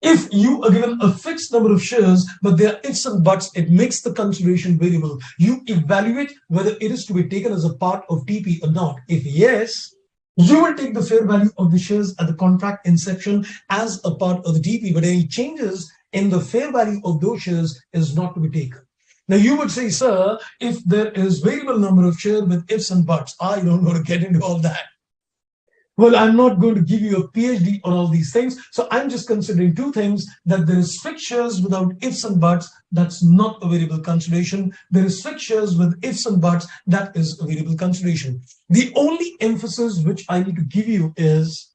If you are given a fixed number of shares, but there are ifs and buts, it makes the consideration variable. You evaluate whether it is to be taken as a part of TP or not. If yes, you will take the fair value of the shares at the contract inception as a part of the TP, but any changes in the fair value of those shares is not to be taken. Now you would say, sir, if there is variable number of shares with ifs and buts, I don't want to get into all that. Well, I'm not going to give you a PhD on all these things. So I'm just considering two things: that there is fixed shares without ifs and buts, that's not a variable consideration. There is fixed shares with ifs and buts, that is a variable consideration. The only emphasis which I need to give you is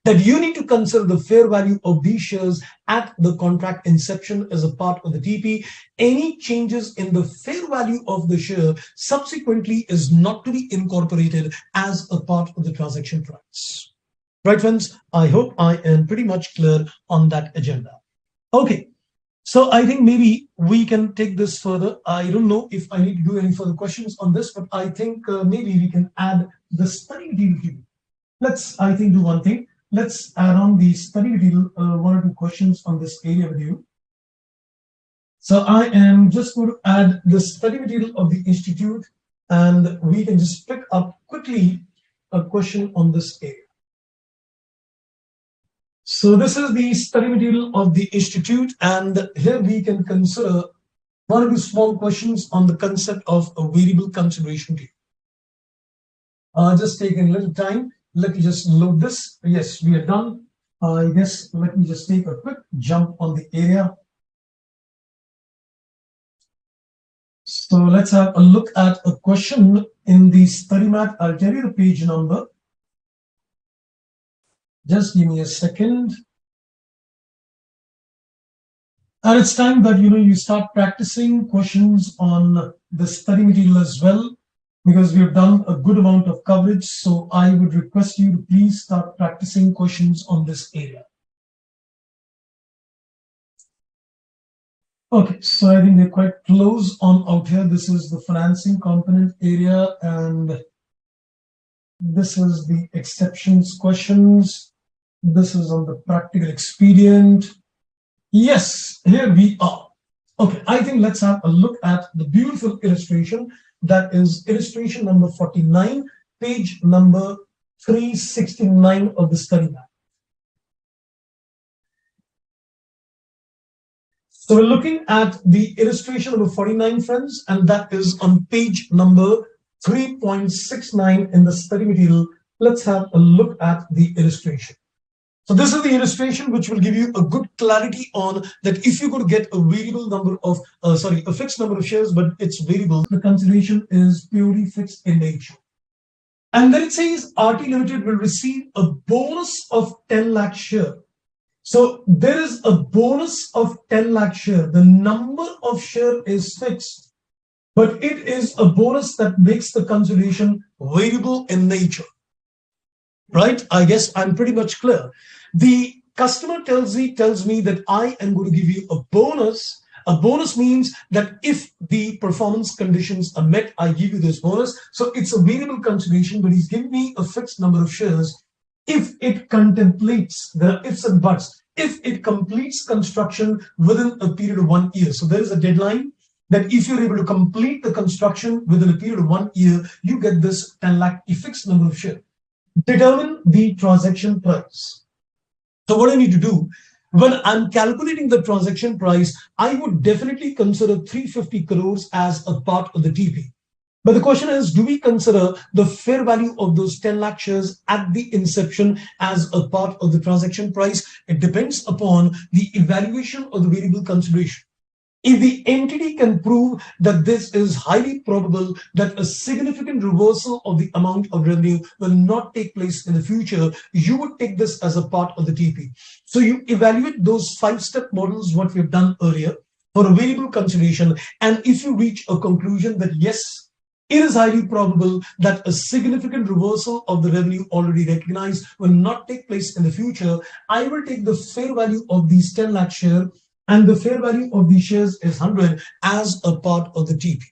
that you need to consider the fair value of these shares at the contract inception as a part of the TP. Any changes in the fair value of the share subsequently is not to be incorporated as a part of the transaction price. Right, friends? I hope I am pretty much clear on that agenda. Okay, so I think maybe we can take this further. I don't know if I need to do any further questions on this, but I think maybe we can add the study material. Let's, I think, do one thing. Let's add on the study material, one or two questions on this area with you. So I am just going to add the study material of the institute, and we can just pick up quickly a question on this area. So this is the study material of the institute, and here we can consider one or two small questions on the concept of a variable consideration. Just taking a little time. Let me just load this. Yes, we are done. I guess let me just take a quick jump on the area. So let's have a look at a question in the study mat. I'll tell you the page number. Just give me a second. And it's time that you start practicing questions on the study material as well, because we have done a good amount of coverage. So I would request you to please start practicing questions on this area. Okay, so I think they're quite close on out here. This is the financing component area, and this is the exceptions questions. This is on the practical expedient. Yes, here we are. Okay, I think let's have a look at the beautiful illustration. That is illustration number 49, page number 369 of the study map. So we're looking at the illustration number 49, friends, and that is on page number 3.69 in the study material. Let's have a look at the illustration. So this is the illustration which will give you a good clarity on that if you could get a variable number of, a fixed number of shares, but it's variable, the consideration is purely fixed in nature. And then it says RT Limited will receive a bonus of 10 lakh share. So there is a bonus of 10 lakh share. The number of share is fixed, but it is a bonus that makes the consideration variable in nature. Right? I guess I'm pretty much clear. The customer tells me that I am going to give you a bonus, A bonus means that if the performance conditions are met, I give you this bonus. So it's a variable consideration, but he's giving me a fixed number of shares. If it contemplates, there are ifs and buts, if it completes construction within a period of 1 year. So there is a deadline that if you're able to complete the construction within a period of 1 year, you get this 10 lakh fixed number of shares. Determine the transaction price. So what I need to do, when I'm calculating the transaction price, I would definitely consider 350 crores as a part of the TP. But the question is, do we consider the fair value of those 10 lakh shares at the inception as a part of the transaction price? It depends upon the evaluation of the variable consideration. If the entity can prove that this is highly probable that a significant reversal of the amount of revenue will not take place in the future, you would take this as a part of the TP. So you evaluate those 5-step models, what we've done earlier, for a variable consideration. And if you reach a conclusion that yes, it is highly probable that a significant reversal of the revenue already recognized will not take place in the future, I will take the fair value of these 10 lakh share, and the fair value of these shares is 100 as a part of the TP.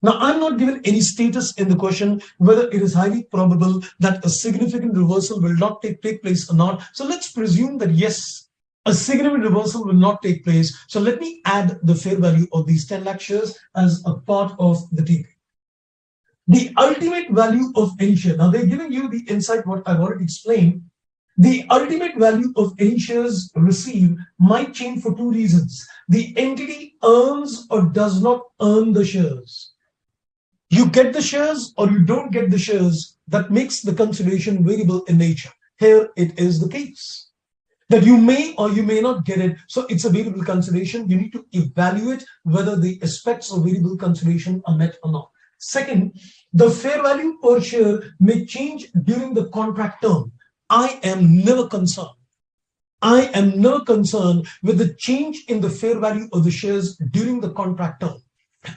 Now, I'm not given any status in the question whether it is highly probable that a significant reversal will not take place or not. So let's presume that yes, a significant reversal will not take place. So let me add the fair value of these 10 lakh shares as a part of the TP. The ultimate value of any share. Now, they're giving you the insight what I've already explained. The ultimate value of any shares received might change for 2 reasons. The entity earns or does not earn the shares. You get the shares or you don't get the shares. That makes the consideration variable in nature. Here it is the case that you may or you may not get it. So it's a variable consideration. You need to evaluate whether the aspects of variable consideration are met or not. Second, the fair value per share may change during the contract term. I am never concerned. I am never concerned with the change in the fair value of the shares during the contract term.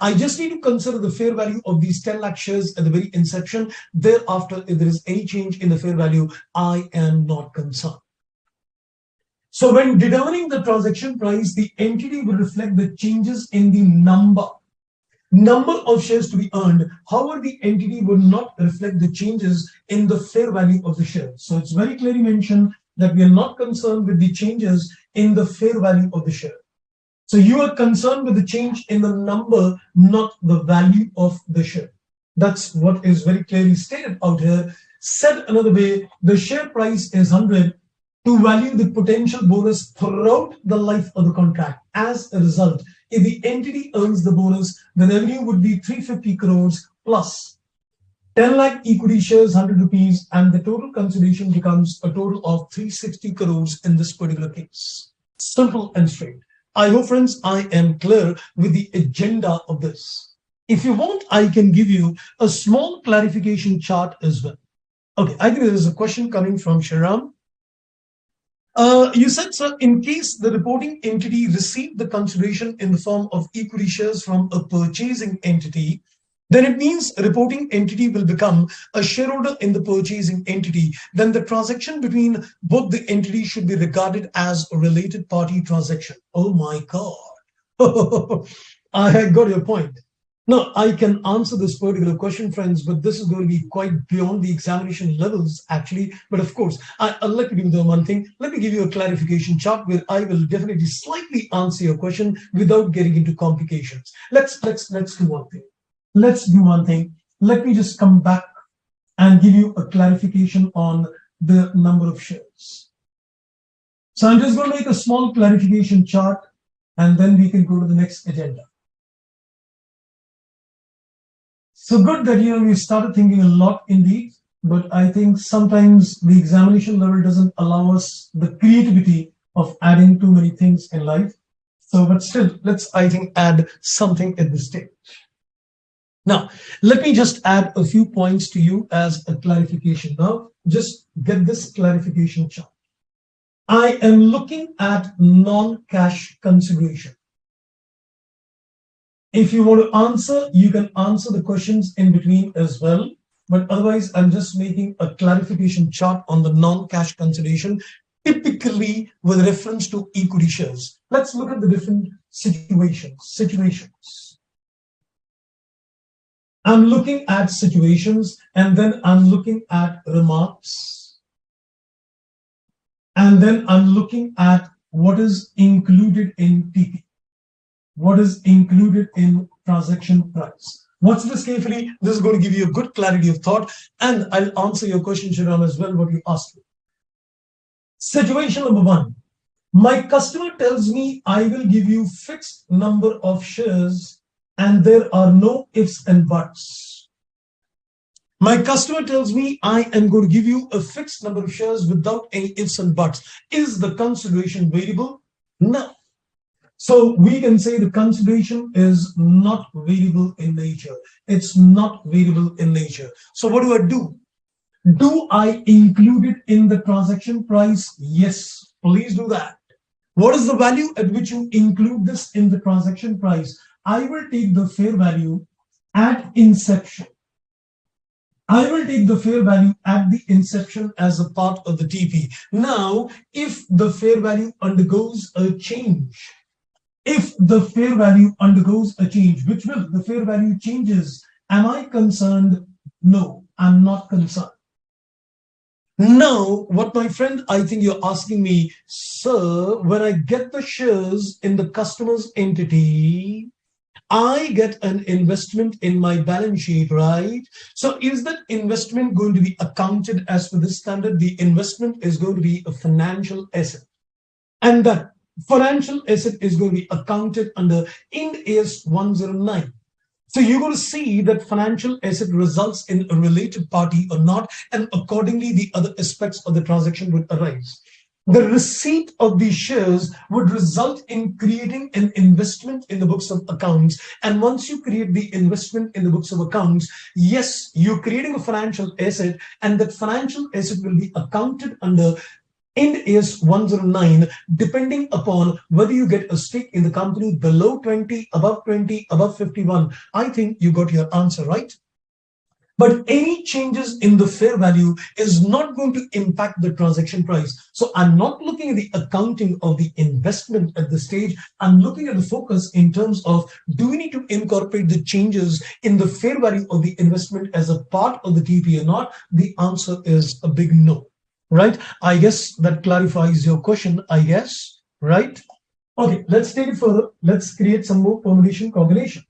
I just need to consider the fair value of these 10 lakh shares at the very inception. Thereafter, if there is any change in the fair value, I am not concerned. So when determining the transaction price, the entity will reflect the changes in the number of shares to be earned. However, the entity will not reflect the changes in the fair value of the shares. So it's very clearly mentioned that we are not concerned with the changes in the fair value of the share. So you are concerned with the change in the number, not the value of the share. That's what is very clearly stated out here. Said another way, the share price is 100 to value the potential bonus throughout the life of the contract. As a result, if the entity earns the bonus, the revenue would be 350 crores plus 10 lakh equity shares, 100 rupees, and the total consideration becomes a total of 360 crores in this particular case. Simple and straight. I hope, friends, I am clear with the agenda of this. If you want, I can give you a small clarification chart as well. Okay, I think there is a question coming from Sharam. You said, sir, in case the reporting entity received the consideration in the form of equity shares from a purchasing entity, then it means a reporting entity will become a shareholder in the purchasing entity. Then the transaction between both the entities should be regarded as a related party transaction. Oh my God. I got your point. Now, I can answer this particular question, friends, but this is going to be quite beyond the examination levels, actually. But of course, I'd like to do the one thing. Let me give you a clarification chart where I will definitely slightly answer your question without getting into complications. Let's do one thing. Let's do one thing. Let me just come back and give you a clarification on the number of shares. So I'm just going to make a small clarification chart, and then we can go to the next agenda. So good that we started thinking a lot indeed, but I think sometimes the examination level doesn't allow us the creativity of adding too many things in life. So, but still, let's, I think, add something at this stage. Now, let me just add a few points to you as a clarification. Now, just get this clarification chart. I am looking at non-cash consideration. If you want to answer, you can answer the questions in between as well. But otherwise, I'm just making a clarification chart on the non-cash consideration, typically with reference to equity shares. Let's look at the different situations. I'm looking at situations, and then I'm looking at remarks, and then I'm looking at what is included in TP, what is included in transaction price. Watch this carefully. This is going to give you a good clarity of thought, and I'll answer your question, Shriram, as well, what you asked me. Situation number one. My customer tells me I will give you fixed number of shares and there are no ifs and buts. My customer tells me I am going to give you a fixed number of shares without any ifs and buts. Is the consideration variable? No. So we can say the consideration is not variable in nature. It's not variable in nature. So what do? Do I include it in the transaction price? Yes, please do that. What is the value at which you include this in the transaction price? I will take the fair value at inception. I will take the fair value at the inception as a part of the TP. Now, if the fair value undergoes a change, if the fair value undergoes a change, which will the fair value changes, am I concerned? No, I'm not concerned. Now, what my friend, I think you're asking me, sir, when I get the shares in the customer's entity, I get an investment in my balance sheet, right? So is that investment going to be accounted as per this standard? The investment is going to be a financial asset. And that financial asset is going to be accounted under Ind AS 109. So you're going to see that financial asset results in a related party or not, and accordingly the other aspects of the transaction would arise. The receipt of these shares would result in creating an investment in the books of accounts. And once you create the investment in the books of accounts, yes, you're creating a financial asset, and that financial asset will be accounted under Ind AS 109, depending upon whether you get a stake in the company below 20, above 20, above 51. I think you got your answer right. But any changes in the fair value is not going to impact the transaction price. So I'm not looking at the accounting of the investment at this stage. I'm looking at the focus in terms of, do we need to incorporate the changes in the fair value of the investment as a part of the TP or not? The answer is a big no. Right? I guess that clarifies your question, I guess, right? Okay, let's take it further. Let's create some more permutation combination.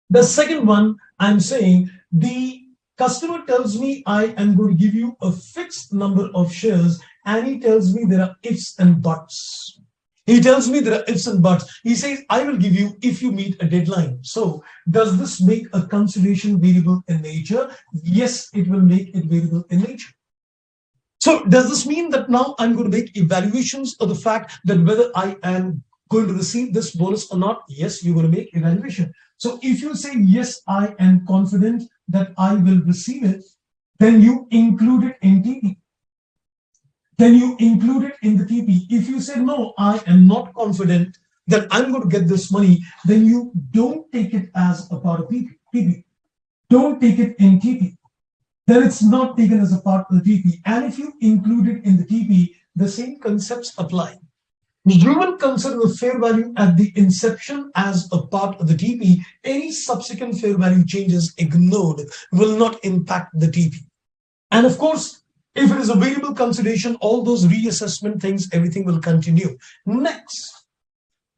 The second one, I'm saying the customer tells me I am going to give you a fixed number of shares, and he tells me there are ifs and buts. He tells me there are ifs and buts. He says, I will give you if you meet a deadline. So does this make a consideration variable in nature? Yes, it will make it variable in nature. So does this mean that now I'm going to make evaluations of the fact that whether I am going to receive this bonus or not? Yes, you're going to make evaluation. So if you say, yes, I am confident that I will receive it, then you include it in TP. Then you include it in the TP. If you say, no, I am not confident that I'm going to get this money, then you don't take it as a part of TP. Don't take it in TP. Then it's not taken as a part of the TP. And if you include it in the TP, the same concepts apply. You will consider the fair value at the inception as a part of the TP. Any subsequent fair value changes ignored will not impact the TP. And of course, if it is a variable consideration, all those reassessment things, everything will continue. Next,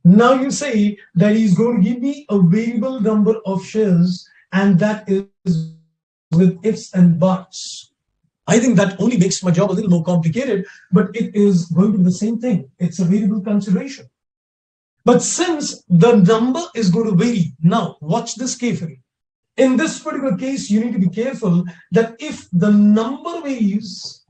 now you say that he's going to give me a variable number of shares, and that is with ifs and buts. I think that only makes my job a little more complicated, but it is going to be the same thing. It's a variable consideration. But since the number is going to vary, now watch this carefully. In this particular case, you need to be careful that if the number varies,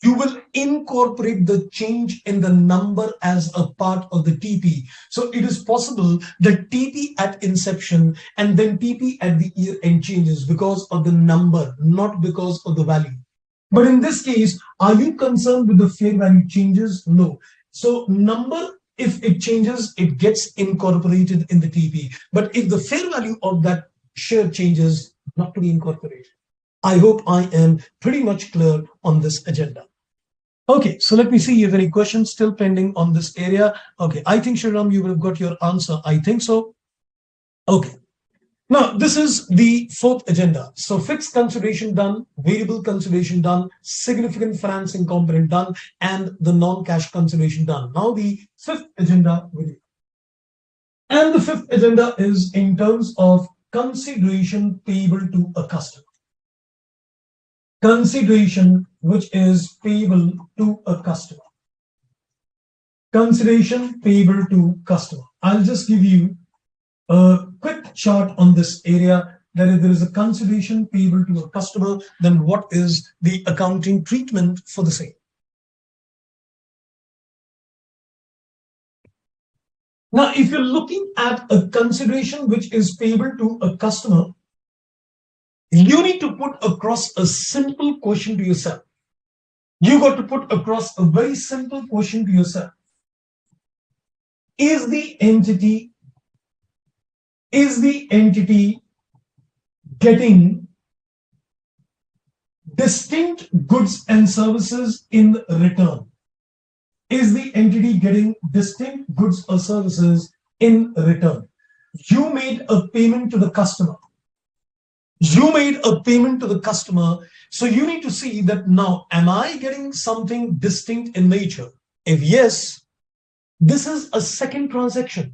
you will incorporate the change in the number as a part of the TP. So it is possible that TP at inception and then TP at the year end changes because of the number, not because of the value. But in this case, are you concerned with the fair value changes? No. So number, if it changes, it gets incorporated in the TP. But if the fair value of that share changes, not to be incorporated. I hope I am pretty much clear on this agenda. Okay, so let me see if any questions still pending on this area. Okay, I think Shriram, you would have got your answer. I think so. Okay. Now, this is the fourth agenda. So fixed consideration done, variable consideration done, significant financing component done, and the non-cash consideration done. Now the fifth agenda will be. And the fifth agenda is in terms of consideration payable to a customer. Consideration which is payable to a customer. Consideration payable to customer. I'll just give you a quick chart on this area, that if there is a consideration payable to a customer, then what is the accounting treatment for the same? Now, if you're looking at a consideration which is payable to a customer, you need to put across a simple question to yourself. You got to put across a very simple question to yourself. Is the entity getting distinct goods and services in return? Is the entity getting distinct goods or services in return? You made a payment to the customer. You made a payment to the customer. So you need to see that now, am I getting something distinct in nature? If yes, this is a second transaction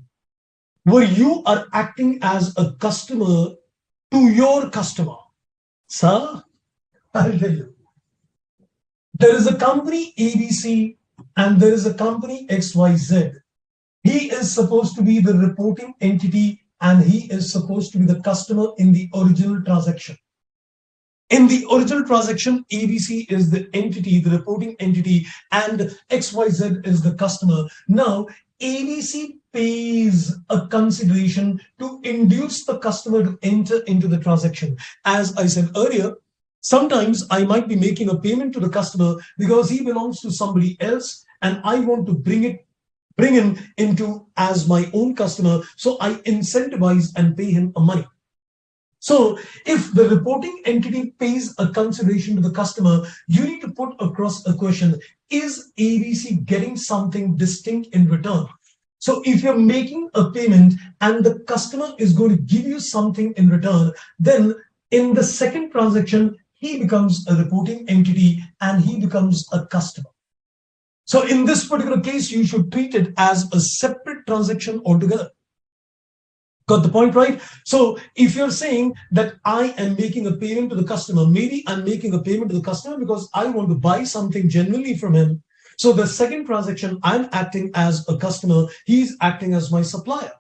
where you are acting as a customer to your customer. Sir, I'll tell you. There is a company ABC and there is a company XYZ. He is supposed to be the reporting entity and he is supposed to be the customer in the original transaction. In the original transaction, ABC is the entity, the reporting entity, and XYZ is the customer. Now, ABC pays a consideration to induce the customer to enter into the transaction. As I said earlier, sometimes I might be making a payment to the customer because he belongs to somebody else and I want to bring him into as my own customer. So I incentivize and pay him a money. So if the reporting entity pays a consideration to the customer, you need to put across a question, is ABC getting something distinct in return? So if you're making a payment and the customer is going to give you something in return, then in the second transaction, he becomes a reporting entity and he becomes a customer. So in this particular case, you should treat it as a separate transaction altogether. Got the point, right? So if you're saying that I am making a payment to the customer, maybe I'm making a payment to the customer because I want to buy something genuinely from him. So the second transaction, I'm acting as a customer, he's acting as my supplier.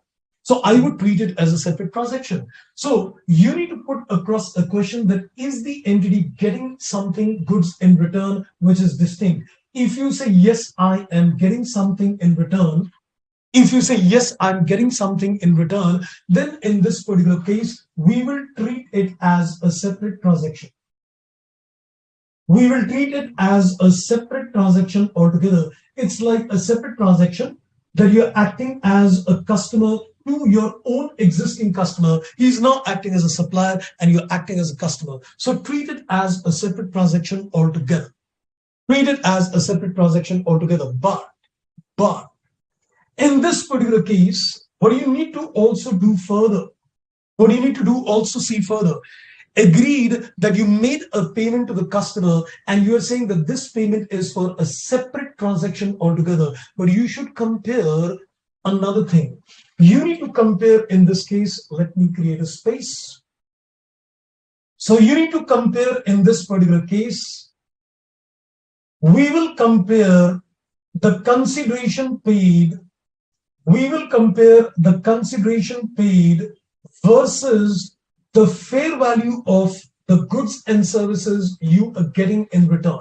So I would treat it as a separate transaction. So you need to put across a question that is the entity getting something goods in return, which is distinct. If you say, yes, I am getting something in return, if you say, yes, I'm getting something in return, then in this particular case, we will treat it as a separate transaction. We will treat it as a separate transaction altogether. It's like a separate transaction that you're acting as a customer to your own existing customer. He's now acting as a supplier and you're acting as a customer. So treat it as a separate transaction altogether. Treat it as a separate transaction altogether. But in this particular case, what do you need to also do further? What do you need to do also see further? Agreed that you made a payment to the customer and you are saying that this payment is for a separate transaction altogether, but you should compare another thing. You need to compare, in this case, let me create a space. So you need to compare in this particular case, we will compare the consideration paid. We will compare the consideration paid versus the fair value of the goods and services you are getting in return.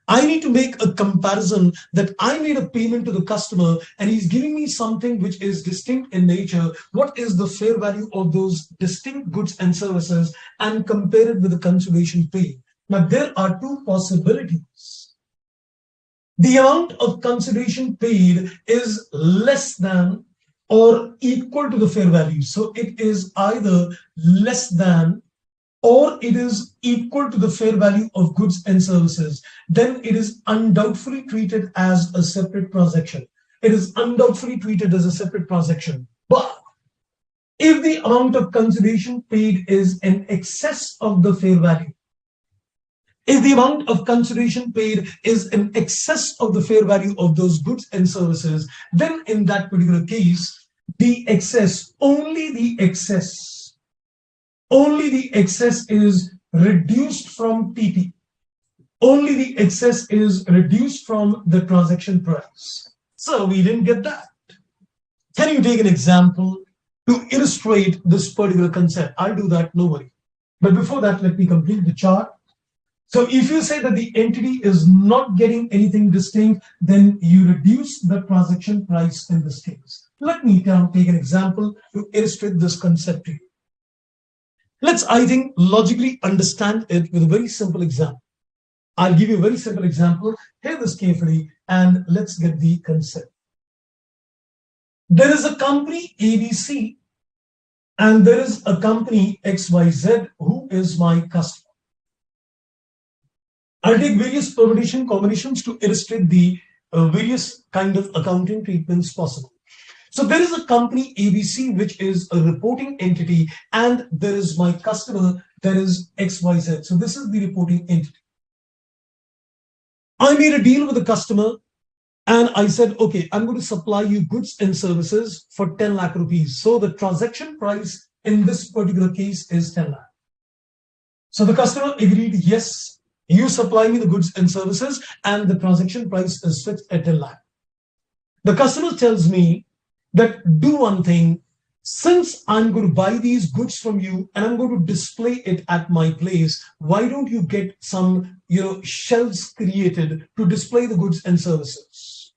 I need to make a comparison that I made a payment to the customer and he's giving me something which is distinct in nature. What is the fair value of those distinct goods and services, and compare it with the consideration paid? Now, there are two possibilities. The amount of consideration paid is less than or equal to the fair value. So it is either less than or it is equal to the fair value of goods and services, then it is undoubtedly treated as a separate transaction. It is undoubtedly treated as a separate transaction. But if the amount of consideration paid is in excess of the fair value, if the amount of consideration paid is in excess of the fair value of those goods and services, then in that particular case, the excess, only the excess is reduced from TP. Only the excess is reduced from the transaction price. So we didn't get that. Can you take an example to illustrate this particular concept? I'll do that, no worry. But before that, let me complete the chart. So if you say that the entity is not getting anything distinct, then you reduce the transaction price in this case. Let me take an example to illustrate this concept to you. Let's, I think, logically understand it with a very simple example. I'll give you a very simple example. Hear this carefully and let's get the concept. There is a company ABC and there is a company XYZ who is my customer. I'll take various permutation combinations to illustrate the various kind of accounting treatments possible. So there is a company ABC, which is a reporting entity, and there is my customer, that is XYZ. So this is the reporting entity. I made a deal with the customer and I said, okay, I'm going to supply you goods and services for 10 lakh rupees. So the transaction price in this particular case is 10 lakh. So the customer agreed, yes, you supply me the goods and services and the transaction price is fixed at 10 lakh. The customer tells me that do one thing, since I'm going to buy these goods from you and I'm going to display it at my place, why don't you get some, shelves created to display the goods and services?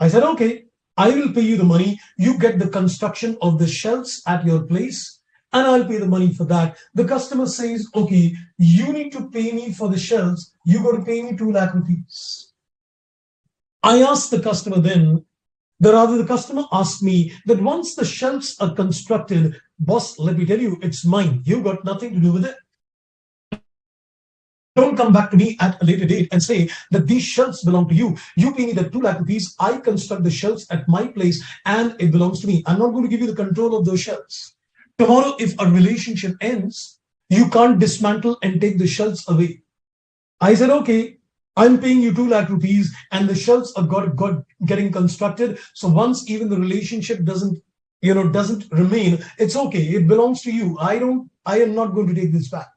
I said, okay, I will pay you the money. You get the construction of the shelves at your place and I'll pay the money for that. The customer says, okay, you need to pay me for the shelves. You got to pay me 2 lakh rupees. I asked the customer then, the customer asked me that once the shelves are constructed, boss, let me tell you, it's mine. You got nothing to do with it. Don't come back to me at a later date and say that these shelves belong to you. You pay me the 2 lakh rupees. I construct the shelves at my place and it belongs to me. I'm not going to give you the control of those shelves. Tomorrow, if a relationship ends, you can't dismantle and take the shelves away. I said, okay, I'm paying you 2 lakh rupees and the shelves are getting constructed. So once even the relationship doesn't remain, it's okay. It belongs to you. I am not going to take this back.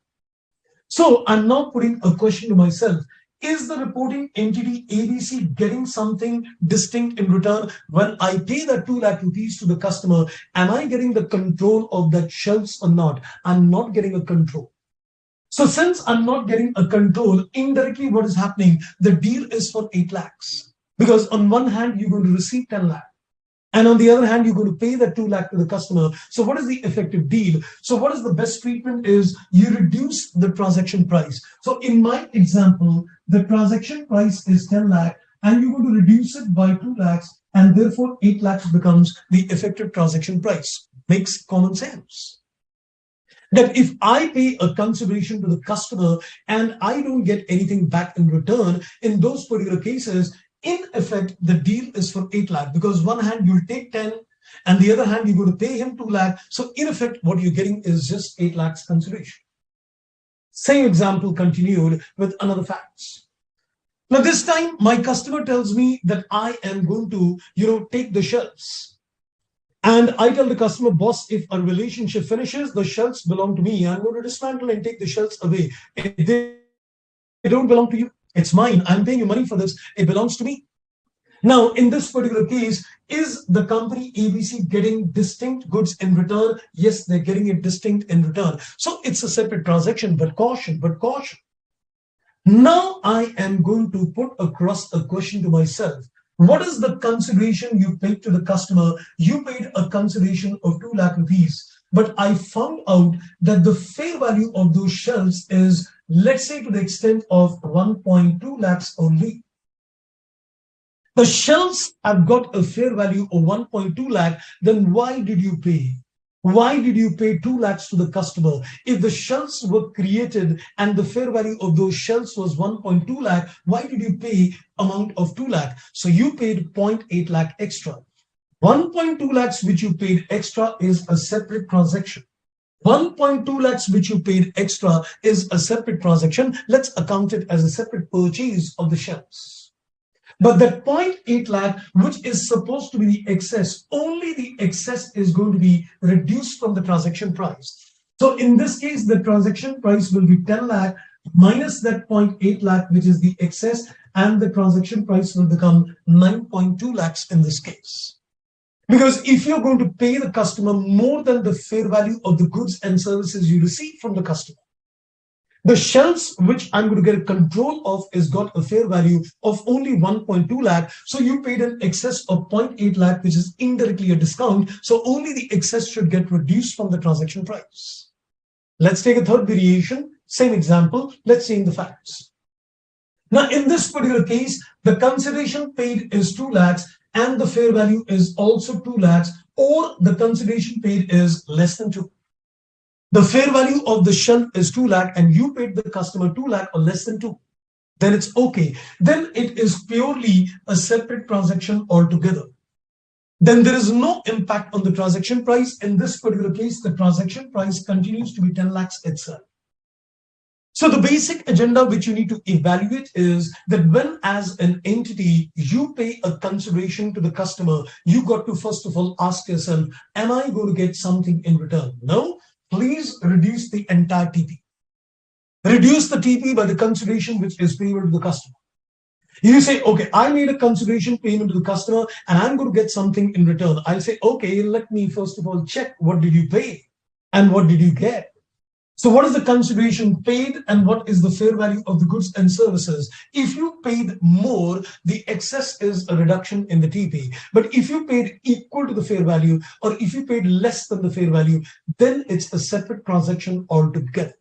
So I'm now putting a question to myself. Is the reporting entity ABC getting something distinct in return when I pay that 2 lakh rupees to the customer? Am I getting the control of that shelves or not? I'm not getting a control. So since I'm not getting a control, indirectly what is happening, the deal is for 8 lakhs. Because on one hand, you're going to receive 10 lakh. And on the other hand, you're going to pay that 2 lakh to the customer. So what is the effective deal? So what is the best treatment is you reduce the transaction price. So in my example, the transaction price is 10 lakh and you're going to reduce it by 2 lakhs and therefore 8 lakhs becomes the effective transaction price. Makes common sense. That if I pay a consideration to the customer and I don't get anything back in return, in those particular cases, in effect, the deal is for 8 lakh because one hand you'll take 10 and the other hand you're going to pay him 2 lakh. So in effect, what you're getting is just 8 lakhs consideration. Same example continued with another facts. Now this time my customer tells me that I am going to, take the shelves. And I tell the customer, boss, if a relationship finishes, the shelves belong to me. I'm going to dismantle and take the shelves away. If they don't belong to you, it's mine. I'm paying you money for this. It belongs to me. Now, in this particular case, is the company ABC getting distinct goods in return? Yes, they're getting it distinct in return. So it's a separate transaction, but caution. Now I am going to put across a question to myself. What is the consideration you paid to the customer? You paid a consideration of 2 lakh rupees, but I found out that the fair value of those shelves is, let's say, to the extent of 1.2 lakhs only. The shelves have got a fair value of 1.2 lakh, then why did you pay? Why did you pay 2 lakhs to the customer? If the shells were created and the fair value of those shells was 1.2 lakh, why did you pay amount of 2 lakh? So you paid 0.8 lakh extra. 1.2 lakhs which you paid extra is a separate transaction. 1.2 lakhs which you paid extra is a separate transaction. Let's account it as a separate purchase of the shells. But that 0.8 lakh, which is supposed to be the excess, only the excess is going to be reduced from the transaction price. So in this case, the transaction price will be 10 lakh minus that 0.8 lakh, which is the excess, and the transaction price will become 9.2 lakhs in this case. Because if you're going to pay the customer more than the fair value of the goods and services you receive from the customer, the shells which I'm going to get control of is got a fair value of only 1.2 lakh. So you paid an excess of 0.8 lakh, which is indirectly a discount. So only the excess should get reduced from the transaction price. Let's take a third variation, same example. Let's change the facts. Now, in this particular case, the consideration paid is 2 lakhs and the fair value is also 2 lakhs, or the consideration paid is less than 2. The fair value of the shell is 2 lakh and you paid the customer 2 lakh or less than 2. Then it's okay. Then it is purely a separate transaction altogether. Then there is no impact on the transaction price. In this particular case, the transaction price continues to be 10 lakhs itself. So the basic agenda which you need to evaluate is that when as an entity you pay a consideration to the customer, you got to first of all ask yourself, am I going to get something in return? No. Please reduce the entire TP. Reduce the TP by the consideration which is payable to the customer. You say, okay, I made a consideration payment to the customer and I'm going to get something in return. I'll say, okay, let me first of all check what did you pay and what did you get. So what is the consideration paid and what is the fair value of the goods and services? If you paid more, the excess is a reduction in the TP. But if you paid equal to the fair value or if you paid less than the fair value, then it's a separate transaction altogether.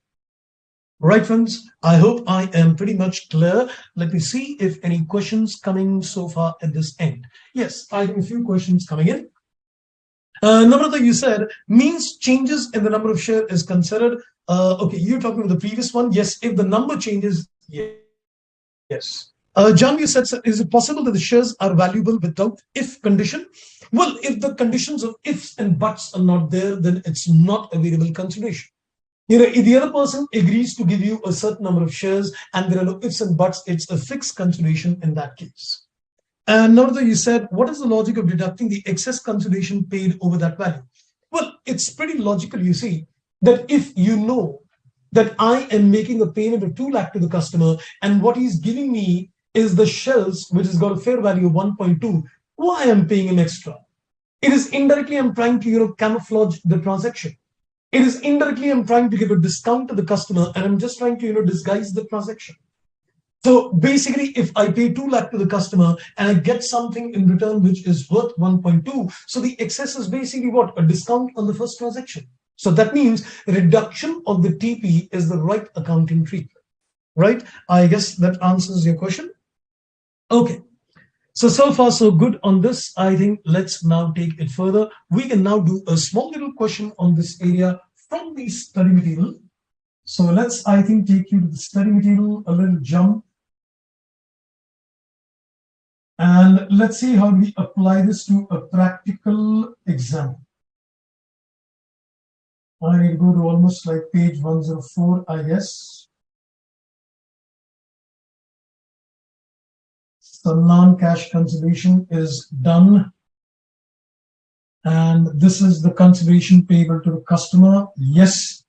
Right, friends, I hope I am pretty much clear. Let me see if any questions coming so far at this end. Yes, I have a few questions coming in. Namrata, you said means changes in the number of share is considered. Okay, you're talking about the previous one. Yes, if the number changes, yes. John, you said, sir, is it possible that the shares are valuable without if condition? Well, if the conditions of ifs and buts are not there, then it's not a variable consideration. You know, if the other person agrees to give you a certain number of shares and there are no ifs and buts, it's a fixed consideration in that case. And Narada, you said, what is the logic of deducting the excess consideration paid over that value? Well, it's pretty logical, you see, that if you know that I am making a payment of 2 lakh to the customer and what he's giving me is the shells, which has got a fair value of 1.2, why am I paying him extra? It is indirectly I'm trying to, camouflage the transaction. It is indirectly I'm trying to give a discount to the customer and I'm just trying to, disguise the transaction. So basically, if I pay 2 lakh to the customer and I get something in return which is worth 1.2, so the excess is basically what? A discount on the first transaction. So that means reduction of the TP is the right accounting treatment, right? I guess that answers your question. Okay. So far so good on this. I think let's now take it further. We can now do a small little question on this area from the study material. So let's, I think, take you to the study material, a little jump. And let's see how we apply this to a practical example. I need to go to almost like page 104, I guess. So non-cash consideration is done. And this is the consideration payable to the customer. Yes.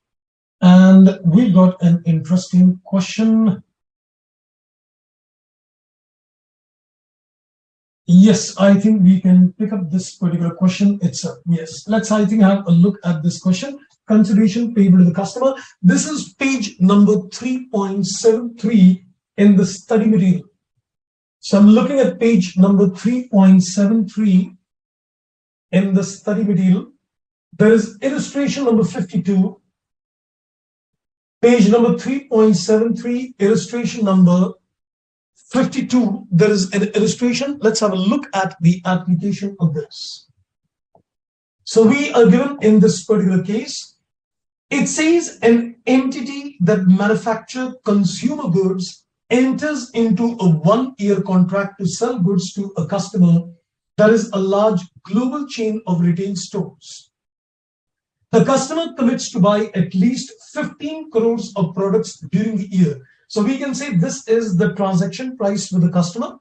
And we got an interesting question. Yes, I think we can pick up this particular question itself. Yes, let's, I think, have a look at this question. Consideration payable to the customer. This is page number 3.73 in the study material. So I'm looking at page number 3.73 in the study material. There is illustration number 52. Page number 3.73, illustration number 52, there is an illustration. Let's have a look at the application of this. So we are given in this particular case, it says an entity that manufactures consumer goods enters into a 1-year contract to sell goods to a customer that is a large global chain of retail stores. The customer commits to buy at least 15 crores of products during the year. So we can say this is the transaction price with the customer,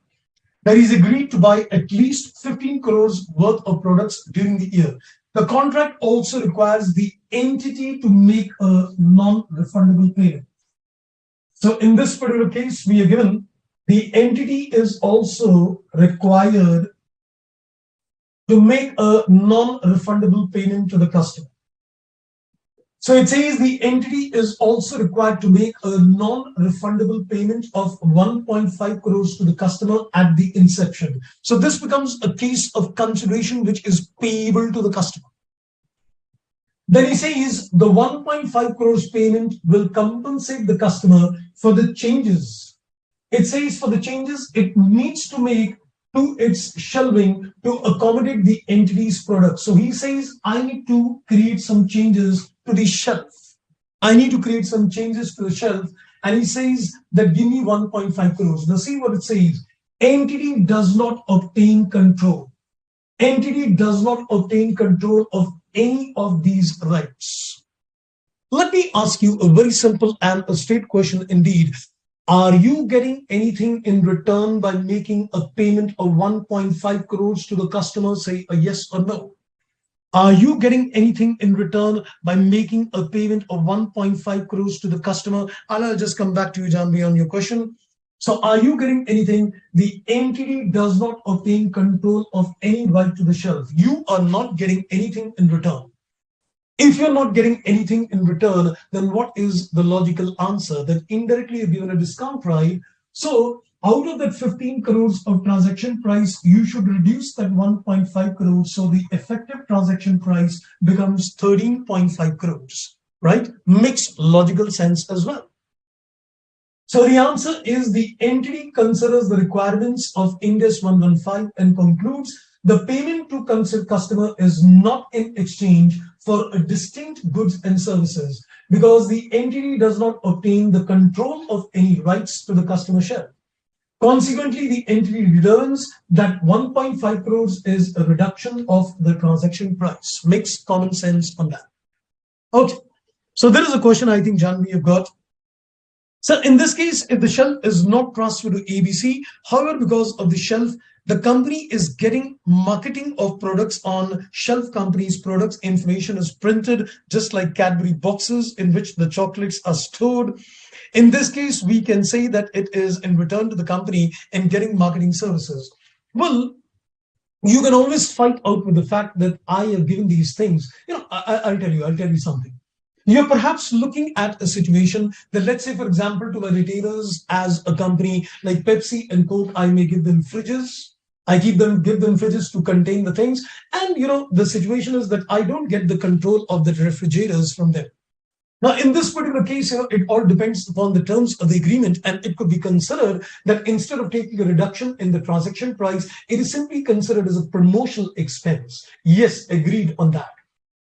that is agreed to buy at least 15 crores worth of products during the year. The contract also requires the entity to make a non-refundable payment. So in this particular case, we are given the entity is also required to make a non-refundable payment to the customer. So it says the entity is also required to make a non-refundable payment of 1.5 crores to the customer at the inception. So this becomes a case of consideration which is payable to the customer. Then he says the 1.5 crores payment will compensate the customer for the changes. It says for the changes it needs to make to its shelving to accommodate the entity's product. So he says, I need to create some changes to the shelf. I need to create some changes to the shelf. And he says that give me 1.5 crores. Now see what it says. Entity does not obtain control. Entity does not obtain control of any of these rights. Let me ask you a very simple and a straight question indeed. Are you getting anything in return by making a payment of 1.5 crores to the customer? Say a yes or no. Are you getting anything in return by making a payment of 1.5 crores to the customer? And I'll just come back to you, Janvi, on your question. So are you getting anything? The entity does not obtain control of any right to the shelf. You are not getting anything in return. If you're not getting anything in return, then what is the logical answer? That indirectly you're given a discount right. So out of that 15 crores of transaction price, you should reduce that 1.5 crores. So the effective transaction price becomes 13.5 crores, right? Makes logical sense as well. So the answer is the entity considers the requirements of Ind AS 115 and concludes the payment to customer is not in exchange for a distinct goods and services because the entity does not obtain the control of any rights to the customer share. Consequently, the entity determines that 1.5 crores is a reduction of the transaction price. Makes common sense on that. Okay, so there is a question I think, Janvi, you've got. So in this case, if the shelf is not transferred to ABC, however, because of the shelf, the company is getting marketing of products on shelf company's products. Information is printed just like Cadbury boxes in which the chocolates are stored. In this case, we can say that it is in return to the company and getting marketing services. Well, you can always fight out with the fact that I have given these things. I'll tell you something. You're perhaps looking at a situation that, let's say, for example, to my retailers as a company like Pepsi and Coke, I may give them fridges. I give them fridges to contain the things. And, the situation is that I don't get the control of the refrigerators from them. Now, in this particular case, it all depends upon the terms of the agreement, and it could be considered that instead of taking a reduction in the transaction price, it is simply considered as a promotional expense. Yes, agreed on that.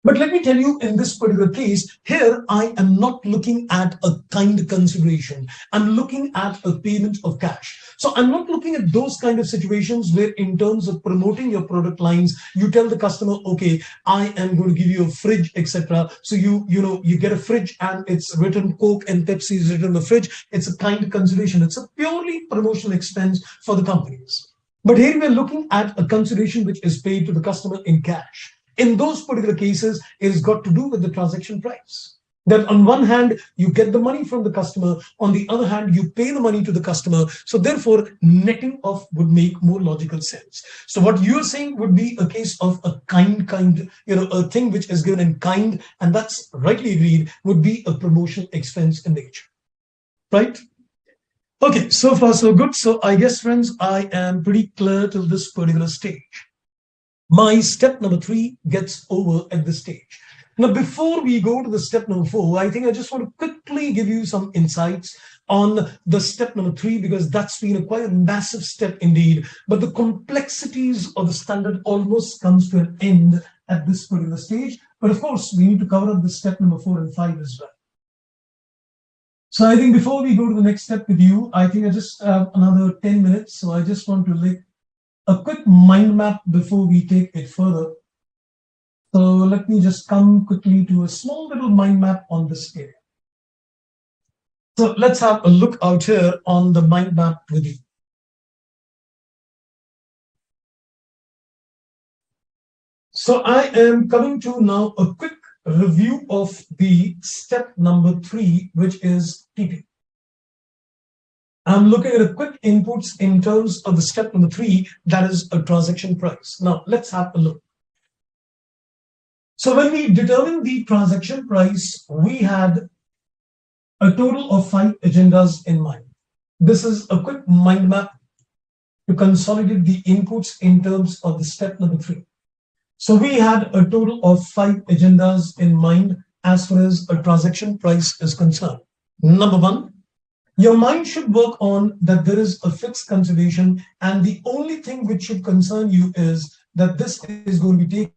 But let me tell you, in this particular case, here I am not looking at a kind consideration. I'm looking at a payment of cash. So I'm not looking at those kind of situations where in terms of promoting your product lines, you tell the customer, okay, I am going to give you a fridge, etc. So you get a fridge and it's written Coke and Pepsi is written on the fridge. It's a kind of consideration. It's a purely promotional expense for the companies. But here we're looking at a consideration which is paid to the customer in cash. In those particular cases, it has got to do with the transaction price. That on one hand, you get the money from the customer. On the other hand, you pay the money to the customer. So therefore, netting off would make more logical sense. So what you're saying would be a case of a kind, a thing which is given in kind, and that's rightly agreed, would be a promotional expense in nature, right? Okay, so far so good. So I guess, friends, I am pretty clear till this particular stage. My step number 3 gets over at this stage. Now, before we go to the step number 4, I think I just want to quickly give you some insights on the step number 3, because that's been quite a massive step indeed. But the complexities of the standard almost comes to an end at this particular stage. But of course, we need to cover up the step number 4 and 5 as well. So I think before we go to the next step with you, I think I just have another 10 minutes. So I just want to make a quick mind map before we take it further. So let me just come quickly to a small little mind map on this area. So let's have a look out here on the mind map with you. So I am coming to now a quick review of the step number 3, which is TP. I'm looking at a quick inputs in terms of the step number 3, that is a transaction price. Now let's have a look. So when we determine the transaction price, we had a total of 5 agendas in mind. This is a quick mind map to consolidate the inputs in terms of the step number 3. So we had a total of 5 agendas in mind as far as a transaction price is concerned. Number 1, your mind should work on that there is a fixed consideration, and the only thing which should concern you is that this is going to be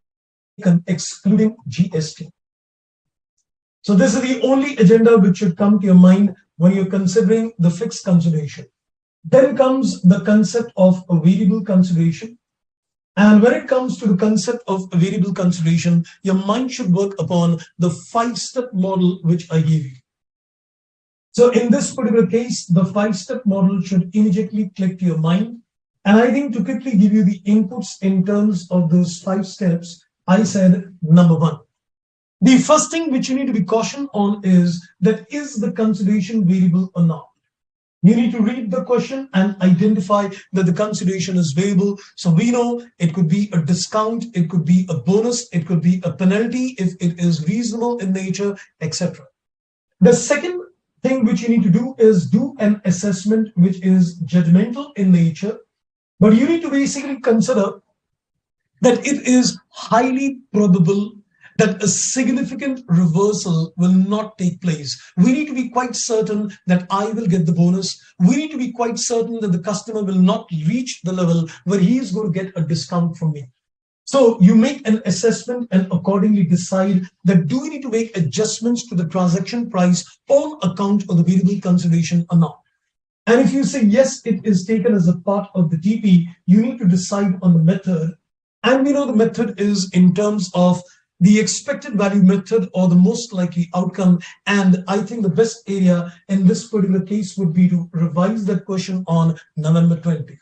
taken excluding GST. So this is the only agenda which should come to your mind when you're considering the fixed consideration. Then comes the concept of a variable consideration. And when it comes to the concept of a variable consideration, your mind should work upon the 5-step model which I gave you. So in this particular case, the 5-step model should immediately click to your mind. And I think to quickly give you the inputs in terms of those 5 steps, I said number 1. The first thing which you need to be cautioned on is that is the consideration variable or not. You need to read the question and identify that the consideration is variable. So we know it could be a discount, it could be a bonus, it could be a penalty if it is reasonable in nature, etc. The second thing which you need to do is do an assessment which is judgmental in nature, but you need to basically consider that it is highly probable that a significant reversal will not take place. We need to be quite certain that I will get the bonus. We need to be quite certain that the customer will not reach the level where he is going to get a discount from me. So you make an assessment and accordingly decide that do we need to make adjustments to the transaction price on account of the variable consideration or not. And if you say yes, it is taken as a part of the TP, you need to decide on the method. And we know the method is in terms of the expected value method or the most likely outcome. And I think the best area in this particular case would be to revise that question on November 20th.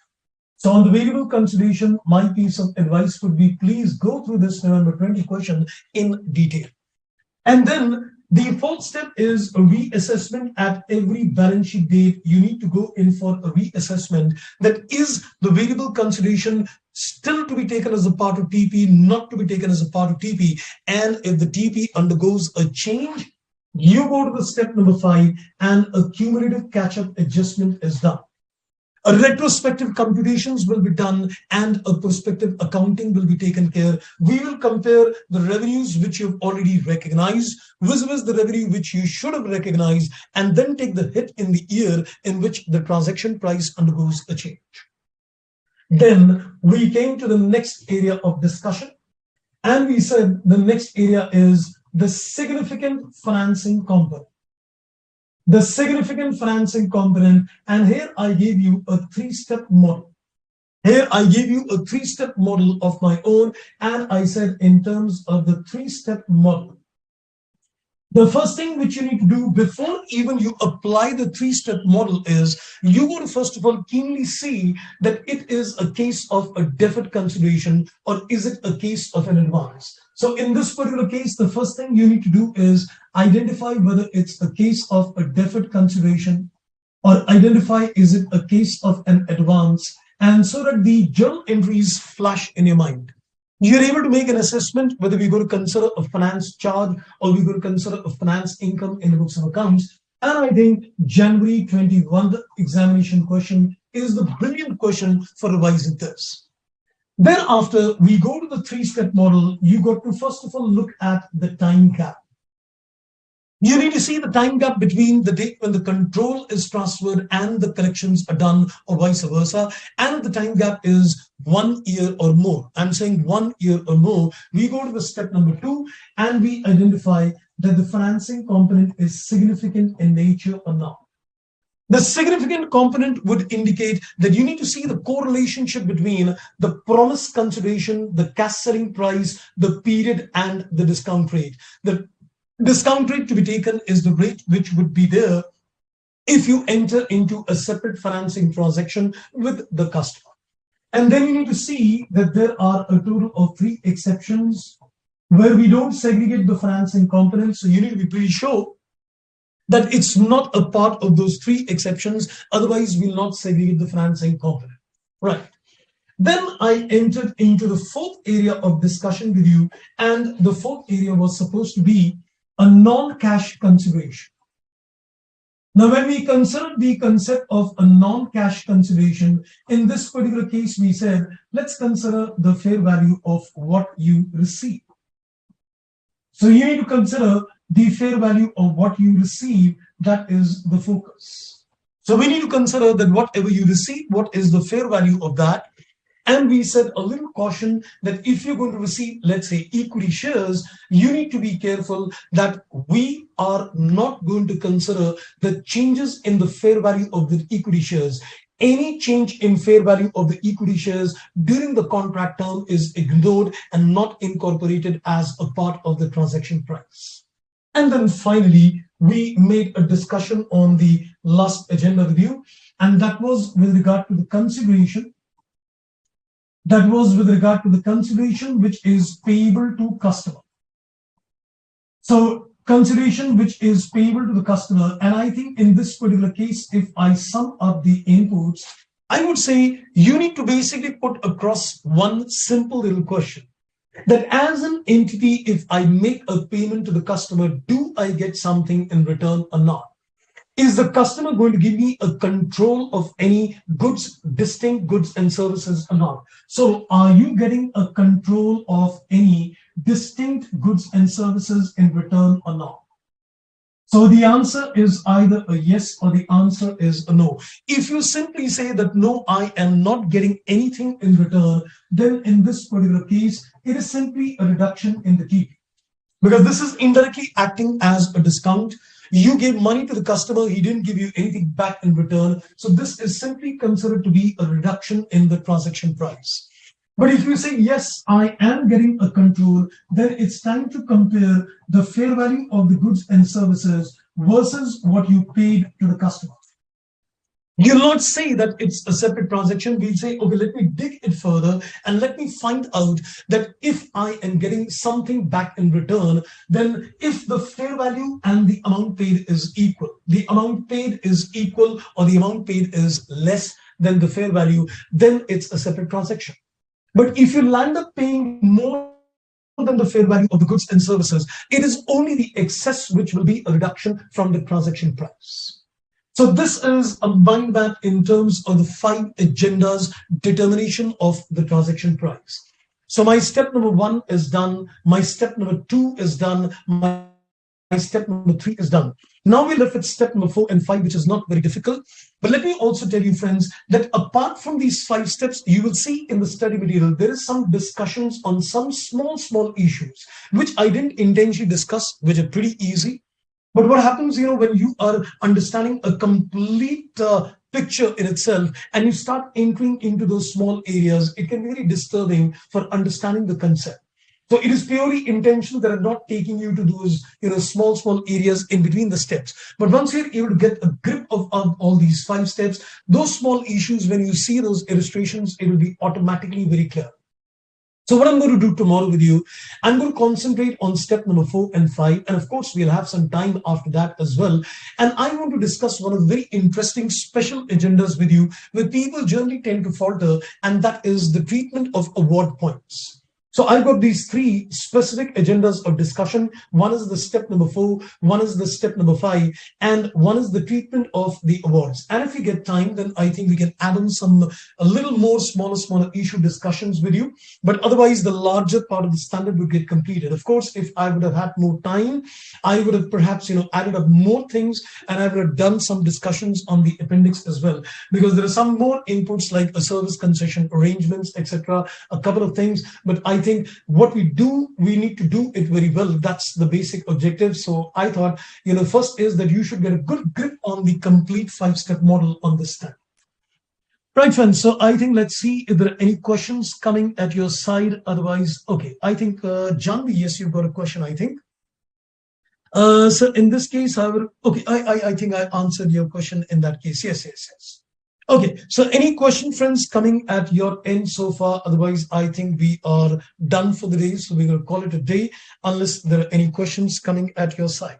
So on the variable consideration, my piece of advice would be please go through this November 20 question in detail. And then the fourth step is a reassessment at every balance sheet date. You need to go in for a reassessment that is the variable consideration still to be taken as a part of TP, not to be taken as a part of TP. And if the TP undergoes a change, you go to the step number 5 and a cumulative catch-up adjustment is done. A retrospective computations will be done and a prospective accounting will be taken care. We will compare the revenues which you've already recognized versus the revenue which you should have recognized, and then take the hit in the year in which the transaction price undergoes a change. Then we came to the next area of discussion, and we said the next area is the significant financing component. The significant financing component, and here I gave you a 3-step model. Here I gave you a 3-step model of my own, and I said in terms of the 3-step model, the first thing which you need to do before even you apply the 3-step model is you want to first of all keenly see that it is a case of a deferred consideration or is it a case of an advance. So in this particular case, the first thing you need to do is identify whether it's a case of a deferred consideration or identify is it a case of an advance, and so that the journal entries flash in your mind. You're able to make an assessment whether we're going to consider a finance charge or we're going to consider a finance income in the books of accounts. And I think January 21 examination question is the brilliant question for revising this. Then after we go to the 3-step model, you got to first of all look at the time gap. You need to see the time gap between the date when the control is transferred and the collections are done, or vice versa. And the time gap is 1 year or more. I'm saying 1 year or more. We go to the step number 2 and we identify that the financing component is significant in nature or not. The significant component would indicate that you need to see the correlationship between the promised consideration, the cash selling price, the period, and the discount rate. The discount rate to be taken is the rate which would be there if you enter into a separate financing transaction with the customer. And then you need to see that there are a total of 3 exceptions where we don't segregate the financing components. So you need to be pretty sure that it's not a part of those 3 exceptions. Otherwise, we'll not segregate the financing component. Right. Then I entered into the 4th area of discussion with you, and the 4th area was supposed to be a non-cash consideration. Now, when we considered the concept of a non-cash consideration, in this particular case, we said, let's consider the fair value of what you receive. So you need to consider the fair value of what you receive. That is the focus. So we need to consider that whatever you receive, what is the fair value of that? And we said a little caution that if you're going to receive, let's say, equity shares, you need to be careful that we are not going to consider the changes in the fair value of the equity shares. Any change in fair value of the equity shares during the contract term is ignored and not incorporated as a part of the transaction price. And then finally, we made a discussion on the last agenda review, and that was with regard to the consideration. That was with regard to the consideration which is payable to customer. So consideration which is payable to the customer. And I think in this particular case, if I sum up the inputs, I would say you need to basically put across one simple little question. That as an entity, if I make a payment to the customer, do I get something in return or not? Is the customer going to give me a control of any goods, distinct goods and services or not? So are you getting a control of any distinct goods and services in return or not? So the answer is either a yes or the answer is a no. If you simply say that no, I am not getting anything in return, then in this particular case, it is simply a reduction in the TP. Because this is indirectly acting as a discount. You gave money to the customer, he didn't give you anything back in return. So this is simply considered to be a reduction in the transaction price. But if you say, yes, I am getting a control, then it's time to compare the fair value of the goods and services versus what you paid to the customer. You'll not say that it's a separate transaction. We'll say, okay, let me dig it further and let me find out that if I am getting something back in return, then if the fair value and the amount paid is equal, the amount paid is equal or the amount paid is less than the fair value, then it's a separate transaction. But if you land up paying more than the fair value of the goods and services, it is only the excess which will be a reduction from the transaction price. So this is a mind map in terms of the 5 agendas determination of the transaction price. So my step number 1 is done. My step number 2 is done. My step number 3 is done. Now we left with step number 4 and 5, which is not very difficult. But let me also tell you, friends, that apart from these 5 steps, you will see in the study material, there is some discussions on some small issues, which I didn't intentionally discuss, which are pretty easy. But what happens, when you are understanding a complete picture in itself and you start entering into those small areas, it can be very disturbing for understanding the concept. So it is purely intentional that I'm not taking you to those, small areas in between the steps. But once you're able to get a grip of all these 5 steps, those small issues, when you see those illustrations, it will be automatically very clear. So what I'm going to do tomorrow with you, I'm going to concentrate on step number 4 and 5. And of course, we'll have some time after that as well. And I want to discuss one of the very interesting special agendas with you where people generally tend to falter, and that is the treatment of award points. So I've got these three specific agendas of discussion. One is the step number 4, one is the step number 5, and one is the treatment of the awards. And if we get time, then I think we can add on some a little more smaller issue discussions with you. But otherwise, the larger part of the standard would get completed. Of course, if I would have had more time, I would have perhaps added up more things, and I would have done some discussions on the appendix as well, because there are some more inputs like a service concession arrangements, etc., a couple of things. But I think what we do, we need to do it very well. That's the basic objective. So I thought, first is that you should get a good grip on the complete 5-step model on this step. Right, friends. So I think let's see if there are any questions coming at your side. Otherwise, okay. I think, Janvi, yes, you've got a question, I think. So in this case, I will, okay, I think I answered your question in that case. Yes. Okay, so any question, friends, coming at your end so far? Otherwise, I think we are done for the day. So we're going to call it a day unless there are any questions coming at your side.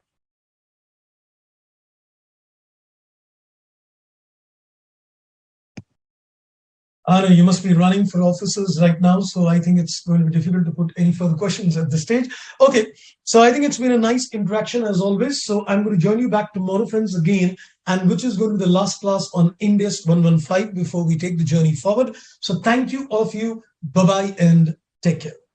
I know you must be running for offices right now, so I think it's going to be difficult to put any further questions at this stage. Okay, so I think it's been a nice interaction as always. So I'm going to join you back tomorrow, friends, again, and which is going to be the last class on Ind AS 115 before we take the journey forward. So thank you, all of you. Bye-bye and take care.